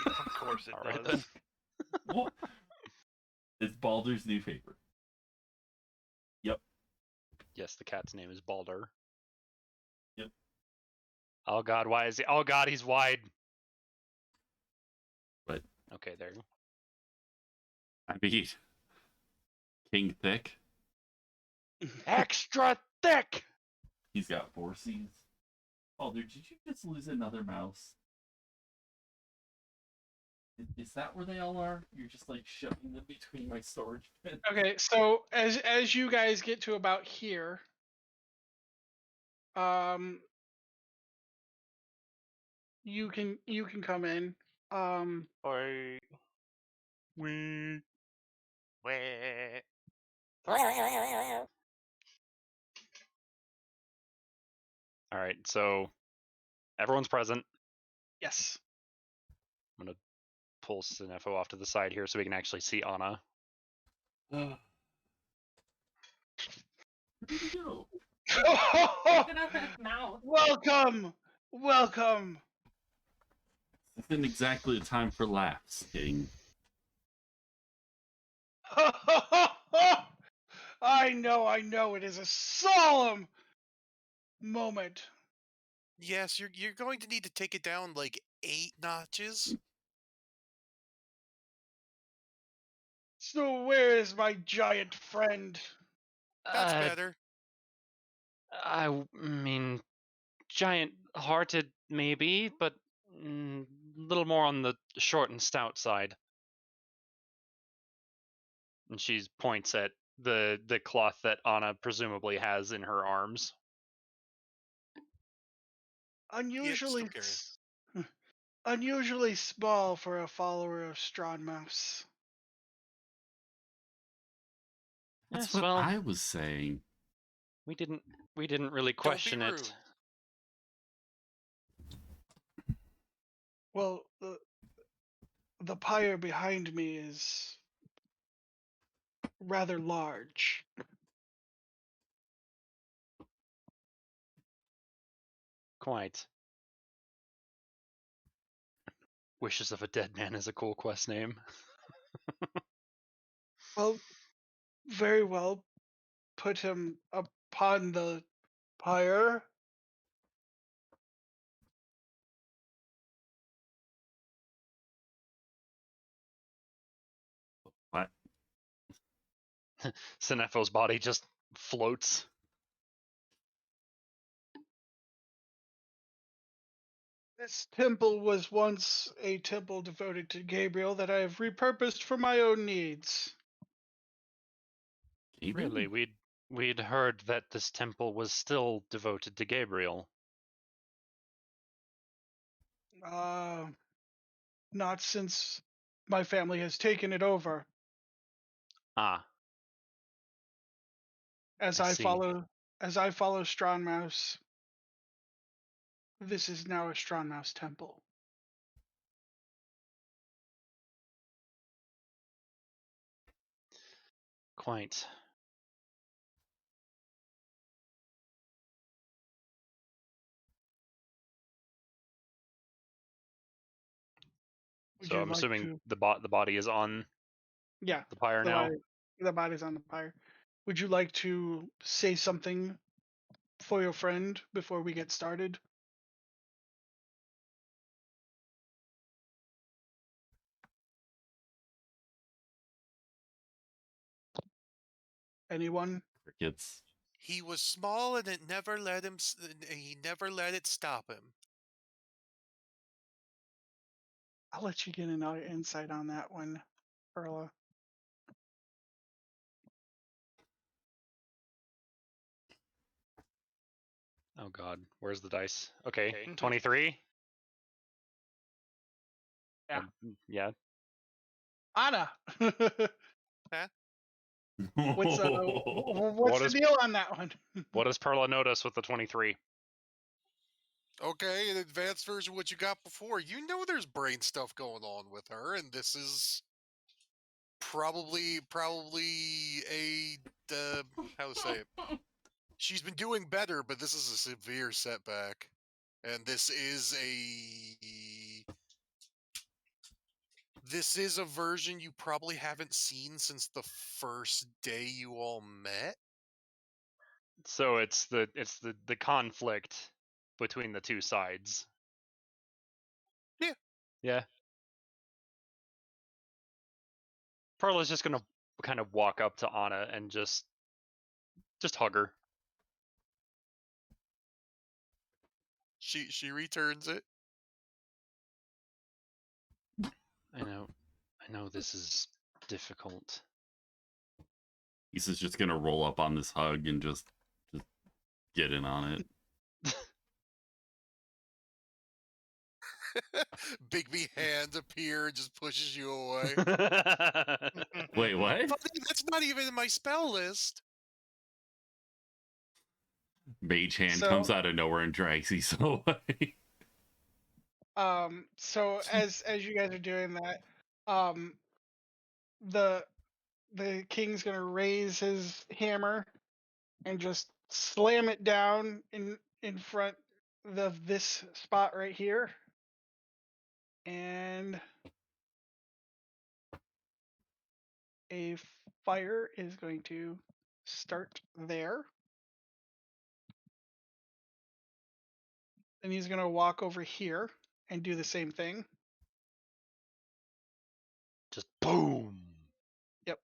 S9: Of course it
S8: All right,
S9: does.
S8: then.
S1: It's Baldur's new favorite.
S8: Yes, the cat's name is Balder.
S1: Yep.
S8: Oh God, why is he? Oh God, he's wide.
S1: But
S8: Okay, there.
S1: I mean, King Thick.
S8: Extra thick.
S1: He's got 4 C's. Oh, dude, did you just lose another mouse? Is that where they all are? You're just like shoving them between my storage bins.
S3: Okay, so as you guys get to about here, you can come in.
S5: Or
S8: We.
S5: where?
S8: All right, so everyone's present.
S3: Yes.
S8: I'm gonna pull Sinefo off to the side here so we can actually see Anna.
S1: Where did he go?
S6: Look at his mouth.
S3: Welcome, welcome.
S1: This isn't exactly the time for laughs, King.
S3: I know. It is a solemn moment.
S7: Yes, you're going to need to take it down like 8 notches.
S3: So where is my giant friend?
S7: That's better.
S8: I mean, giant-hearted maybe, but a little more on the short and stout side. And she points at the cloth that Anna presumably has in her arms.
S3: Unusually,
S7: still carry.
S3: unusually small for a follower of Strongmouse.
S1: That's
S8: Yes,
S1: what
S8: well,
S1: I was saying.
S8: we didn't really question
S7: Don't be
S8: it.
S7: rude.
S3: Well, the pyre behind me is rather large.
S8: Quite. Wishes of a Dead Man is a cool quest name.
S3: Well, very well. Put him upon the pyre.
S1: What?
S8: Sinefo's body just floats.
S3: This temple was once a temple devoted to Gabriel that I have repurposed for my own needs.
S1: Gabriel?
S8: Really, we'd heard that this temple was still devoted to Gabriel.
S3: Not since my family has taken it over.
S8: Ah,
S3: As
S8: I
S3: I
S8: see.
S3: follow Strongmouse, this is now a Strongmouse temple.
S8: Quite.
S3: Would
S8: So
S3: you
S8: I'm
S3: like
S8: assuming
S3: to?
S8: the body is on
S3: Yeah,
S8: the pyre
S3: the
S8: now.
S3: body, the body's on the pyre. Would you like to say something for your friend before we get started? Anyone?
S1: Crickets.
S7: He was small, and it never let him. He never let it stop him.
S3: I'll let you get another insight on that one, Perla.
S8: Oh God, where's the dice? Okay, 23.
S3: Yeah.
S8: Yeah.
S3: Anna, what's
S8: What
S3: the
S8: is-
S3: deal on that one?
S8: What does Perla notice with the 23?
S7: Okay, an advanced version of what you got before. You know there's brain stuff going on with her, and this is probably a how to say it. She's been doing better, but this is a severe setback, and this is a version you probably haven't seen since the first day you all met.
S8: So it's the conflict between the two sides.
S7: Yeah.
S8: Yeah. Perla's just gonna kind of walk up to Anna and just hug her.
S7: She returns it.
S8: I know this is difficult.
S1: He's just gonna roll up on this hug and just get in on it.
S7: Bigby hand appear and just pushes you away.
S1: Wait, what?
S7: That's not even in my spell list.
S1: Mage hand
S3: So-
S1: comes out of nowhere and drags you away.
S3: So as you guys are doing that, the king's gonna raise his hammer and just slam it down in front of this spot right here, and a fire is going to start there. And he's gonna walk over here and do the same thing.
S8: Just boom.
S3: Yep.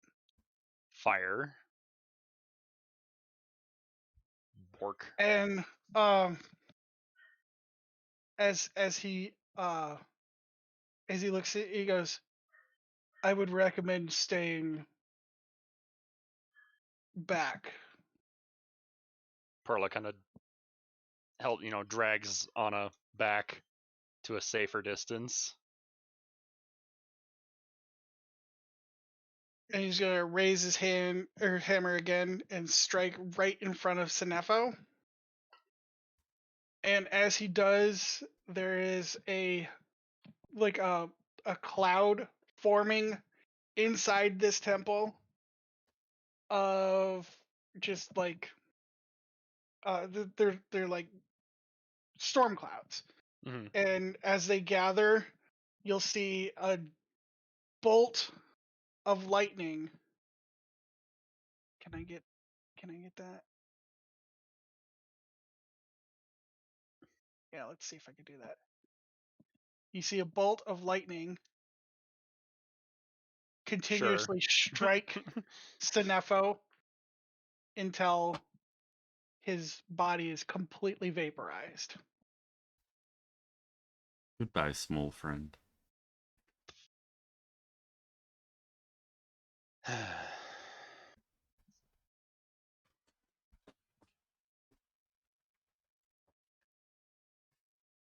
S8: Fire. Bork.
S3: And as he looks at, he goes, I would recommend staying back.
S8: Perla kind of drags Anna back to a safer distance.
S3: And he's gonna raise his hand or hammer again and strike right in front of Sinefo. And as he does, there is a cloud forming inside this temple of just like they're like storm clouds.
S8: Mm-hmm.
S3: And as they gather, you'll see a bolt of lightning. Can I get that? Yeah, let's see if I can do that. You see a bolt of lightning continuously strike Sinefo until his body is completely vaporized.
S1: Goodbye, small friend.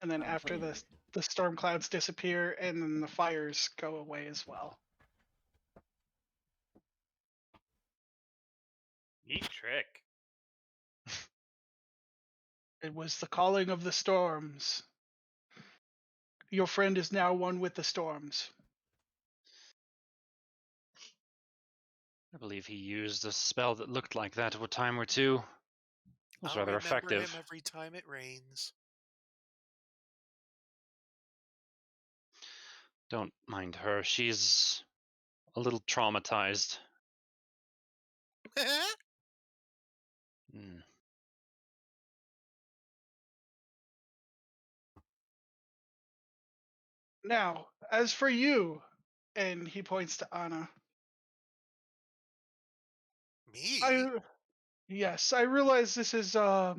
S3: And then after the storm clouds disappear, and then the fires go away as well.
S5: Neat trick.
S3: It was the calling of the storms. Your friend is now one with the storms.
S8: I believe he used a spell that looked like that a time or two. It was
S7: I'll
S8: rather
S7: remember
S8: effective.
S7: him every time it rains.
S8: Don't mind her. She's a little traumatized. Mm.
S3: Now, as for you, and he points to Anna.
S7: Me?
S3: Yes, I realize this is a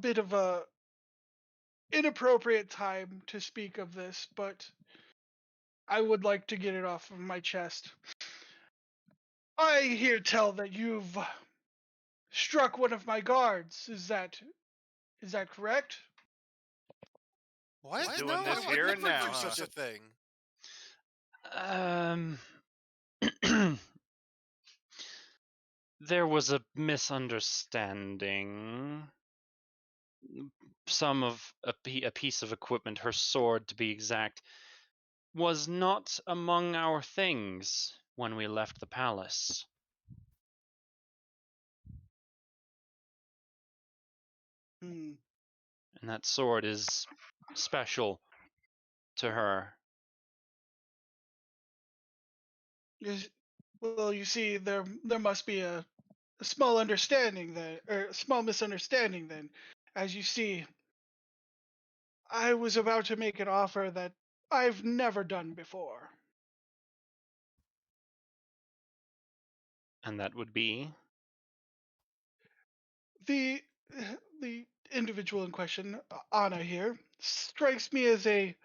S3: bit of a inappropriate time to speak of this, but I would like to get it off of my chest. I hear tell that you've struck one of my guards. Is that correct?
S7: What?
S5: Doing
S7: No,
S5: this
S7: I would
S5: here and
S7: never
S5: now,
S7: do
S5: huh?
S7: such a thing.
S8: There was a misunderstanding. Some of a piece of equipment, her sword to be exact, was not among our things when we left the palace.
S3: Hmm.
S8: And that sword is special to her.
S3: Well, you see, there must be a a small understanding then, or a small misunderstanding then. As you see, I was about to make an offer that I've never done before.
S8: And that would be?
S3: The the individual in question, Anna here, strikes me as a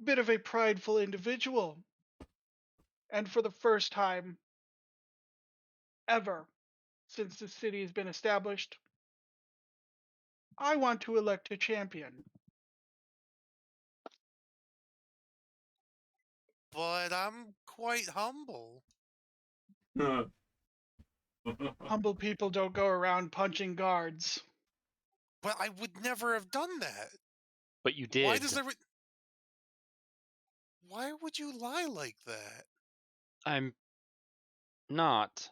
S3: bit of a prideful individual. And for the first time ever since the city has been established, I want to elect a champion.
S7: But I'm quite humble.
S3: Humble people don't go around punching guards.
S7: But I would never have done that.
S8: But you did.
S7: Why does every... Why would you lie like that?
S8: I'm not.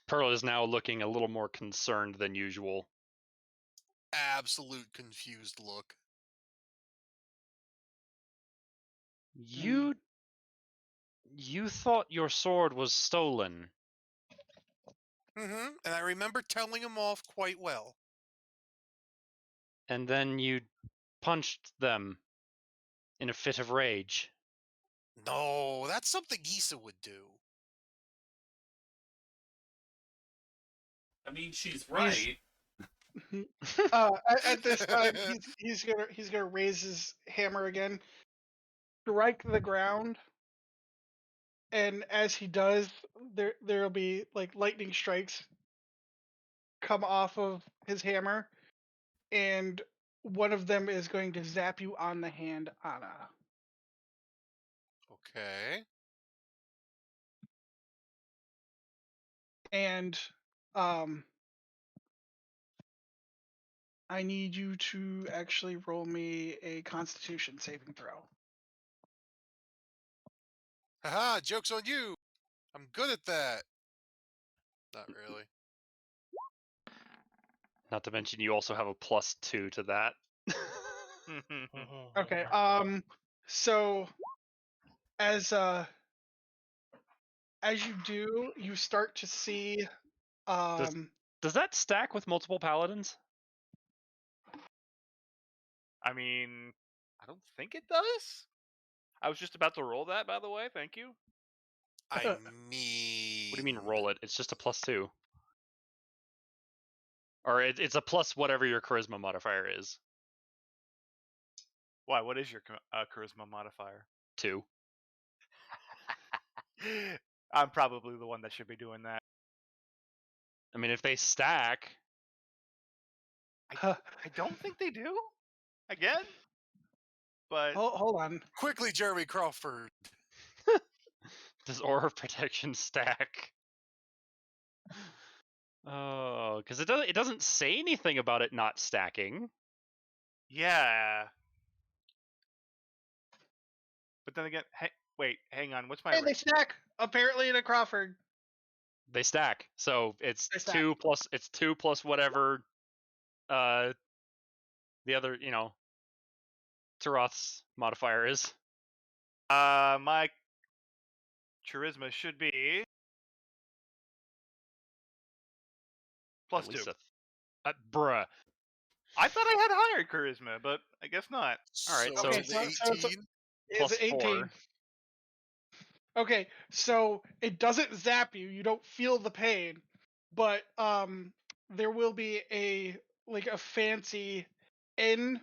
S8: Pearl is now looking a little more concerned than usual.
S7: Absolute confused look.
S8: You thought your sword was stolen.
S7: Mm-hmm. And I remember telling him off quite well.
S8: And then you punched them in a fit of rage.
S7: No, that's something Issa would do.
S1: I mean, she's right.
S3: At this time, he's gonna raise his hammer again, strike the ground, and as he does, there'll be like lightning strikes come off of his hammer, and one of them is going to zap you on the hand, Anna.
S7: Okay.
S3: And I need you to actually roll me a Constitution saving throw.
S7: Haha, joke's on you. I'm good at that. Not really.
S8: Not to mention you also have a +2 to that.
S3: Okay. So as you do, you start to see
S8: Does that stack with multiple paladins?
S9: I mean, I don't think it does. I was just about to roll that, by the way. Thank you.
S7: I mean...
S8: What do you mean roll it? It's just a +2. Or it's a plus whatever your charisma modifier is.
S9: Why? What is your charisma modifier?
S8: 2.
S9: I'm probably the one that should be doing that.
S8: I mean, if they stack...
S9: I don't think they do. Again? But...
S3: Hold on.
S7: Quickly, Jeremy Crawford.
S8: Does Aura of Protection stack? Oh, because it doesn't say anything about it not stacking.
S9: Yeah. But then again, wait, hang on. What's my
S3: Hey, they stack apparently to Crawford.
S8: They stack, so it's
S3: They stack.
S8: 2 plus. It's 2 plus whatever. The other, Taroth's modifier is.
S9: My charisma should be +2.
S8: Bruh.
S9: I thought I had higher charisma, but I guess not.
S8: All right,
S7: So
S8: so
S7: it's 18.
S8: plus
S3: 18.
S8: 4.
S3: Okay, so it doesn't zap you. You don't feel the pain, but there will be a fancy N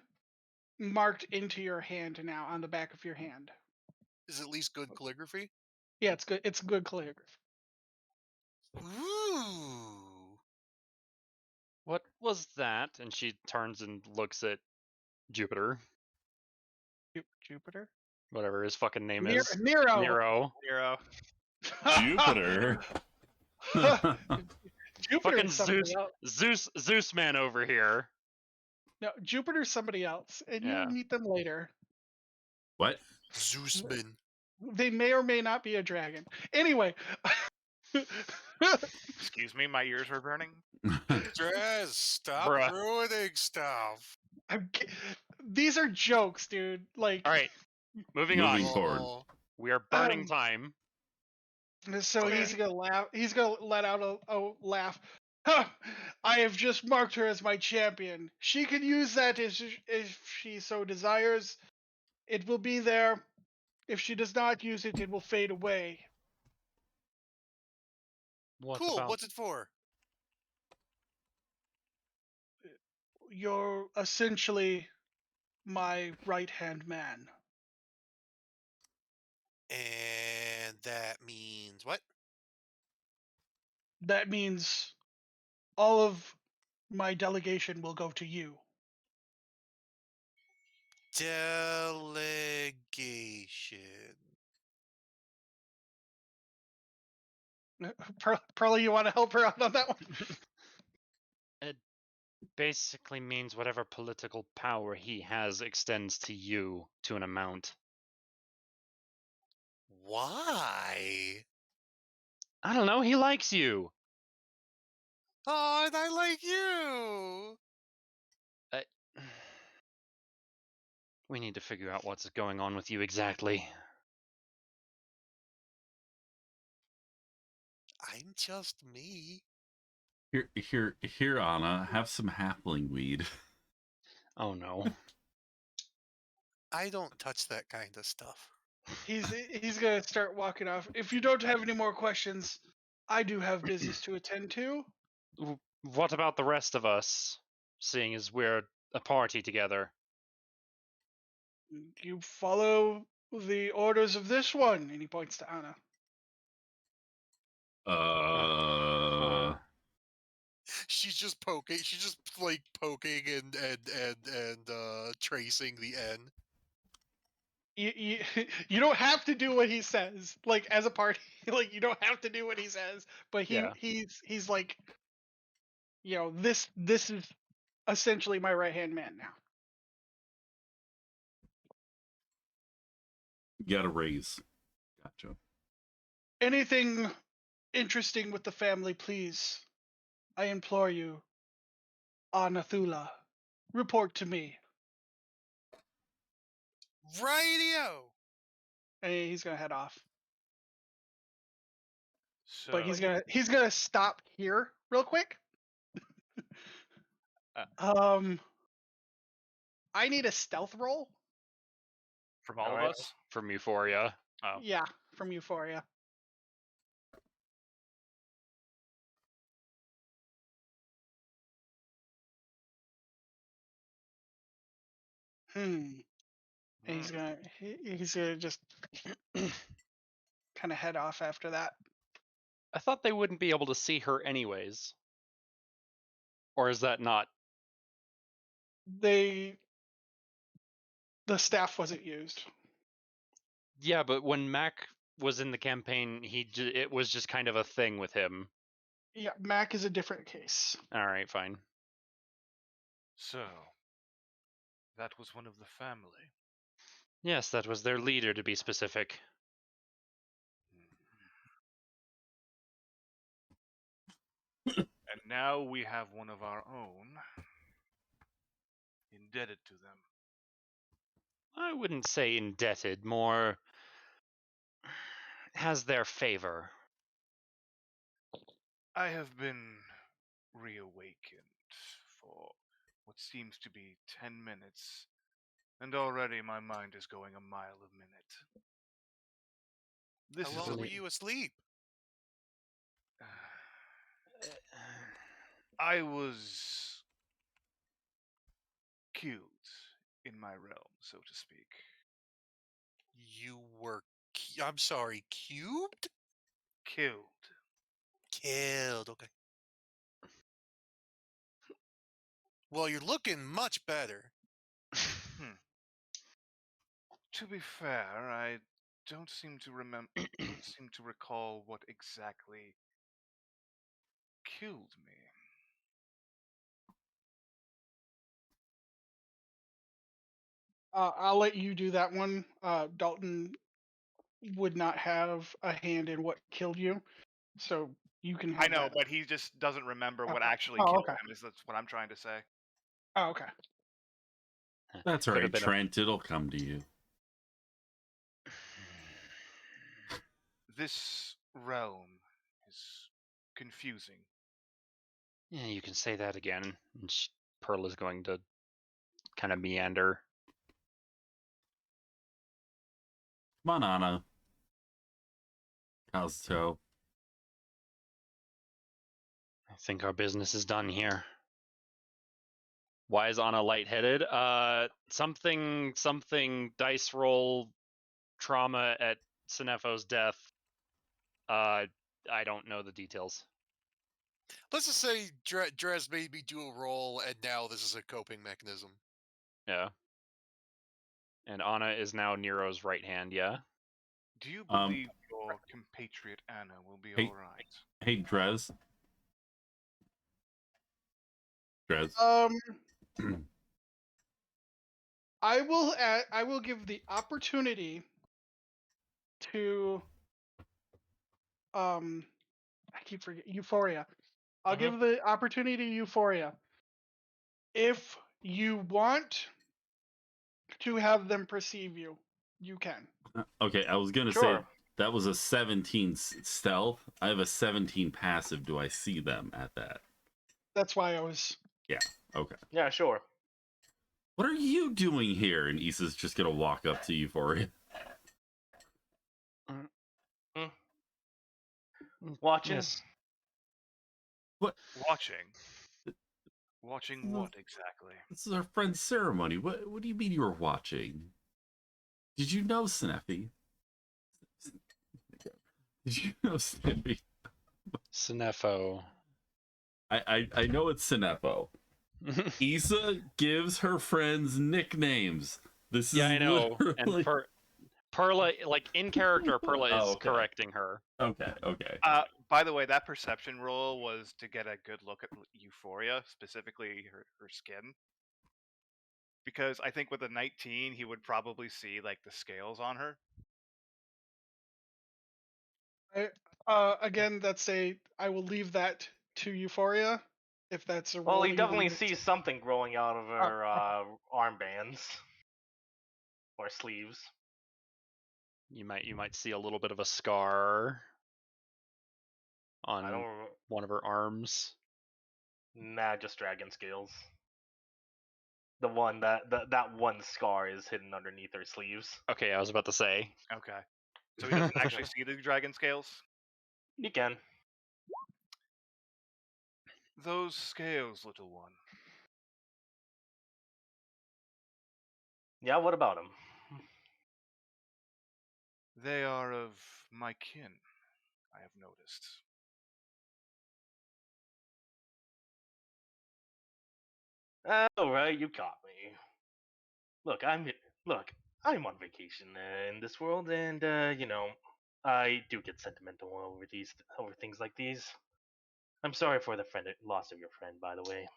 S3: marked into your hand now on the back of your hand.
S7: Is at least good calligraphy?
S3: Yeah, it's good. It's good calligraphy.
S7: Ooh.
S8: What was that? And she turns and looks at Jupiter.
S3: Jupiter?
S8: Whatever his fucking name is.
S3: Nero.
S8: Nero.
S1: Jupiter.
S3: Jupiter
S8: Fucking
S3: is somebody else.
S8: Zeus man over here.
S3: No, Jupiter's somebody else, and
S8: Yeah.
S3: you'll meet them later.
S1: What?
S7: Zeusman.
S3: They may or may not be a dragon. Anyway.
S9: Excuse me, my ears were burning.
S7: Drez, stop
S8: Bruh.
S7: ruining stuff.
S3: These are jokes, dude. Like.
S8: All right, moving
S1: Moving
S8: on.
S1: forward.
S8: We are burning time.
S3: So
S9: Okay.
S3: he's gonna laugh. He's gonna let out a laugh. I have just marked her as my champion. She can use that if she so desires. It will be there. If she does not use it, it will fade away.
S8: What
S10: Cool.
S8: about
S10: What's it for?
S3: You're essentially my right-hand man.
S10: And that means what?
S3: That means all of my delegation will go to you.
S10: Delegation.
S3: Pearlie, you want to help her out on that one?
S8: basically means whatever political power he has extends to you to an amount.
S10: Why?
S8: I don't know, he likes you.
S10: Oh, and I like you.
S8: We need to figure out what's going on with you exactly.
S10: I'm just me.
S1: Here, Anna, have some halfling weed.
S8: Oh no.
S10: I don't touch that kind of stuff.
S3: He's gonna start walking off. If you don't have any more questions, I do have business to attend to.
S8: What about the rest of us, seeing as we're a party together?
S3: You follow the orders of this one. And he points to Anna.
S10: She's just poking. She's just like poking and tracing the N.
S3: You don't have to do what he says. Like as a party, like you don't have to do what he says. But he's like, this is essentially my right-hand man now.
S1: You got a raise. Gotcha.
S3: Anything interesting with the family, please? I implore you. Anathula, report to me.
S10: Radio.
S3: And he's gonna head off.
S4: So,
S3: But he's gonna stop here real quick. I need a stealth roll.
S4: from all of
S8: Alright.
S4: us,
S8: From Euphoria.
S4: Oh.
S3: Yeah, from Euphoria. And he's gonna just kind of head off after that.
S8: I thought they wouldn't be able to see her anyways. Or is that not?
S3: The staff wasn't used.
S8: Yeah, but when Mac was in the campaign, it was just kind of a thing with him.
S3: Yeah, Mac is a different case.
S8: All right, fine.
S4: So, that was one of the family.
S8: Yes, that was their leader, to be specific.
S4: And now we have one of our own indebted to them.
S8: I wouldn't say indebted, more has their favor.
S4: I have been reawakened for what seems to be 10 minutes, and already my mind is going a mile a minute. This
S10: How
S4: is
S10: long
S4: a
S10: were you asleep?
S4: I was killed in my realm, so to speak.
S10: You were. I'm sorry. Cubed?
S4: Killed.
S10: Killed. Okay. Well, you're looking much better.
S4: To be fair, I don't seem to seem to recall what exactly killed me.
S3: I'll let you do that one. Dalton would not have a hand in what killed you, so you can have
S4: I know,
S3: that.
S4: but he just doesn't remember what
S3: Oh,
S4: actually
S3: oh,
S4: killed
S3: okay.
S4: him. That's what I'm trying to say.
S3: Oh, okay.
S1: That's all right, Trent. It'll come to you.
S4: This realm is confusing.
S8: Yeah, you can say that again. And Pearl is going to kind of meander.
S1: Come on, Anna. Kazuto.
S8: I think our business is done here. Why is Anna lightheaded? Something dice roll trauma at Sinefo's death. I don't know the details.
S10: Let's just say Dres made me do a roll, and now this is a coping mechanism.
S8: Yeah. And Anna is now Nero's right hand, yeah?
S4: Do you believe your compatriot Anna will be
S1: Hey.
S4: alright?
S1: Hey, Drez. Drez.
S3: I will give the opportunity to I keep forgetting Euphoria. I'll give the opportunity to Euphoria. If you want to have them perceive you, you can.
S1: Okay, I was gonna say that was a 17 stealth. I have a 17 passive. Do I see them at that?
S3: That's why I was.
S1: Yeah. Okay.
S5: Yeah, sure.
S1: What are you doing here? And Issa's just gonna walk up to Euphoria.
S5: Watching.
S8: Yes.
S1: What?
S4: Watching. Watching what exactly?
S1: This is our friend's ceremony. What do you mean you were watching? Did you know Sniffy? Did you know Sniffy?
S8: Sinefo.
S1: I know it's Sinefo. Issa gives her friends nicknames. This is
S8: I know.
S1: literally...
S8: And Perla, like in character, Perla is correcting her.
S1: Okay.
S4: By the way, that perception roll was to get a good look at Euphoria, specifically her skin. Because I think with a 19, he would probably see like the scales on her.
S3: Again, I will leave that to Euphoria, if that's a.
S5: Well, he definitely sees something growing out of her armbands or sleeves.
S8: You might see a little bit of a scar on one of her arms.
S5: Nah, just dragon scales. The one that one scar is hidden underneath her sleeves.
S8: Okay, I was about to say.
S4: Okay. So he doesn't actually see the dragon scales?
S5: You can.
S4: Those scales, little one.
S5: Yeah, what about them?
S4: They are of my kin, I have noticed.
S5: All right, you caught me. Look, I'm on vacation in this world, and I do get sentimental over things like these. I'm sorry for the loss of your friend, by the way.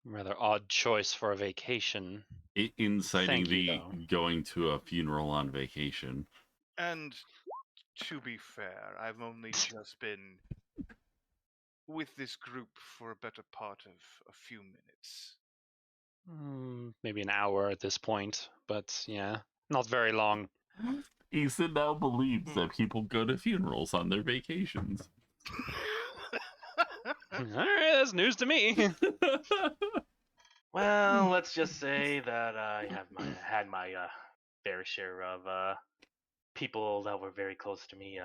S8: Rather odd choice for a vacation.
S1: Inciting going to a funeral on vacation.
S4: And to be fair, I've only just been with this group for a better part of a few minutes.
S8: Maybe an hour at this point, but yeah, not very long.
S1: Issa now believes that people go to funerals on their vacations.
S8: Alright, that's news to me.
S5: Well, let's just say that I have had my fair share of people that were very close to me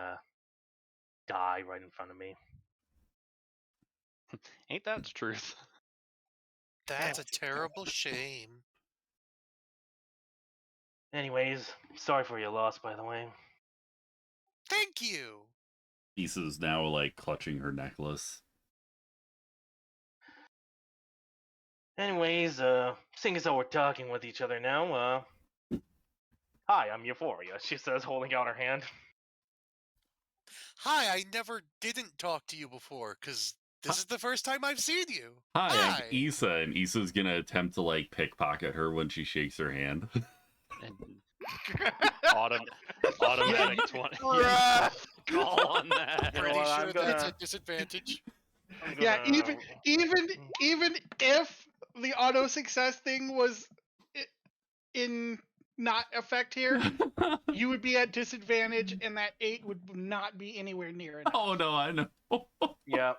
S5: die right in front of me.
S8: Ain't that the truth?
S10: That's a terrible shame.
S5: Anyways, sorry for your loss, by the way.
S10: Thank you.
S1: Issa's now like clutching her necklace.
S5: Anyways, seeing as though we're talking with each other now, hi, I'm Euphoria, she says, holding out her hand.
S10: Hi, I never didn't talk to you before, because this is the first time I've seen you.
S1: Hi, I'm Issa, and Issa's gonna attempt to like pickpocket her when she shakes her hand.
S8: Automatic 20. Call on that.
S10: Pretty sure that's a disadvantage.
S3: Yeah, even if the auto success thing was in not effect here, you would be at disadvantage, and that 8 would not be anywhere near enough.
S1: Oh no, I know.
S5: Yeah.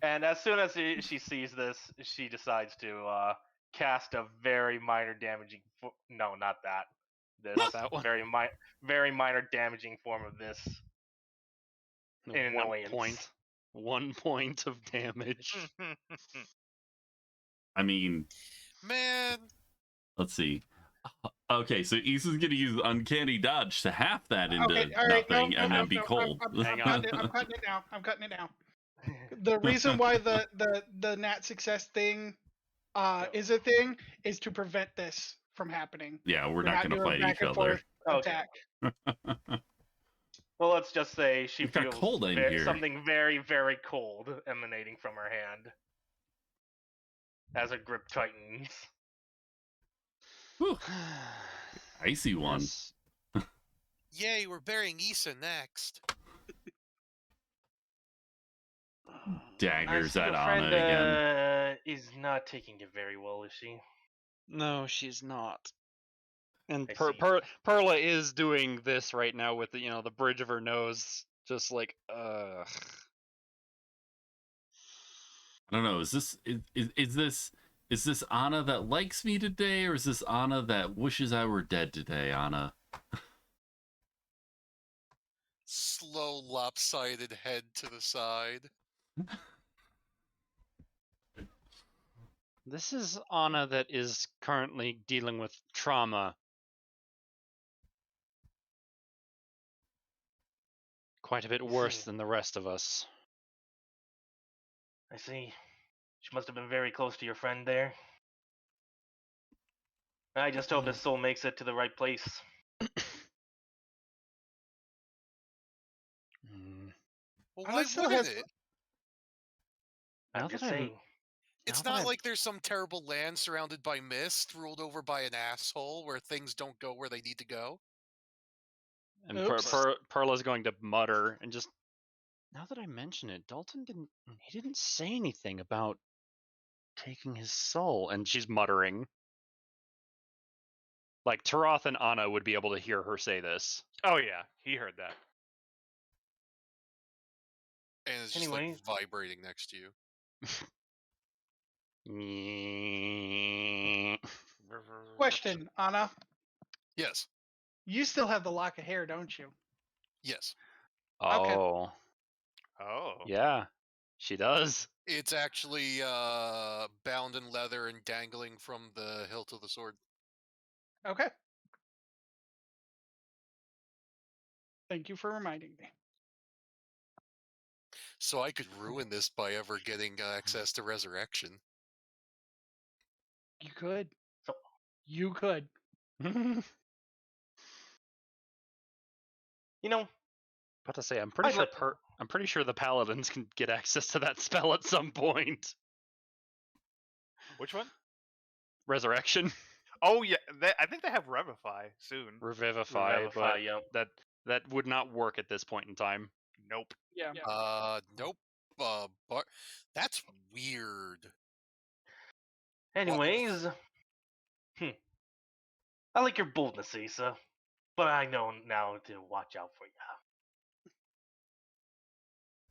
S5: And as soon as she sees this, she decides to cast a very minor damaging. No, not that. This
S8: Not that one.
S5: very minor damaging form of this. An annoyance.
S8: 1 point of damage.
S1: I mean,
S10: Man,
S1: let's see. Okay, so Issa's gonna use Uncanny Dodge to half that into
S3: Okay, all right,
S1: nothing
S3: no,
S1: and
S3: no,
S1: then be
S3: no,
S1: cold.
S8: Hang on.
S3: I'm cutting it now. I'm cutting it now. The reason why the nat success thing is a thing is to prevent this from happening.
S1: Yeah, we're
S3: We're
S1: not gonna
S3: doing
S1: fight
S3: back
S1: each
S3: and
S1: other.
S3: forth
S5: Okay.
S3: attack.
S5: Well, let's just say she
S1: It got
S5: feels
S1: cold in here.
S5: something very, very cold emanating from her hand as her grip tightens.
S1: Whew, icy one.
S8: Yes.
S10: yay, we're burying Issa next.
S1: Daggers
S5: I
S1: at
S5: see your
S1: Anna
S5: friend
S1: again.
S5: is not taking it very well, is she?
S8: No, she's not. And
S5: I see.
S8: Perla is doing this right now with the the bridge of her nose, just like
S1: I don't know. Is this Anna that likes me today, or is this Anna that wishes I were dead today, Anna?
S10: Slow, lopsided head to the side.
S8: This is Anna that is currently dealing with trauma. Quite a bit worse
S5: see.
S8: than the rest of us.
S5: I see. She must have been very close to your friend there. I just hope his soul makes it to the right place.
S10: Well,
S3: Anna
S10: why
S3: still
S10: wouldn't
S3: has-
S10: it?
S5: I'm
S8: Now
S5: just
S8: that I'm-
S5: saying.
S10: It's
S8: now that
S10: not
S8: I'm-
S10: like there's some terrible land surrounded by mist, ruled over by an asshole, where things don't go where they need to go.
S8: And
S3: Oops.
S8: Perla's going to mutter and just. Now that I mention it, Dalton didn't say anything about taking his soul, and she's muttering. Like Taroth and Anna would be able to hear her say this.
S9: Oh yeah, he heard that.
S10: And it's just
S5: Anyways.
S10: like vibrating next to you.
S3: Question, Anna.
S10: Yes.
S3: You still have the lock of hair, don't you?
S10: Yes.
S3: Okay.
S8: Oh,
S9: Oh.
S8: yeah, she does.
S10: It's actually bound in leather and dangling from the hilt of the sword.
S3: Okay. Thank you for reminding me.
S10: So I could ruin this by ever getting access to resurrection.
S3: You could.
S5: So-
S3: You could.
S5: You know,
S8: About to say, I'm pretty
S5: I'd
S8: sure
S5: let-
S8: I'm pretty sure the paladins can get access to that spell at some point.
S9: Which one?
S8: Resurrection,
S9: Oh yeah, I think they have Revivify soon.
S8: revivify,
S5: Revivify,
S8: but
S5: yeah.
S8: that would not work at this point in time.
S9: Nope.
S3: Yeah.
S10: Nope. That's weird.
S5: Anyways, I like your boldness, Asa, but I know now to watch out for ya.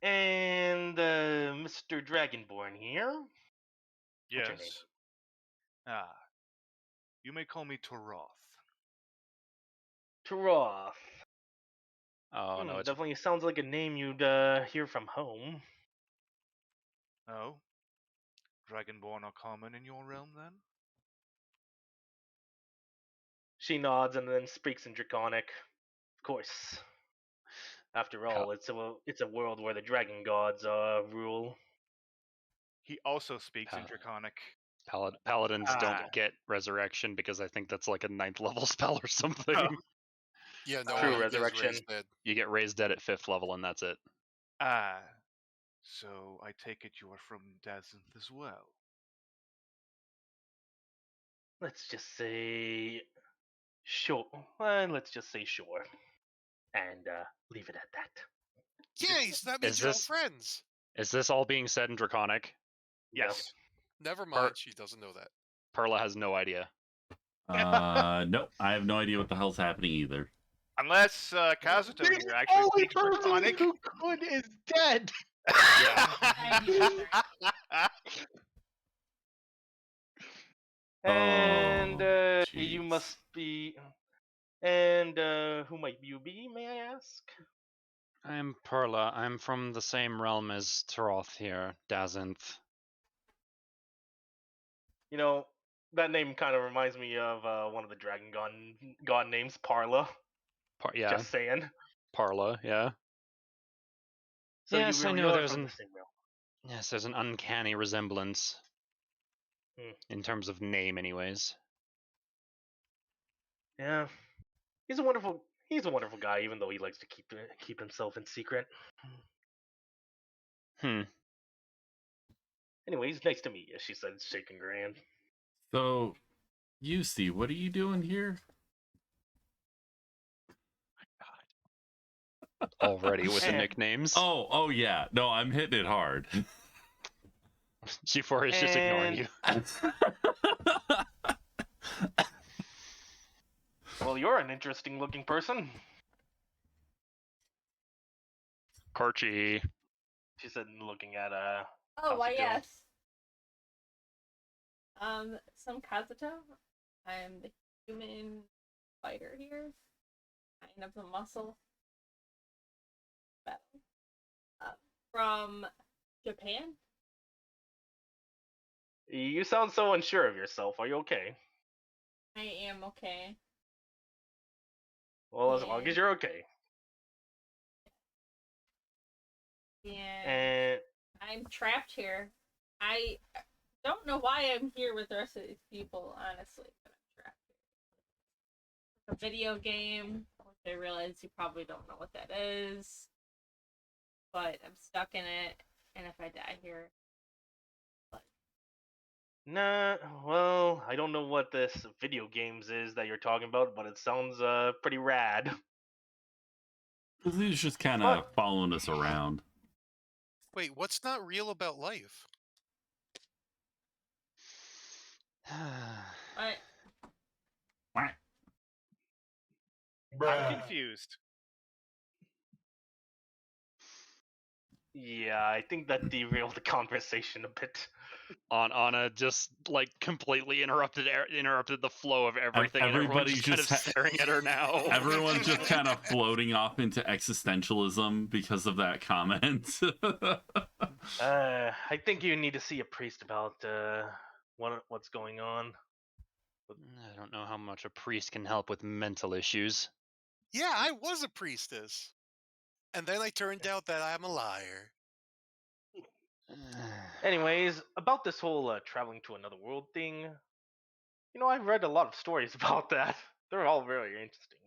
S5: And Mr. Dragonborn here. What's your name?
S4: Yes. Ah. You may call me Taroth.
S5: Taroth.
S8: Oh no, it's
S5: Definitely sounds like a name you'd hear from home.
S4: Oh? Dragonborn are common in your realm, then?
S5: She nods and then speaks in Draconic. Of course. After all, it's a world where the dragon gods rule.
S4: He also speaks in
S8: Ah.
S4: Draconic.
S8: paladins
S5: Ah.
S8: don't get resurrection because I think that's like a 9th level spell or something.
S4: Oh.
S10: Yeah, no.
S5: True
S10: he gets
S5: resurrection.
S10: raised dead.
S8: You get raised dead at 5th level and that's it.
S4: Ah. So I take it you are from Dazinth as well.
S5: Let's just say sure. Let's just say sure. And leave it at that.
S10: Yes, that means
S8: Is
S10: you're all
S8: this-
S10: friends.
S8: Is this all being said in Draconic?
S9: Yes.
S10: Never mind, she doesn't know that.
S8: Perla has no idea.
S1: No, I have no idea what the hell's happening either.
S9: Unless Kazuto
S3: The
S9: here actually
S3: only
S9: speaks
S3: person
S9: Draconic.
S3: who could is dead.
S9: Yeah.
S6: I do that.
S5: And
S1: Oh,
S5: you
S1: jeez.
S5: must be. And who might you be, may I ask?
S8: I'm Perla. I'm from the same realm as Taroth here, Dazinth.
S5: You know, that name kind of reminds me of one of the Dragon God names, Parla.
S8: Yeah,
S5: Just saying.
S8: Parla, yeah.
S5: So
S8: Yes,
S5: you
S8: I
S5: really
S8: know
S5: are
S8: there's
S5: from
S8: an
S5: the same realm.
S8: yes, there's an uncanny resemblance. In terms of name, anyways.
S5: Yeah, he's a wonderful guy, even though he likes to keep himself in secret. Anyways, nice to meet you, she said, shaking her hand.
S1: So, Yusi, what are you doing here?
S8: Already with the nicknames.
S1: Oh yeah. No, I'm hitting it hard.
S8: G4 is just ignoring you.
S5: Well, you're an interesting looking person,
S8: Karchi.
S5: she said, looking at
S6: Oh, why
S5: Kazuto.
S6: yes. Some Kazuto. I'm the human fighter here. Kind of the muscle. From Japan.
S5: You sound so unsure of yourself. Are you okay?
S6: I am okay.
S5: Well, as long as you're okay.
S6: Yeah.
S5: And
S6: I'm trapped here. I don't know why I'm here with the rest of these people, honestly, but I'm trapped here. A video game, which I realize you probably don't know what that is, but I'm stuck in it, and if I die here,
S5: nah, well, I don't know what this video games is that you're talking about, but it sounds pretty rad.
S1: He's just kind of following us around.
S10: Wait, what's not real about life?
S6: What?
S9: I'm confused.
S5: Yeah, I think that derailed the conversation a bit.
S8: Anna just like completely interrupted the flow of everything.
S1: Everybody's
S8: and everyone's just kind of staring at her now.
S1: Everyone's just kind of floating off into existentialism because of that comment.
S5: I think you need to see a priest about what's going on.
S8: I don't know how much a priest can help with mental issues.
S10: Yeah, I was a priestess. And then I turned out that I'm a liar.
S5: Anyways, about this whole traveling to another world thing, you know, I've read a lot of stories about that. They're all very interesting.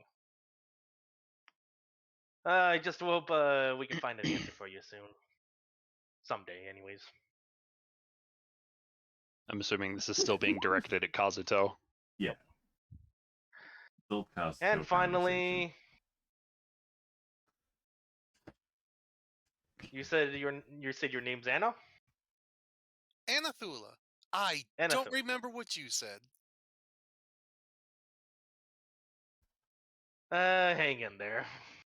S5: I just hope we can find an answer for you soon. Someday, anyways.
S8: I'm assuming this is still being directed at Kazuto.
S1: Yeah. Still Kazuto
S5: And finally, you said your name's Anna?
S10: Anathula. I don't remember what you said.
S5: Hang in there,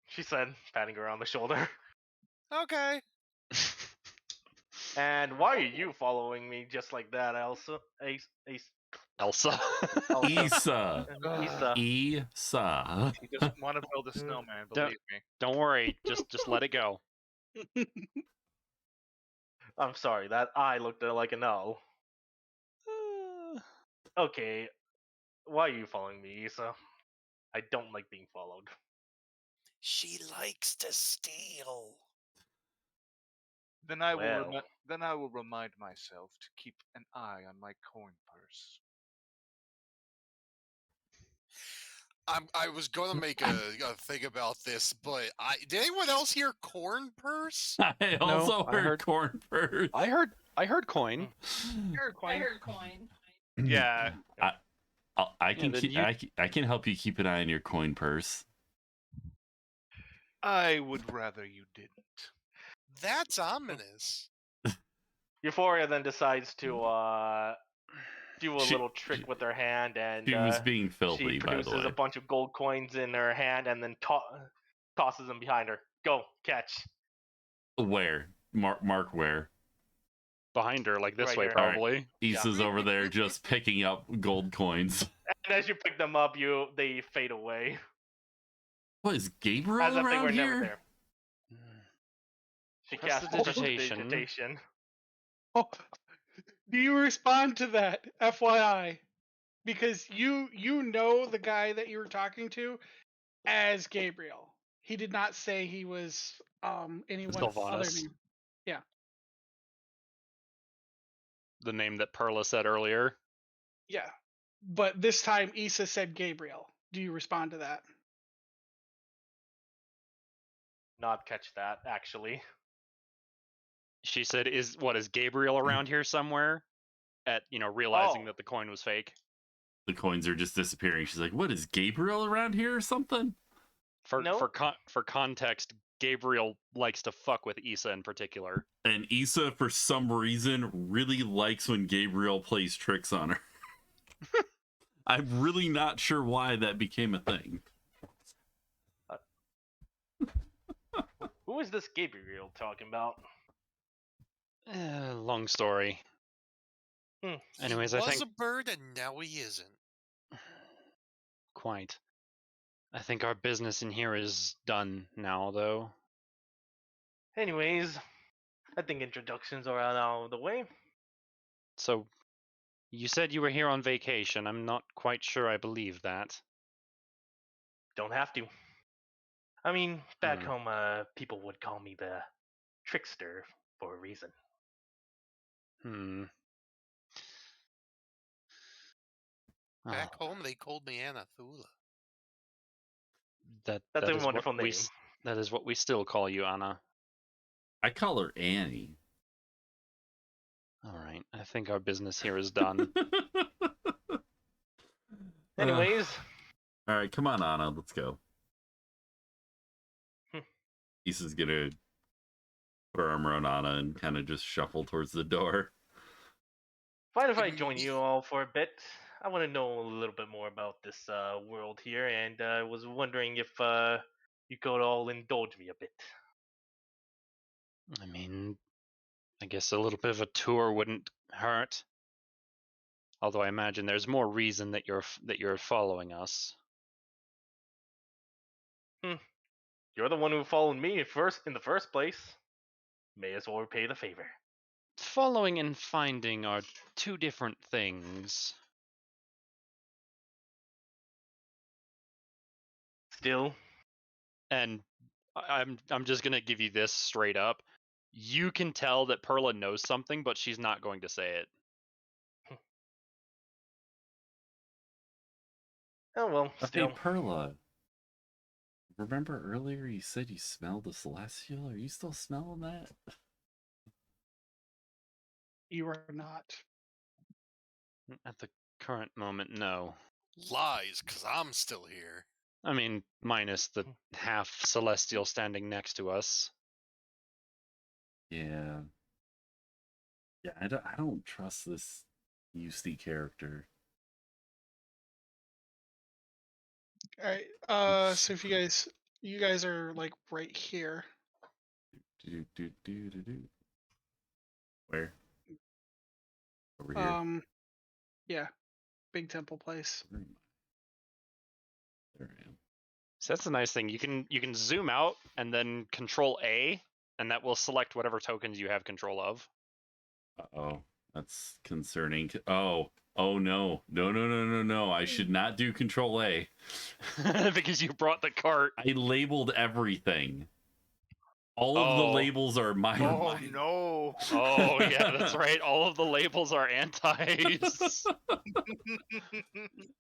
S5: she said, patting her on the shoulder.
S10: Okay.
S5: And why are you following me just like that, Elsa?
S8: Elsa?
S1: Issa.
S9: Issa.
S1: Issa.
S9: She doesn't want to build a snowman, believe me.
S8: Don't worry, just let it go.
S5: I'm sorry, that eye looked like an L. Okay, why are you following me, Issa? I don't like being followed.
S10: She likes to steal.
S9: Then I will remind myself to keep an eye on my coin purse.
S10: I was gonna make a thing about this, but did anyone else hear corn purse?
S1: I also heard corn purse.
S8: I heard coin.
S6: I heard coin.
S9: Yeah.
S1: I can help you keep an eye on your coin purse.
S9: I would rather you didn't.
S10: That's ominous.
S5: Euphoria then decides to do a little trick with her hand, and
S1: she was being filthy,
S5: she
S1: by the
S5: produces
S1: way.
S5: a bunch of gold coins in her hand and then tosses them behind her. Go, catch.
S1: Where? Mark where?
S8: behind her, like this
S5: Right
S8: way,
S5: here.
S8: probably.
S1: Issa's over there just picking up gold coins.
S5: And as you pick them up, they fade away.
S1: What is Gabriel
S5: As if they
S1: around
S5: were
S1: here?
S5: never there. She
S8: Press
S5: casts
S8: the digitation.
S3: Oh, do you respond to that, FYI? Because you know the guy that you were talking to as Gabriel. He did not say he was anyone other
S8: Sylvanas.
S3: name.
S8: The name that Perla said earlier.
S3: Yeah. But this time Issa said Gabriel. Do you respond to that?
S5: Not catch that, actually.
S8: She said, "Is Gabriel around here somewhere?" At realizing
S5: Oh.
S8: that the coin was fake.
S1: The coins are just disappearing. She's like, "What is Gabriel around here or something?"
S5: No.
S8: For context, Gabriel likes to fuck with Issa in particular.
S1: And Issa, for some reason, really likes when Gabriel plays tricks on her. I'm really not sure why that became a thing.
S5: Who is this Gabriel talking about?
S8: Long story. Anyways,
S10: he
S8: I
S10: was
S8: think
S10: a bird and now he isn't.
S8: quite. I think our business in here is done now, though.
S5: Anyways, I think introductions are out of the way.
S8: So, you said you were here on vacation. I'm not quite sure I believe that.
S5: Don't have to. I mean, back home, people would call me the trickster for a reason.
S10: Back home, they called me Anathula.
S5: That's a wonderful name.
S8: That is what we still call you, Anna.
S1: I call her Annie.
S8: All right, I think our business here is done.
S5: Anyways.
S1: All right, come on, Anna. Let's go. Issa's gonna put her arm around Anna and kind of just shuffle towards the door.
S5: Fine if I join you all for a bit. I want to know a little bit more about this world here, and I was wondering if you could all indulge me a bit.
S8: I mean, I guess a little bit of a tour wouldn't hurt. Although I imagine there's more reason that you're following us.
S5: You're the one who followed me in the first place. May as well repay the favor.
S8: Following and finding are two different things.
S5: Still.
S8: And I'm just gonna give you this straight up. You can tell that Perla knows something, but she's not going to say it.
S5: Oh well, still.
S1: Hey, Perla. Remember earlier you said you smelled the celestial? Are you still smelling that?
S3: You are not.
S8: At the current moment, no.
S10: Lies, because I'm still here.
S8: I mean, minus the half celestial standing next to us.
S1: Yeah. Yeah, I don't trust this UC character.
S3: All right. So if you guys are like right here.
S1: Where? Over here.
S3: Yeah, big temple place.
S1: There I am.
S8: So that's a nice thing. You can zoom out and then Control A, and that will select whatever tokens you have control of.
S1: Uh-oh, that's concerning. Oh no! I should not do Control A
S8: because you brought the cart.
S1: I labeled everything. All of the labels are mine.
S9: Oh no!
S8: Oh yeah, that's right. All of the labels are antis.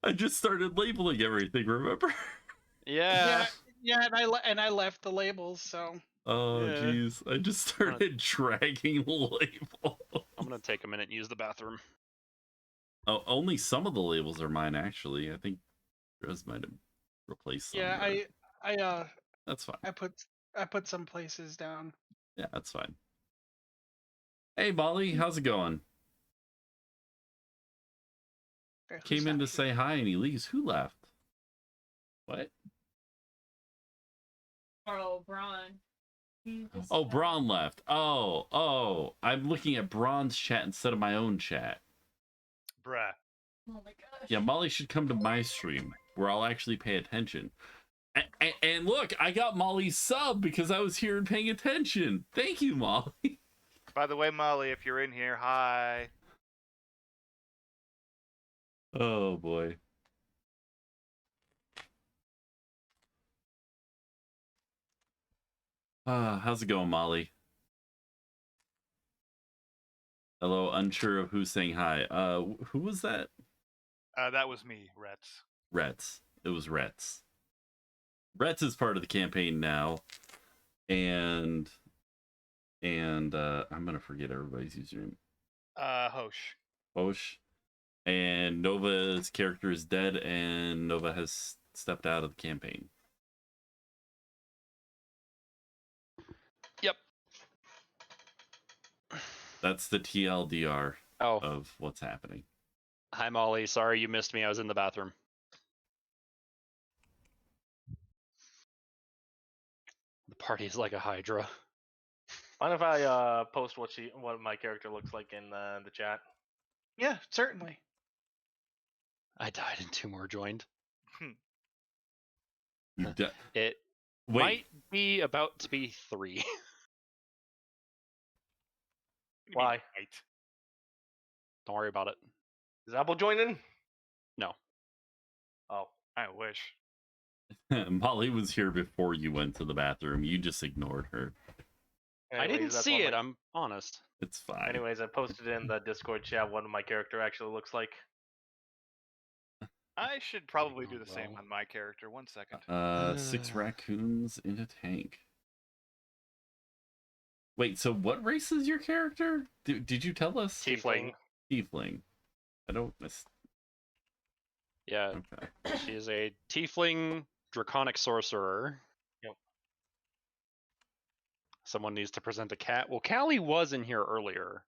S1: I just started labeling everything. Remember?
S8: Yeah.
S3: Yeah, and I left the labels. So.
S1: Oh jeez! I just started dragging the label.
S8: I'm gonna take a minute and use the bathroom.
S1: Oh, only some of the labels are mine. Actually, I think Rose might have replaced some.
S3: Yeah, I
S1: That's fine.
S3: I put some places down.
S1: Yeah, that's fine. Hey, Molly, how's it going?
S3: Okay,
S1: Came in to say hi and he leaves. Who left? What?
S6: Oh, Braun. You just,
S1: Oh, Braun left. Oh, I'm looking at Braun's chat instead of my own chat.
S9: Bruh.
S6: Oh my gosh.
S1: Yeah, Molly should come to my stream where I'll actually pay attention. And look, I got Molly's sub because I was here and paying attention. Thank you, Molly.
S9: By the way, Molly, if you're in here, hi.
S1: Oh boy. How's it going, Molly? Hello, unsure of who's saying hi. Who was that?
S9: That was me, Rets.
S1: Rets. It was Rets. Rets is part of the campaign now, and I'm gonna forget everybody's username.
S9: Hosh.
S1: Osh. And Nova's character is dead, and Nova has stepped out of the campaign.
S8: Yep.
S1: That's the TLDR
S8: Oh,
S1: of what's happening.
S8: hi Molly. Sorry you missed me. I was in the bathroom. The party is like a hydra.
S5: Mind if I post what my character looks like in the chat?
S3: Yeah, certainly.
S8: I died and 2 more joined.
S1: You de-
S8: It
S1: Wait,
S8: might be about to be 3.
S5: Why?
S9: Right.
S8: Don't worry about it.
S5: Is Apple joining?
S8: No.
S5: Oh,
S9: I wish.
S1: Molly was here before you went to the bathroom. You just ignored her.
S8: I
S5: anyways,
S8: didn't
S5: that's
S8: see
S5: what
S8: it.
S5: my-
S8: I'm honest.
S1: It's fine.
S5: Anyways, I posted in the Discord chat what my character actually looks like.
S9: I should probably do the same
S8: well.
S9: on my character. 1 second.
S1: 6 raccoons in a tank. Wait, so what race is your character? Did you tell us?
S8: Tiefling.
S1: Tiefling. I don't miss.
S8: Yeah,
S1: Okay.
S8: she is a tiefling draconic sorcerer.
S5: Yep.
S8: Someone needs to present a cat. Well, Callie was in here earlier.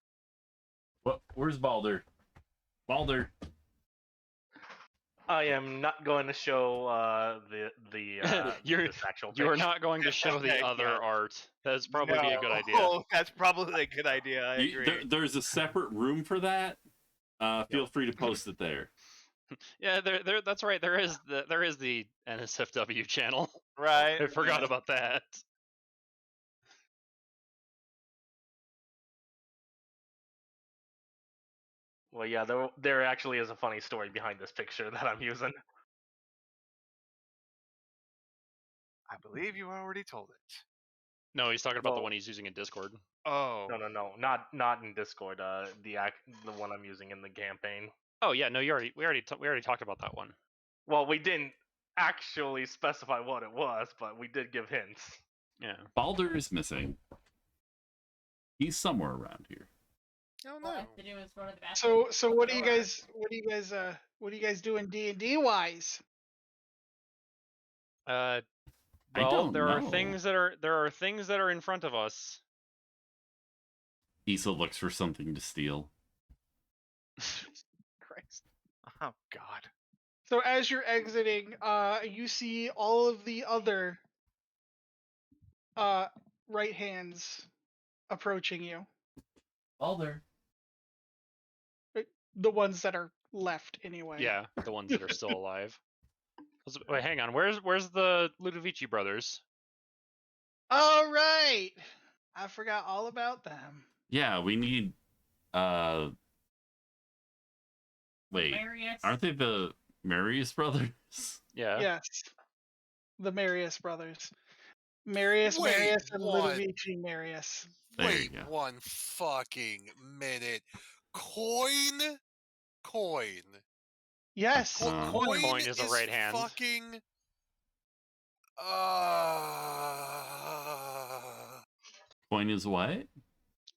S1: What? Where's Balder? Balder.
S5: I am not going to show
S8: You're-
S5: this actual.
S8: You are
S5: picture.
S8: not going to show the
S9: Okay,
S8: other
S9: yeah.
S8: art. That's probably be a good idea.
S9: Oh, that's probably a good idea. I agree.
S1: There's a separate room for that. Feel free to post it there.
S8: Yeah, there. That's right. There is the NSFW channel.
S9: Right.
S8: I forgot
S9: yeah.
S8: about that.
S5: Well, yeah, there actually is a funny story behind this picture that I'm using.
S9: I believe you already told it.
S8: No, he's talking about the
S5: Well-
S8: one he's using in Discord.
S9: Oh.
S5: No, not in Discord. The one I'm using in the campaign.
S8: Oh yeah, no, we already talked about that one.
S5: Well, we didn't actually specify what it was, but we did give hints.
S8: Yeah.
S1: Balder is missing. He's somewhere around here.
S10: Oh
S6: All I
S10: no.
S6: have to do is go to the bathroom.
S3: So what do you guys doing D&D wise?
S1: I
S8: Well,
S1: don't
S8: there are
S1: know.
S8: things that are in front of us.
S1: Issa looks for something to steal.
S3: Christ.
S9: Oh God.
S3: So as you're exiting, you see all of the other right hands approaching you.
S1: Balder.
S3: The ones that are left anyway.
S8: Yeah, the ones that are still alive. Wait, hang on. Where's the Ludovici brothers?
S3: All right. I forgot all about them.
S1: Yeah, we need. Wait,
S6: Marius.
S1: aren't they the Marius brothers?
S8: Yeah.
S3: Yes. The Marius brothers. Marius,
S10: Wait,
S3: Marius, and
S10: what?
S3: Ludovici Marius.
S1: There you
S10: Wait
S1: go.
S10: 1 fucking minute. Coin.
S3: Yes.
S8: Coin is a right hand.
S10: Fucking.
S1: Coin is what?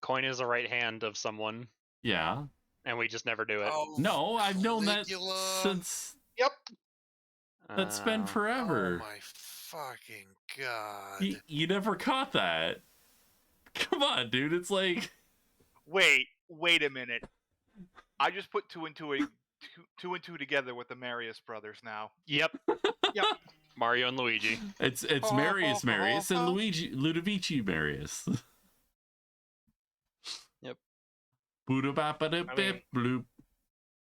S8: Coin is a right hand of someone,
S1: Yeah.
S8: and we just never do it.
S10: Oh,
S1: No, I've known that
S10: Caligula.
S1: since.
S3: Yep.
S1: That's been
S8: Uh,
S10: Oh
S1: forever.
S10: my fucking god.
S1: You never caught that. Come on, dude. It's like.
S9: Wait a minute. I just put two and two together with the Marius brothers now.
S8: Yep.
S3: Yep.
S8: Mario and Luigi.
S1: It's Marius Marius and Ludovici Marius.
S8: Yep.
S1: Boop bloop.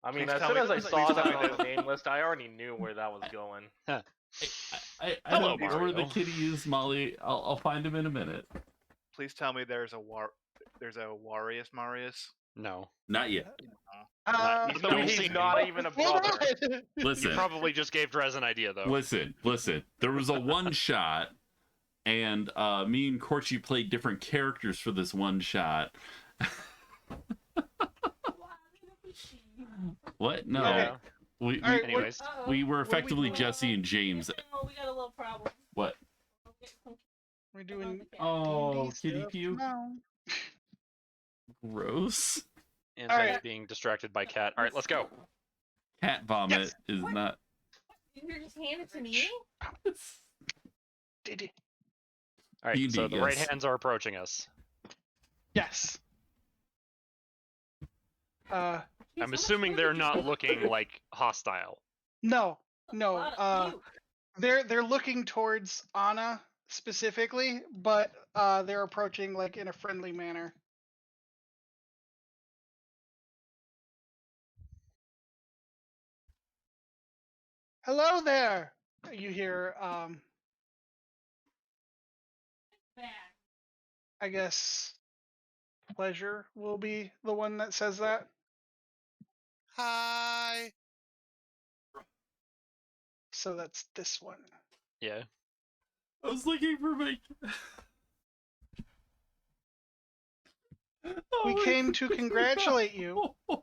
S5: I mean,
S4: Please
S5: as
S4: tell
S5: soon
S4: me-
S5: as I
S4: please
S5: saw
S4: tell
S5: that
S4: me
S5: on
S4: there's-
S5: the name list, I already knew where that was going.
S1: I
S8: Hello,
S1: don't know where the
S8: Mario.
S1: kitty is, Molly. I'll find him in a minute.
S4: Please tell me there's a Warius Marius.
S8: No.
S1: Not yet.
S2: Not that we've
S5: He's
S2: seen
S5: not
S2: him.
S5: even a
S3: Hold
S5: brother.
S3: on.
S8: You
S1: Listen,
S8: probably just gave Drez an idea, though.
S1: listen. There was a one shot, and me and Corchi played different characters for this one shot. What? No.
S3: Okay.
S1: We,
S3: All right,
S8: Anyways,
S1: we were
S3: what are we
S1: effectively
S3: doing?
S1: Jesse and James.
S6: No, we got a little problem.
S1: What?
S3: We're doing
S1: Oh,
S3: D&D
S1: kitty
S3: stuff
S1: puke.
S3: now.
S1: Gross.
S8: and
S3: Alright.
S8: being distracted by Cat. All right, let's go.
S1: Cat vomit
S3: Yes.
S1: is
S6: What?
S1: not.
S6: You just hand it to me?
S3: Did it?
S8: All right,
S1: D&D,
S8: so the right
S1: yes.
S8: hands are approaching us.
S3: Yes.
S8: I'm assuming they're not looking like hostile.
S3: No,
S6: A
S3: no.
S6: lot of puke.
S3: They're looking towards Anna specifically, but they're approaching like in a friendly manner. Hello there. You hear
S6: Bad.
S3: I guess Pleasure will be the one that says that.
S10: Hi.
S3: So that's this one.
S8: Yeah.
S1: I was looking for my.
S3: We came to congratulate you.
S1: I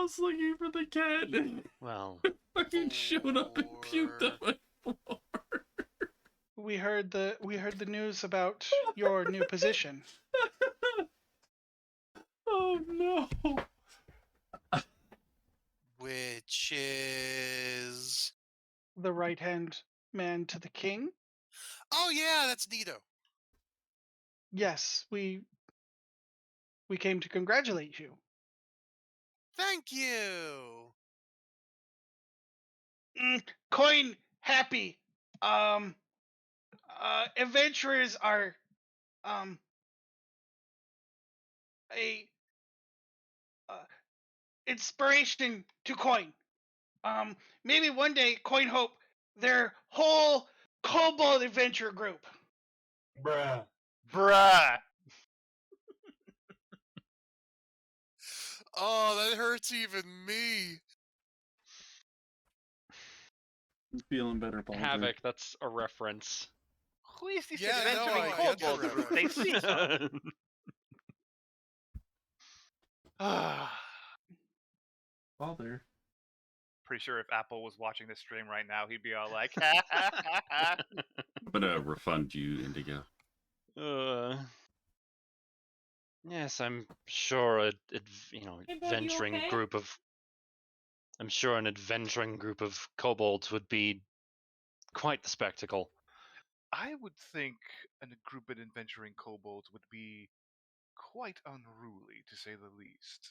S1: was looking for the cat.
S8: Well,
S1: Fucking showed up and puked on my floor.
S3: We heard the news about your new position.
S1: Oh no.
S10: Which is.
S3: The right hand man to the king.
S10: Oh yeah, that's Nito.
S3: Yes, we came to congratulate you.
S10: Thank you.
S3: Coin happy. Adventurers are a inspiration to Coin. Maybe one day Coin hope their whole kobold adventure group.
S5: Bruh.
S10: Oh, that hurts even me.
S1: I'm feeling better, Baldwin.
S8: Havoc, that's a reference.
S9: Who is this
S10: Yeah, I know,
S9: adventuring
S10: I get the
S9: kobold group? They
S10: reference.
S9: see some.
S1: Father.
S4: Pretty sure if Apple was watching this stream right now, he'd be all like,
S1: I'm gonna refund you, Indigo.
S8: Yes, I'm sure
S6: Hey, bud, you
S8: adventuring
S6: okay?
S8: group of. I'm sure an adventuring group of kobolds would be quite the spectacle.
S4: I would think a group of adventuring kobolds would be quite unruly, to say the least.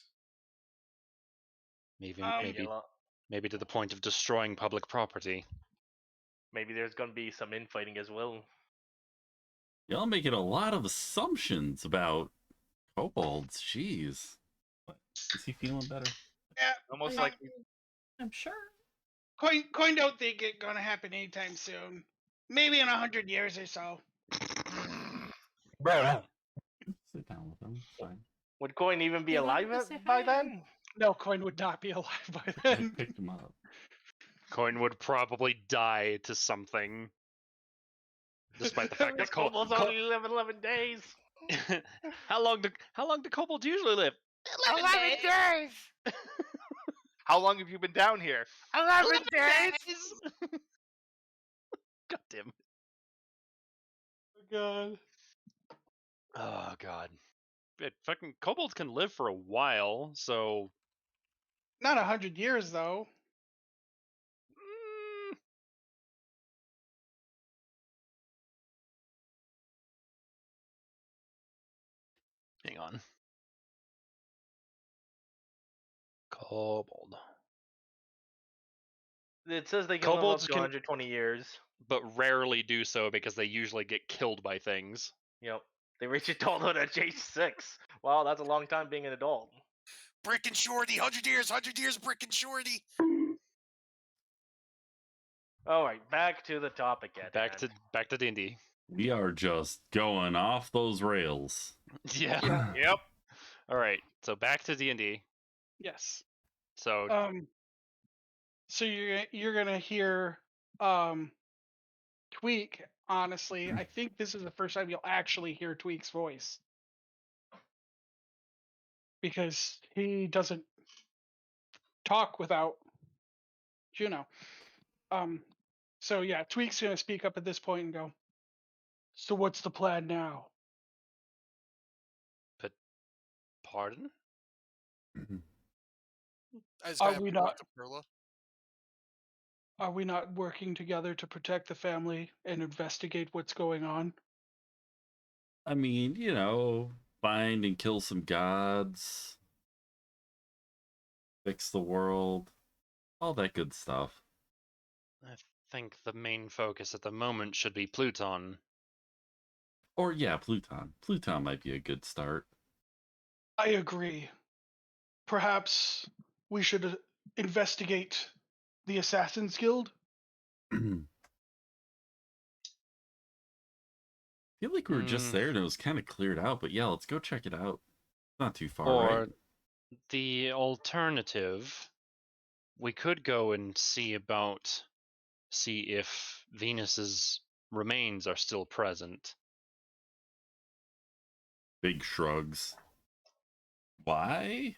S8: Maybe,
S5: Maybe,
S8: maybe to the point of destroying public property.
S5: maybe there's gonna be some infighting as well.
S1: Y'all making a lot of assumptions about kobolds. Jeez. What? Is he feeling better?
S3: Yeah,
S4: Almost
S3: Yeah.
S4: like
S6: I'm sure.
S3: Coin don't think it's gonna happen anytime soon. Maybe in 100 years or so.
S1: Sit down with him. It's fine.
S5: Would Coin even be
S6: They wanted
S5: alive
S6: to say
S5: by
S6: hi.
S5: then?
S3: No, Coin would not be alive by
S1: I
S3: then.
S1: picked him up.
S8: Coin would probably die to something. Despite the fact
S5: The
S8: that
S5: kobolds only live 11 days.
S8: how long do kobolds usually live?
S9: 11 days! How long have you been down here? 11 days!
S8: God damn it.
S3: God.
S8: Oh god. Fucking kobolds can live for a while, so
S3: Not 100 years though.
S8: hang on. Kobold.
S5: It says they can live up
S8: Kobolds
S5: to
S8: can-
S5: 120 years.
S8: but rarely do so because they usually get killed by things.
S5: Yep. They reach adulthood at age 6. Wow, that's a long time being an adult.
S10: Brick and Shorty, 100 years, Brick and Shorty.
S5: All right, back to the topic at
S8: Back
S5: hand.
S8: to D&D.
S1: We are just going off those rails.
S8: Yeah.
S3: Yeah.
S9: Yep.
S8: All right. So back to D&D.
S3: Yes.
S8: So
S3: So you're gonna hear Tweak. Honestly, I think this is the first time you'll actually hear Tweak's voice because he doesn't talk without Juno. So yeah, Tweak's gonna speak up at this point and go. So what's the plan now?
S8: pardon?
S10: I just
S3: Are
S10: gotta
S3: we
S10: point
S3: not-
S10: to Perla.
S3: Are we not working together to protect the family and investigate what's going on?
S1: I mean, find and kill some gods, fix the world, all that good stuff.
S8: I think the main focus at the moment should be Pluton.
S1: Or yeah, Pluton. Pluton might be a good start.
S3: I agree. Perhaps we should investigate the Assassin's Guild.
S1: I feel like we were just there and it was kind of cleared out, but yeah, let's go check it out. Not too far,
S8: Or
S1: right?
S8: the alternative, we could go and see if Venus's remains are still present.
S1: Big shrugs. Why?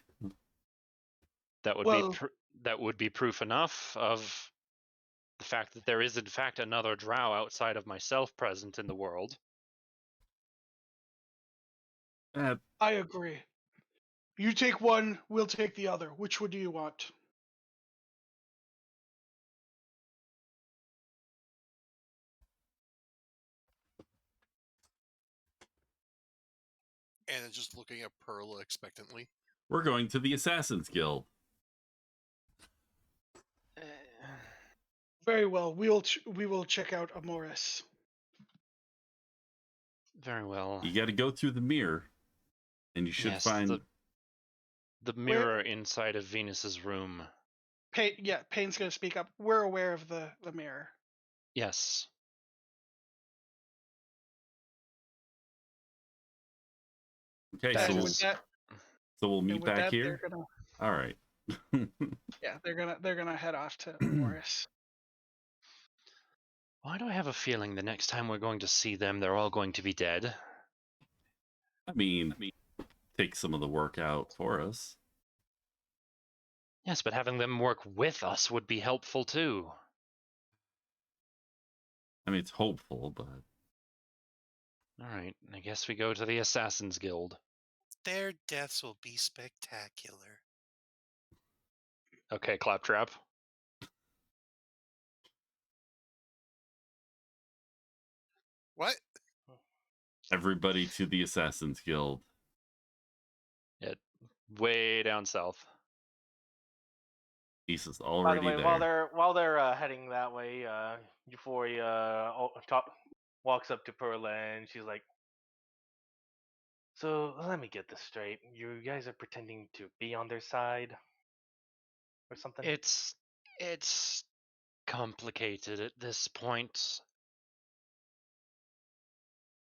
S8: That would
S3: Well-
S8: be that would be proof enough of the fact that there is in fact another drow outside of myself present in the world.
S3: I agree. You take one, we'll take the other. Which one do you want?
S10: And it's just looking at Perla expectantly.
S1: We're going to the Assassin's Guild.
S3: Very well. We will check out Amoris.
S8: Very well.
S1: You got to go through the mirror, and you should
S8: Yes,
S1: find.
S8: the mirror inside of Venus's room.
S3: Payne's going to speak up. We're aware of the mirror.
S8: Yes.
S1: Okay,
S8: That
S1: so
S3: And
S8: is-
S1: we'll
S3: and
S1: meet
S3: with
S1: back
S3: that,
S1: here.
S3: They're gonna,
S1: All right.
S3: they're gonna head off to Amoris.
S8: Why do I have a feeling the next time we're going to see them, they're all going to be dead?
S1: I mean, take some of the work out for us.
S8: Yes, but having them work with us would be helpful too.
S1: I mean, it's hopeful, but
S8: All right, I guess we go to the Assassin's Guild.
S10: Their deaths will be spectacular.
S8: Okay, Claptrap.
S10: What?
S1: everybody to the Assassin's Guild.
S8: Way down south.
S1: He's
S5: By
S1: already
S5: the way,
S1: there.
S5: while they're heading that way, Euphoria walks up to Perla and she's like, "So let me get this straight. You guys are pretending to be on their side, or something?"
S8: It's complicated at this point.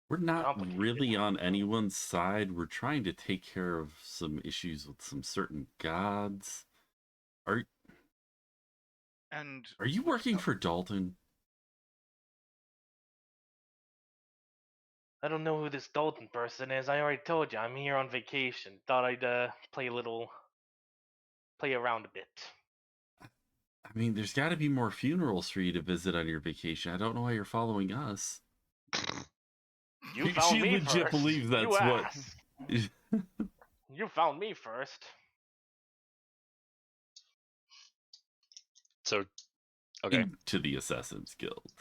S1: We're not
S5: Complicated.
S1: really on anyone's side. We're trying to take care of some issues with some certain gods.
S4: And
S1: Are you working for Dalton?
S5: I don't know who this Dalton person is. I already told you I'm here on vacation. Thought I'd play around a bit.
S1: I mean, there's got to be more funerals for you to visit on your vacation. I don't know why you're following us.
S5: You
S1: She
S5: found me
S1: legit
S5: first.
S1: believes that's
S5: you
S1: what-
S5: asked. You found me first.
S8: So, okay.
S1: Into the Assassin's Guild.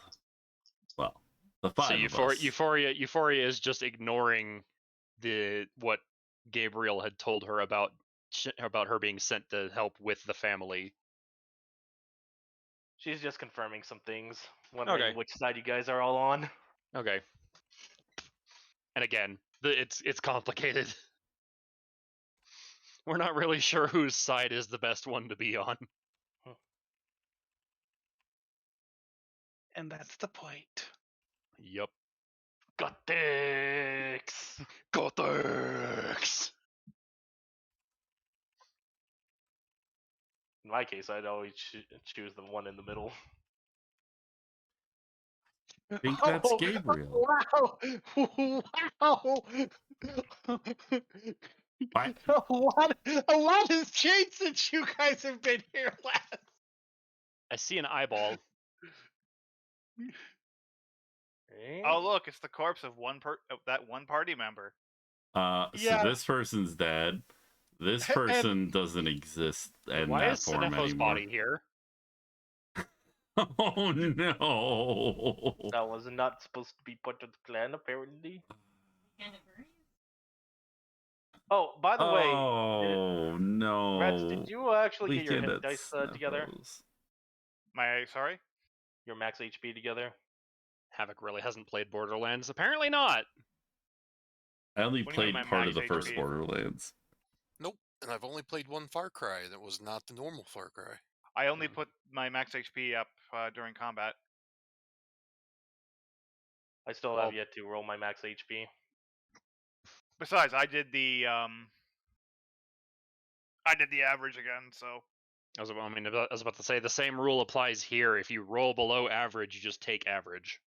S1: Well, the
S8: So
S1: five of us.
S8: Euphoria is just ignoring what Gabriel had told her about her being sent to help with the family.
S5: She's just confirming some things,
S8: Okay.
S5: wondering which side you guys are all on.
S8: Okay. And again, it's complicated. We're not really sure whose side is the best one to be on.
S3: And that's the point.
S8: Yup.
S5: Gothics!
S8: Gothics!
S5: In my case, I'd always choose the one in the middle.
S1: I think that's
S3: Oh,
S1: Gabriel.
S3: Wow! Wow!
S1: What?
S3: A lot has changed since you guys have been here last.
S8: I see an eyeball.
S5: Eh?
S9: Oh, look, it's the corpse of that one party member.
S1: So
S3: Yeah.
S1: this person's dead. This
S3: And-
S1: person doesn't exist in
S8: Why
S1: that
S8: is
S1: form
S8: Sinefo's
S1: anymore.
S8: body here?
S1: Oh no!
S5: That was not supposed to be part of the plan, apparently. Oh, by the way,
S1: Oh no!
S5: Reds, did you actually get your
S1: Weekend
S5: hit
S1: at
S5: dice together?
S1: Sniffles.
S9: Sorry?
S5: Your max HP together?
S8: Havoc really hasn't played Borderlands. Apparently not.
S1: I only
S9: What do you mean
S1: played
S9: my
S1: part of the
S9: max
S1: first
S9: HP?
S1: Borderlands.
S10: Nope. And I've only played one Far Cry, and it was not the normal Far Cry.
S9: I only put my max HP up during combat.
S5: I still
S8: Well-
S5: have yet to roll my max HP.
S9: Besides, I did the average again, so
S8: I was about to say the same rule applies here. If you roll below average, you just take average.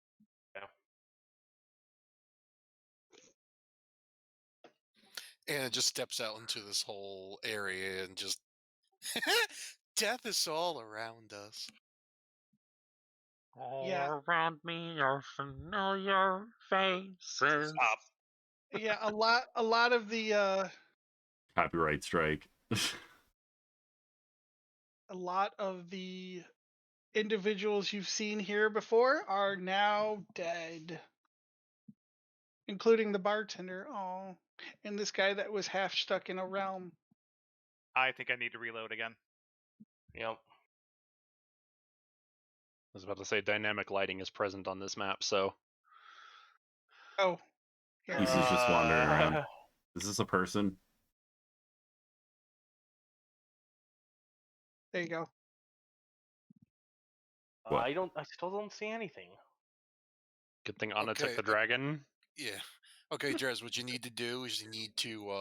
S10: And it just steps out into this whole area and just death is all around us.
S3: Yeah.
S8: around me are familiar faces.
S9: stop.
S3: Yeah, a lot of the
S1: Copyright strike.
S3: a lot of the individuals you've seen here before are now dead, including the bartender. Oh, and this guy that was half stuck in a realm.
S9: I think I need to reload again.
S5: Yep.
S8: I was about to say dynamic lighting is present on this map, so
S3: Oh, here.
S1: He's just wandering around. Is this a person?
S3: There you go.
S1: What?
S5: I still don't see anything.
S8: good thing Anna
S10: Okay,
S8: took the dragon.
S10: Yeah. Okay, Drez, what you need to do is you need to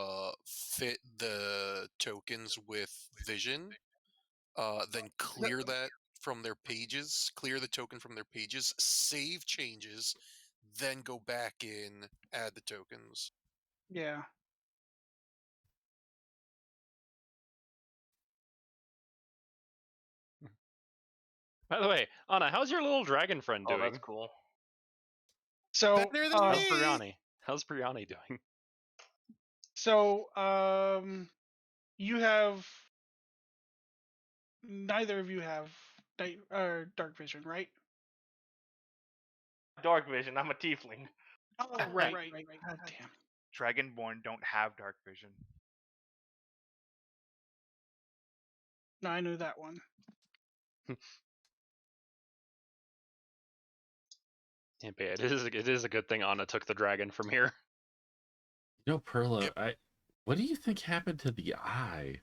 S10: fit the tokens with vision, then clear that from their pages, clear the token from their pages, save changes, then go back in, add the tokens.
S3: Yeah.
S8: By the way, Anna, how's your little dragon friend
S5: Oh,
S8: doing?
S5: that's cool.
S3: So,
S10: Better than
S8: How's
S10: me!
S8: Brianni? How's Brianni doing?
S3: you have neither of you have night or dark vision, right?
S5: Dark vision, I'm a tiefling.
S3: Oh, right. God damn.
S9: Dragonborn don't have dark vision.
S3: No, I knew that one.
S8: Yeah, but it is a good thing Anna took the dragon from here.
S1: You know, Perla,
S10: Yep.
S1: what do you think happened to the eye?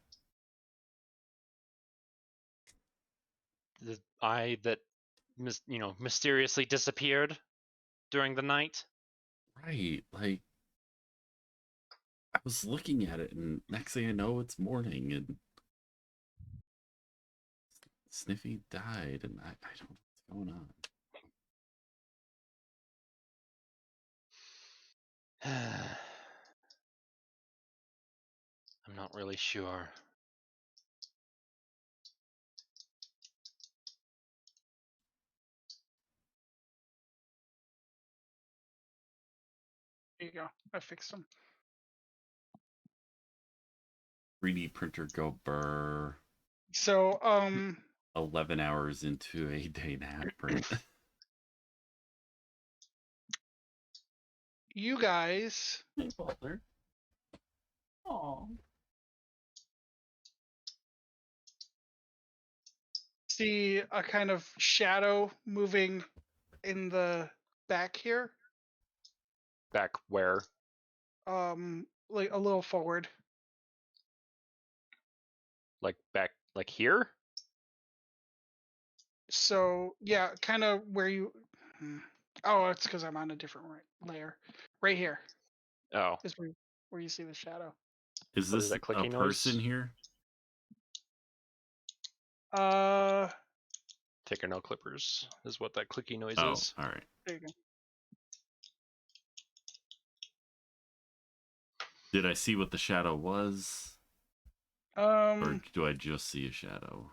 S8: The eye that mysteriously disappeared during the night.
S1: Right, like I was looking at it, and next thing I know, it's morning, and Sniffy died, and I don't know what's going on.
S8: I'm not really sure.
S3: There you go. I fixed them.
S1: 3D printer go burr.
S3: So,
S1: 11 hours into a day nap print.
S3: you guys
S1: Hey, Walter. Aw.
S3: see a kind of shadow moving in the back here.
S8: Back where?
S3: Like a little forward.
S8: Like back, like here?
S3: So yeah, kind of where you. Oh, it's because I'm on a different layer. Right here
S8: Oh,
S3: is where you see the shadow.
S1: Is
S8: What is
S1: this
S8: that
S1: a
S8: clicking
S1: person
S8: noise?
S1: here?
S8: Ticker no clippers is what that clicky noise
S1: Oh,
S8: is.
S1: all right.
S3: There you
S1: Did I see what the shadow was?
S3: go.
S1: Or do I just see a shadow?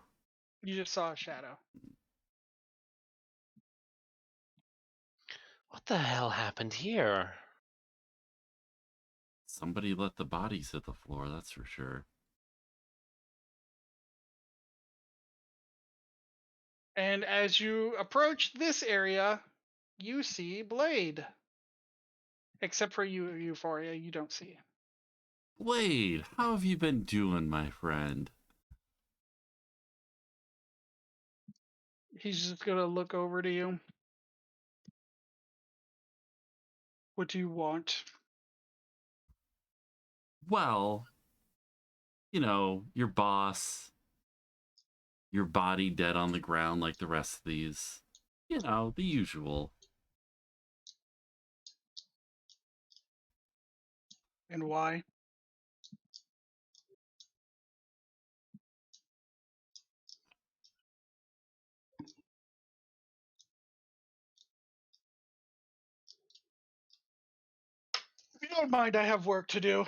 S3: You just saw a shadow.
S8: What the hell happened here?
S1: Somebody let the bodies hit the floor, that's for sure.
S3: And as you approach this area, you see Blade. Except for you, Euphoria, you don't see.
S1: Blade, how have you been doing, my friend?
S3: He's just gonna look over to you. What do you want?
S1: Well, you know, your boss, your body dead on the ground like the rest of these. You know, the usual.
S3: And why? If you don't mind, I have work to do.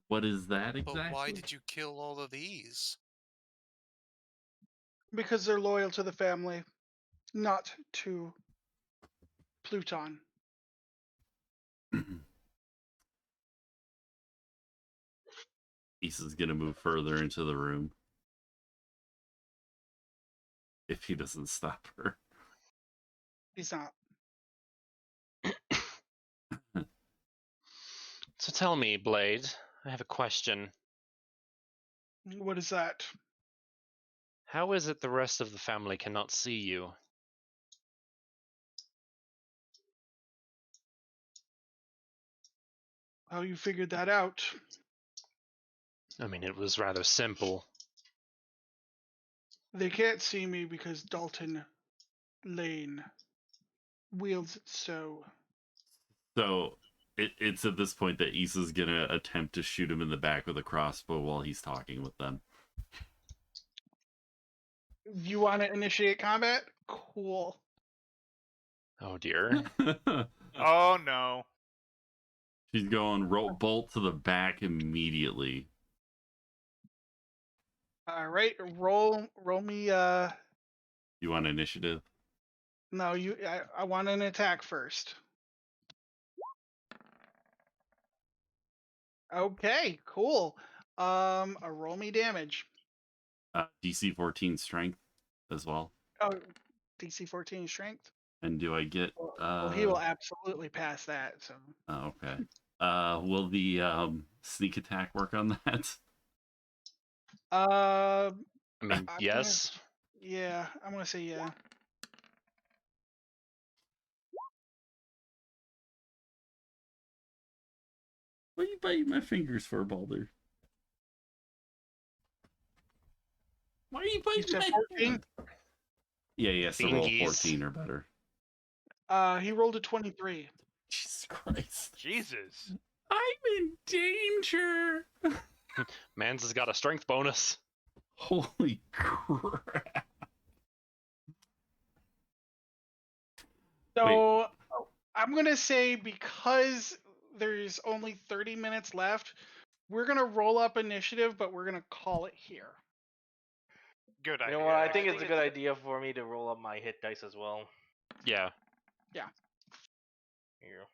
S1: What is that exactly?
S10: But why did you kill all of these?
S3: Because they're loyal to the family, not to Pluton.
S1: Issa's gonna move further into the room. If he doesn't stop her.
S3: He's not.
S8: So tell me, Blade, I have a question.
S3: What is that?
S8: How is it the rest of the family cannot see you?
S3: How you figured that out?
S8: I mean, it was rather simple.
S3: They can't see me because Dalton Lane wields it so.
S1: So it's at this point that Issa's gonna attempt to shoot him in the back with a crossbow while he's talking with them.
S3: You want to initiate combat? Cool.
S8: Oh dear.
S4: Oh no.
S1: She's going bolt to the back immediately.
S3: All right, roll me.
S1: You want initiative?
S3: No, I want an attack first. Okay, cool. Roll me damage.
S1: DC 14 strength as well.
S3: Oh, DC 14 strength.
S1: And do I get?
S3: Well, he will absolutely pass that. So.
S1: Oh, okay. Will the sneak attack work on that?
S8: I mean, yes.
S3: Yeah, I'm gonna say yeah.
S1: What are you biting my fingers for, Baldur? Why are you biting
S3: said
S1: my
S3: 14?
S1: hand? Yeah, so roll
S8: Fingies.
S1: 14 or better.
S3: He rolled a 23.
S1: Jesus Christ.
S4: Jesus.
S1: I'm in danger.
S8: Mans has got a strength bonus.
S1: Holy crap.
S3: So I'm gonna say because there's only 30 minutes left, we're gonna roll up initiative, but we're gonna call it here.
S4: Good
S5: You
S4: idea.
S5: know what? I think it's a good idea for me to roll up my hit dice as well.
S8: Yeah.
S3: Yeah.
S5: Here.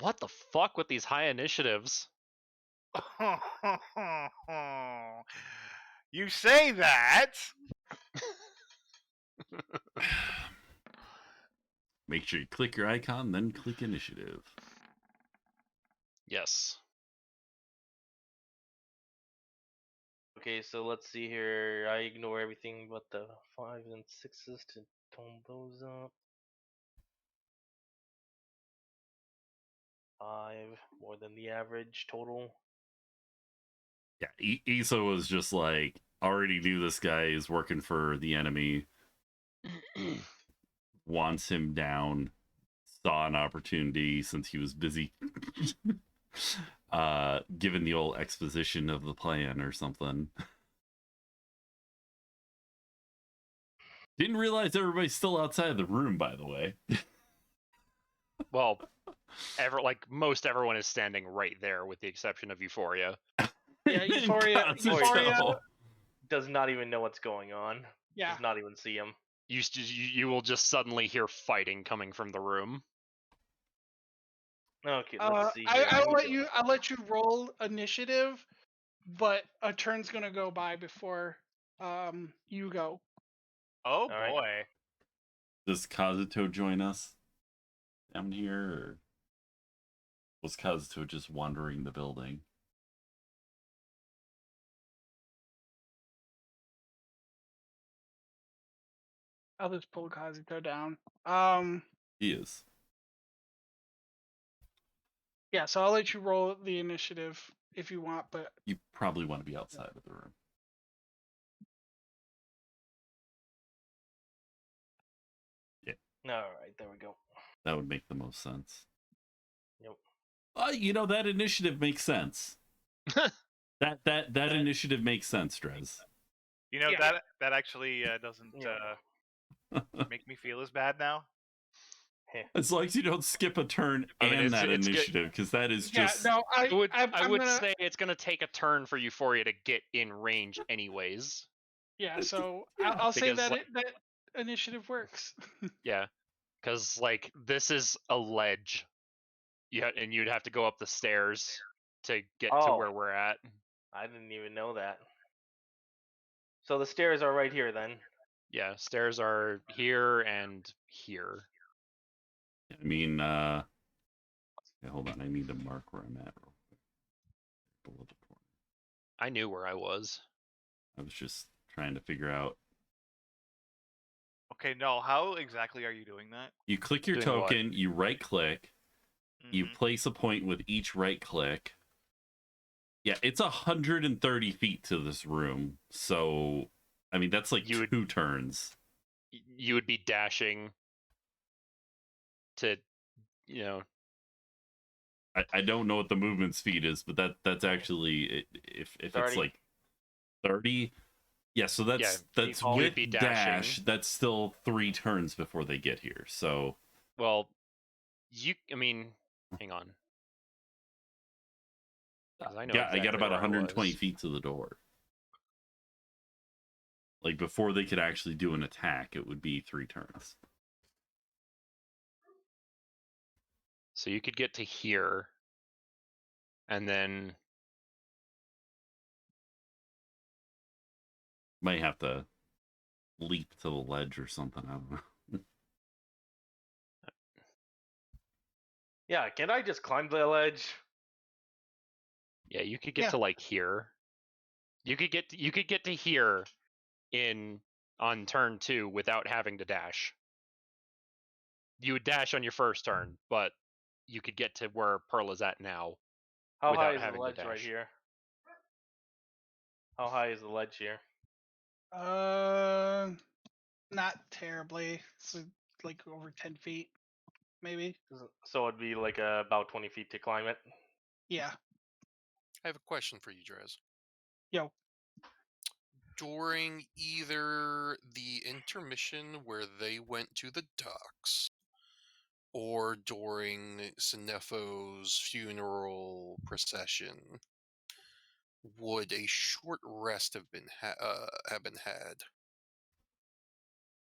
S8: What the fuck with these high initiatives?
S4: You say that.
S1: Make sure you click your icon, then click initiative.
S8: Yes.
S5: Okay, so let's see here. I ignore everything but the 5s and 6s to tone those up. 5 more than the average total.
S1: Yeah, Issa was just like, already knew this guy is working for the enemy, wants him down, saw an opportunity since he was busy given the old exposition of the plan or something. Didn't realize everybody's still outside the room, by the way.
S8: Well, most everyone is standing right there, with the exception of Euphoria.
S3: Yeah, Euphoria
S5: does not even know what's going on.
S3: Yeah.
S5: Does not even see him.
S8: You will just suddenly hear fighting coming from the room.
S5: Okay, let's see. Here.
S3: I'll let you roll initiative, but a turn's gonna go by before you go.
S9: Oh
S5: All right.
S9: boy.
S1: Does Kazuto join us down here, or was Kazuto just wandering the building?
S3: I'll just pull Kazuto down.
S1: He is.
S3: Yeah, so I'll let you roll the initiative if you want, but
S1: You probably want to be outside of the room. Yeah.
S5: All right, there we go.
S1: That would make the most sense.
S5: Yep.
S1: You know, that initiative makes sense. that initiative makes sense, Drez.
S9: You know,
S3: Yeah.
S9: that actually doesn't make me feel as bad now.
S1: As long as you don't skip a turn and that initiative, because that is just...
S3: Yeah, no,
S8: I would say it's going to take a turn for Euphoria to get in range anyways.
S3: Yeah, so I'll say
S8: Because,
S3: that that initiative works.
S8: Yeah, because, like, this is a ledge. And you'd have to go up the stairs to get to where we're at.
S5: I didn't even know that. So the stairs are right here then?
S8: Yeah, stairs are here and here.
S1: I mean, yeah, hold on. I need to mark where I'm at real quick. Below the corner.
S8: I knew where I was.
S1: I was just trying to figure out.
S9: Okay, no, how exactly are you doing that?
S1: You click your
S8: Doing what?
S1: token, you right click, you place a point with each right click. Yeah, it's 130 feet to this room. So, I mean, that's like 2 turns.
S8: You would be dashing to, you know.
S1: I don't know what the movement speed is, but that's actually, if it's like 30, yeah. So that's with dash. That's still 3 turns before they get here. So,
S8: well, I mean, hang on. I know
S1: I got about
S8: where
S1: 120 feet to the door. Like, before they could actually do an attack, it would be 3 turns.
S8: So you could get to here, and then
S1: might have to leap to the ledge or something. I don't know.
S5: Yeah, can't I just climb the ledge?
S8: Yeah, you could get to like here. You could get to here on turn 2 without having to dash. You would dash on your first turn, but you could get to where Pearl is at now.
S5: How
S8: without
S5: high is
S8: having
S5: the ledge
S8: to dash.
S5: right here? How high is the ledge here?
S3: Not terribly. It's like over 10 feet, maybe.
S5: So it'd be like about 20 feet to climb it?
S3: Yeah.
S10: I have a question for you, Drez.
S3: Yo.
S10: During either the intermission where they went to the docks, or during Sinefo's funeral procession, would a short rest have been had?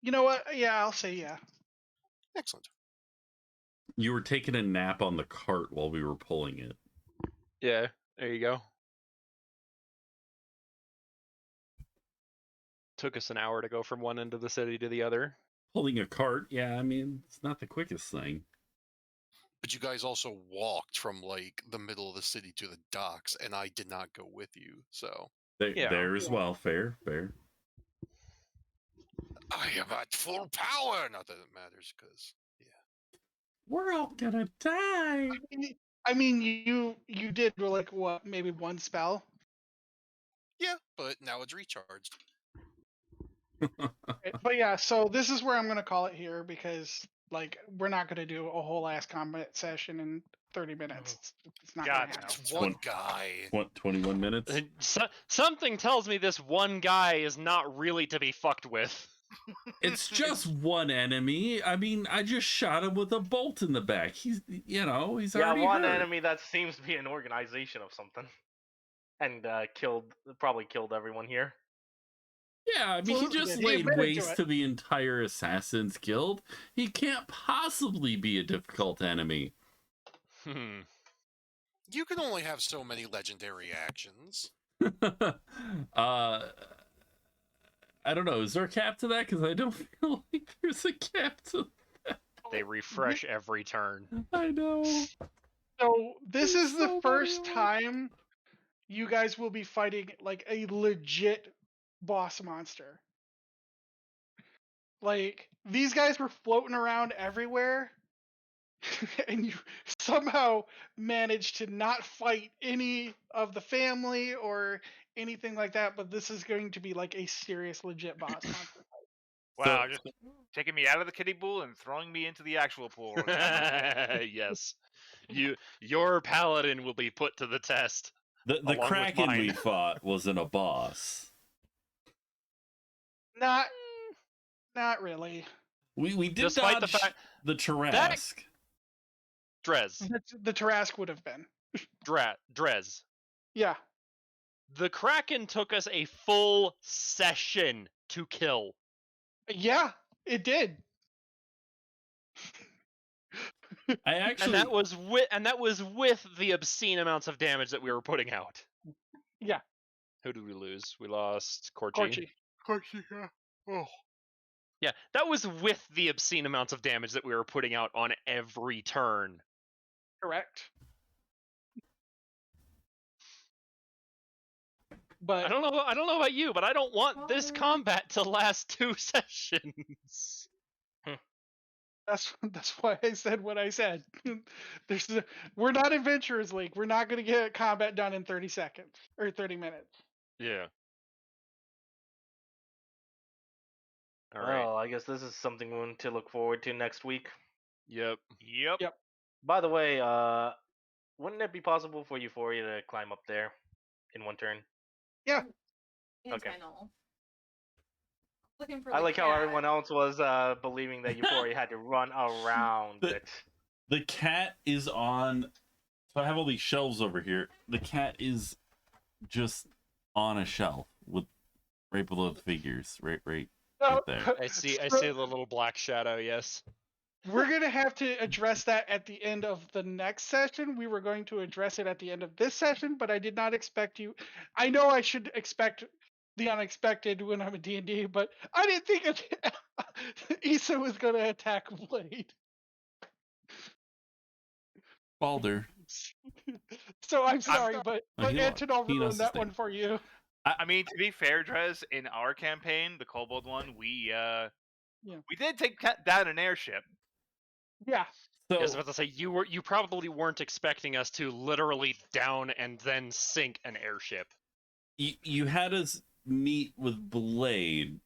S3: You know what? Yeah, I'll say yeah.
S10: Excellent.
S1: You were taking a nap on the cart while we were pulling it.
S8: Yeah, there you go. Took us an hour to go from one end of the city to the other.
S1: Pulling a cart, yeah, I mean, it's not the quickest thing.
S10: But you guys also walked from, like, the middle of the city to the docks, and I did not go with you, so...
S1: There as well. Fair.
S10: I am at full power. Not that it matters, because
S1: We're all gonna die.
S3: I mean, you did like what, maybe one spell.
S10: yeah, but now it's recharged.
S3: But yeah, so this is where I'm gonna call it here because like we're not gonna do a whole ass combat session in 30 minutes. It's not
S9: God,
S3: gonna happen.
S10: It's one guy.
S1: 21 minutes.
S8: Something tells me this one guy is not really to be fucked with.
S1: It's just one enemy. I mean, I just shot him with a bolt in the back. He's already
S5: one
S1: hurt.
S5: enemy that seems to be an organization of something, and probably killed everyone here.
S1: Yeah, I mean, he just
S3: He
S1: laid
S3: admitted to
S1: waste
S3: it.
S1: to the entire Assassin's Guild. He can't possibly be a difficult enemy.
S10: You can only have so many legendary actions.
S1: I don't know. Is there a cap to that? Because I don't feel like there's a cap to that.
S8: They refresh every turn.
S1: I know.
S3: So this
S1: There's
S3: is the
S1: so
S3: first
S1: many
S3: time you guys will be fighting like a legit boss monster. Like these guys were floating around everywhere, and you somehow managed to not fight any of the family or anything like that. But this is going to be like a serious, legit boss monster.
S9: Wow, just taking me out of the kiddie pool and throwing me into the actual pool.
S8: Yes. Your paladin will be put to the test.
S1: The
S8: along with
S1: Kraken
S8: mine.
S1: we fought wasn't a boss.
S3: Not really.
S1: We did
S8: Despite
S1: dodge
S8: the fact
S1: the Tarrasque.
S8: Drez.
S3: The Tarrasque would have been.
S8: Drez.
S3: Yeah.
S8: The Kraken took us a full session to kill.
S3: Yeah, it did.
S1: I actually
S8: And that was with the obscene amounts of damage that we were putting out.
S3: Yeah.
S8: Who did we lose? We lost Corchi.
S3: Corchi.
S9: Oh.
S8: Yeah, that was with the obscene amounts of damage that we were putting out on every turn.
S3: Correct. But
S8: I don't know about you, but I don't want this combat to last 2 sessions.
S3: that's why I said what I said. We're not Adventurers League. We're not going to get combat done in 30 seconds or 30 minutes.
S8: Yeah. All right.
S5: Well, I guess this is something to look forward to next week.
S8: Yep.
S5: By the way, wouldn't it be possible for Euphoria to climb up there in one turn?
S3: Yeah.
S5: Okay.
S6: Looking for
S5: I
S6: the
S5: like how
S6: cat.
S5: everyone else was believing that Euphoria had to run around it.
S1: The cat is on. So I have all these shelves over here. The cat is just on a shelf with right below the figures, right there.
S8: I see the little black shadow, yes.
S3: We're going to have to address that at the end of the next session. We were going to address it at the end of this session, but I did not expect you. I know I should expect the unexpected when I'm a D&D, but I didn't think Issa was going to attack Blade.
S1: Balder.
S3: So I'm sorry, but Anton
S1: he knows
S3: ruined
S1: his
S3: that
S1: thing.
S3: one for you.
S9: I mean, to be fair, Drez, in our campaign, the Kobold one, we did take down an airship.
S3: Yeah.
S1: So
S8: I was about to say you probably weren't expecting us to literally down and then sink an airship.
S1: you had us meet with Blade,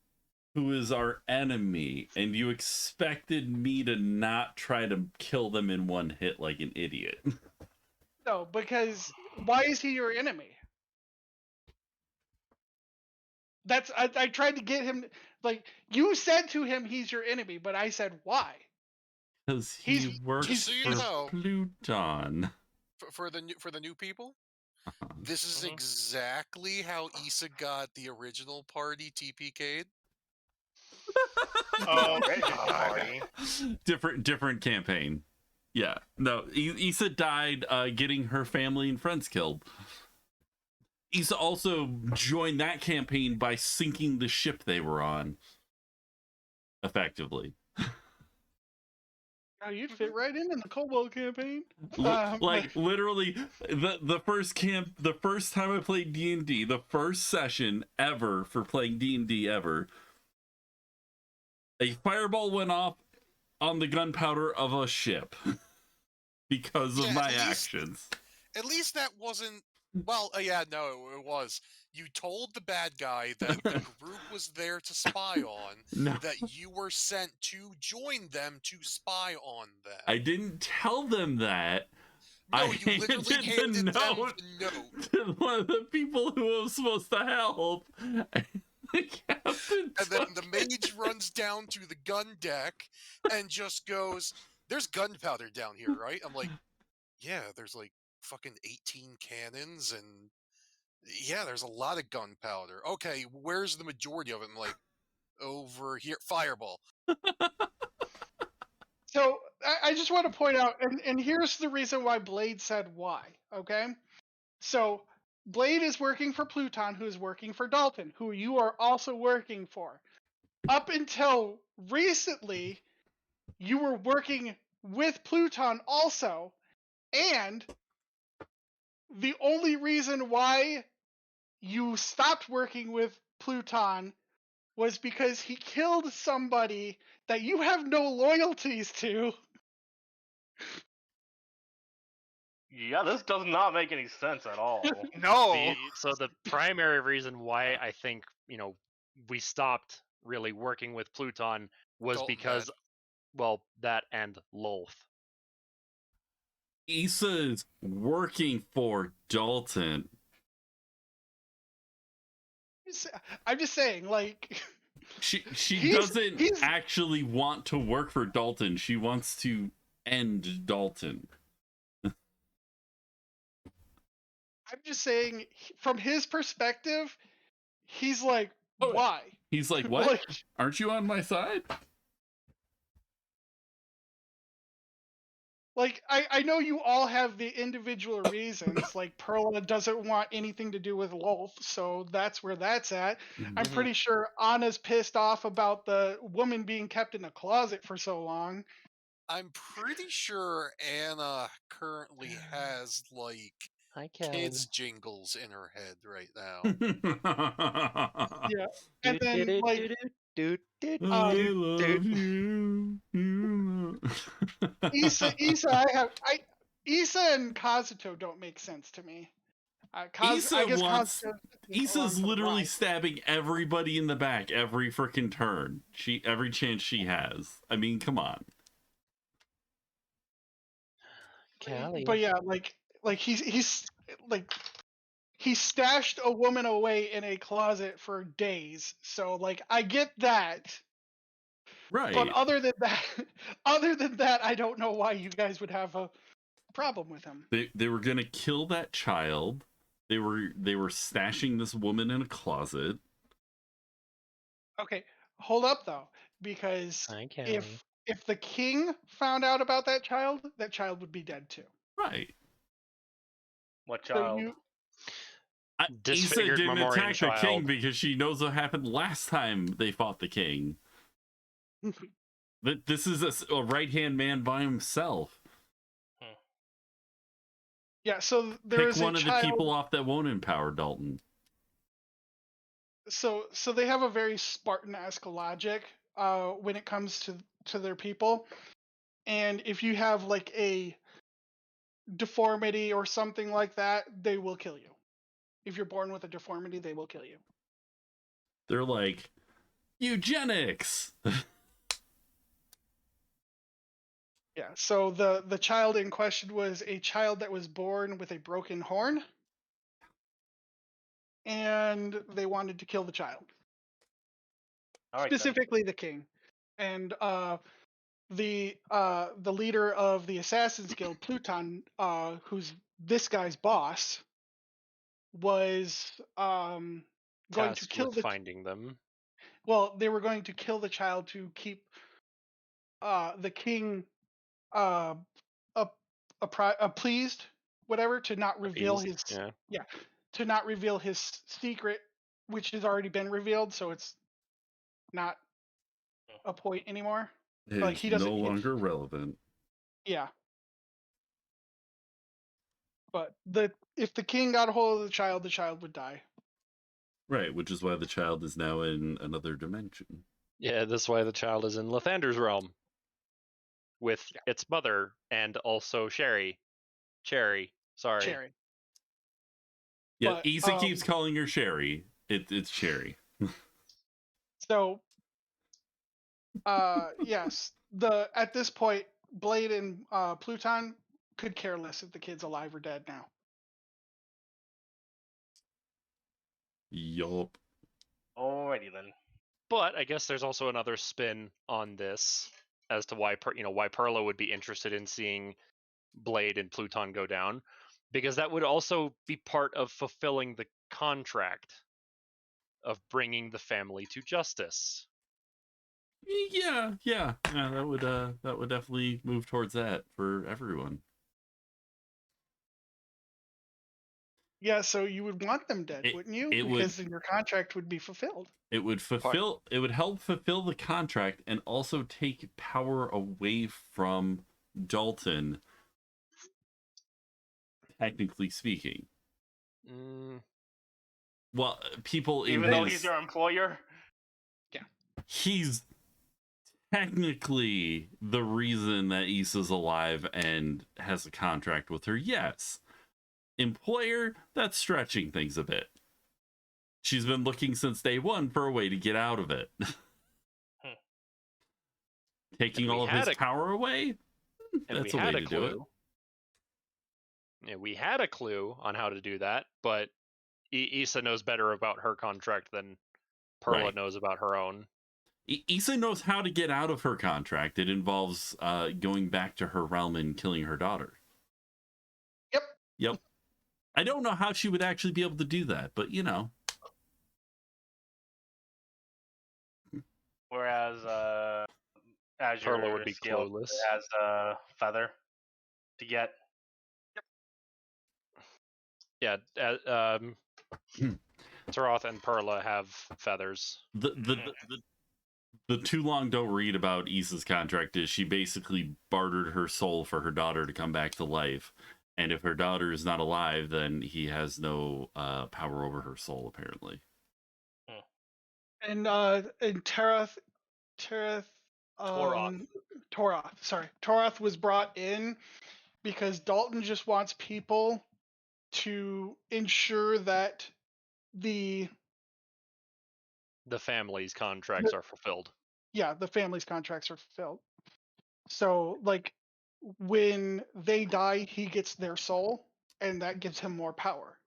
S1: who is our enemy, and you expected me to not try to kill them in one hit like an idiot.
S3: No, because why is he your enemy? I tried to get him, like, you said to him he's your enemy, but I said why?
S1: Because he works
S10: just so you
S1: for
S10: know.
S1: Pluton.
S10: For the new people, this is exactly how Issa got the original party TPK'd.
S9: Oh,
S5: Party.
S1: Different campaign. Yeah. No, Issa died getting her family and friends killed. Issa also joined that campaign by sinking the ship they were on. Effectively.
S3: Oh, you'd fit right in the Kobold campaign.
S1: Like literally, the first time I played D&D, the first session ever for playing D&D ever, a fireball went off on the gunpowder of a ship because of my actions.
S10: At least that wasn't. Well, yeah, no, it was. You told the bad guy that the group was there to spy on, that you were sent to join them to spy on them.
S1: I didn't tell them that.
S10: No, you literally handed them the note
S1: to one of the people who was supposed to help. The captain
S10: and then the mage runs down to the gun deck and just goes, "There's gunpowder down here, right?" I'm like, "Yeah, there's like fucking 18 cannons and yeah, there's a lot of gunpowder. Okay, where's the majority of it?" I'm like, "Over here, fireball."
S3: So I just want to point out, and here's the reason why Blade said why, okay? So Blade is working for Pluton, who is working for Dalton, who you are also working for. Up until recently, you were working with Pluton also, and the only reason why you stopped working with Pluton was because he killed somebody that you have no loyalties to.
S5: Yeah, this does not make any sense at all.
S4: No.
S8: So the primary reason why I think, we stopped really working with Pluton was
S10: Dalton
S8: because, that and Lolth.
S1: Issa is working for Dalton.
S3: I'm just saying, like...
S1: She doesn't actually want to work for Dalton. She wants to end Dalton.
S3: I'm just saying, from his perspective, he's like, why?
S1: He's like, what?
S3: Like,
S1: aren't you on my side?
S3: Like, I know you all have the individual reasons. Like, Perla doesn't want anything to do with Lolth, so that's where that's at. I'm pretty sure Anna's pissed off about the woman being kept in a closet for so long.
S10: I'm pretty sure Anna currently has, like, kids jingles in her head right now.
S3: Yeah. And then, like...
S1: I love you.
S3: Issa and Kazuto don't make sense to me.
S1: Issa's literally stabbing everybody in the back every freaking turn. Every chance she has. I mean, come on.
S3: Callie. But yeah, like he's like he stashed a woman away in a closet for days. So like I get that.
S1: Right.
S3: But other than that, I don't know why you guys would have a problem with him.
S1: They were gonna kill that child. They were stashing this woman in a closet.
S3: Okay, hold up though, because if the king found out about that child would be dead too.
S1: Right.
S5: What child?
S3: So
S1: Issa didn't attack the king because she knows what happened last time they fought the king. That this is a right-hand man by himself.
S3: Yeah, so there's
S1: pick one of the people off that won't empower Dalton.
S3: So they have a very Spartan-esque logic when it comes to their people, and if you have like a deformity or something like that, they will kill you. If you're born with a deformity, they will kill you.
S1: They're like eugenics.
S3: Yeah, so the child in question was a child that was born with a broken horn, and they wanted to kill the child. Right, specifically the king. And the leader of the Assassin's Guild, Pluton, who's this guy's boss, was going to kill
S8: finding them.
S3: Well, they were going to kill the child to keep the king pleased, whatever, to not reveal his to not reveal his secret, which has already been revealed, so it's not a point anymore.
S1: It's no longer relevant.
S3: Yeah. But if the king got a hold of the child would die.
S1: Right, which is why the child is now in another dimension.
S8: Yeah, that's why the child is in Lathander's realm with its mother and also Cherry. Sorry.
S3: Cherry.
S1: Yeah,
S3: But,
S1: Issa keeps calling her Sherry. It's Cherry.
S3: So, yes, at this point, Blade and Pluton could care less if the kid's alive or dead now.
S1: Yup.
S5: Alrighty then.
S8: But I guess there's also another spin on this as to why why Perla would be interested in seeing Blade and Pluton go down, because that would also be part of fulfilling the contract of bringing the family to justice.
S1: Yeah, that would definitely move towards that for everyone.
S3: Yeah, so you would want them dead, wouldn't you? Because then your contract would be fulfilled.
S1: It would help fulfill the contract and also take power away from Dalton, technically speaking. Well, people
S5: even though he's your employer.
S3: Yeah.
S1: He's technically the reason that Issa's alive and has a contract with her. Yes. Employer, that's stretching things a bit. She's been looking since day one for a way to get out of it. Taking all of his power away? That's a way to do it.
S8: Yeah, we had a clue on how to do that, but Issa knows better about her contract than Perla knows about her own.
S1: Issa knows how to get out of her contract. It involves going back to her realm and killing her daughter. Yep. I don't know how she would actually be able to do that, but you know.
S5: Whereas Azure
S8: Perla would be clueless.
S5: Has a feather to get.
S8: Yeah, Taroth and Perla have feathers.
S1: The too long don't read about Issa's contract is she basically bartered her soul for her daughter to come back to life. And if her daughter is not alive, then he has no power over her soul, apparently.
S3: And Toroth, Toroth was brought in because Dalton just wants people to ensure that the
S8: family's contracts are fulfilled.
S3: Yeah, the family's contracts are fulfilled. So, like, when they die, he gets their soul, and that gives him more power.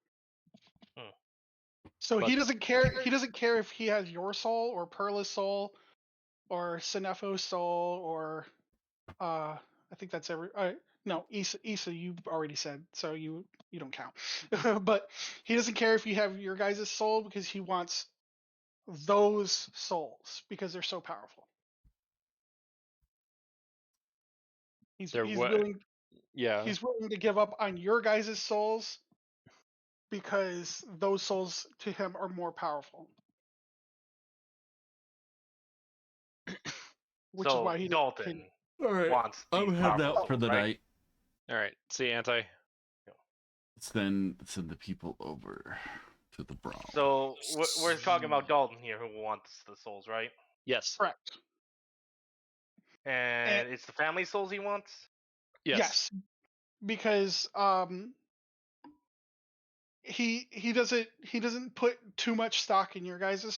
S3: So he doesn't care. He doesn't care if he has your soul or Perla's soul or Sinefo's soul or I think that's no, Issa you already said, so you don't count. But he doesn't care if you have your guys' soul because he wants those souls because they're so powerful. He's willing to give up on your guys' souls because those souls to him are more powerful. Which is why he
S5: Dalton
S1: wants. I'm heading out for the night.
S8: All right, see Anti.
S1: Send the people over to the Bronx.
S5: So we're talking about Dalton here, who wants the souls, right?
S8: Yes.
S3: Correct.
S5: And it's the family souls he wants?
S3: Yes. Because he doesn't put too much stock in your guys'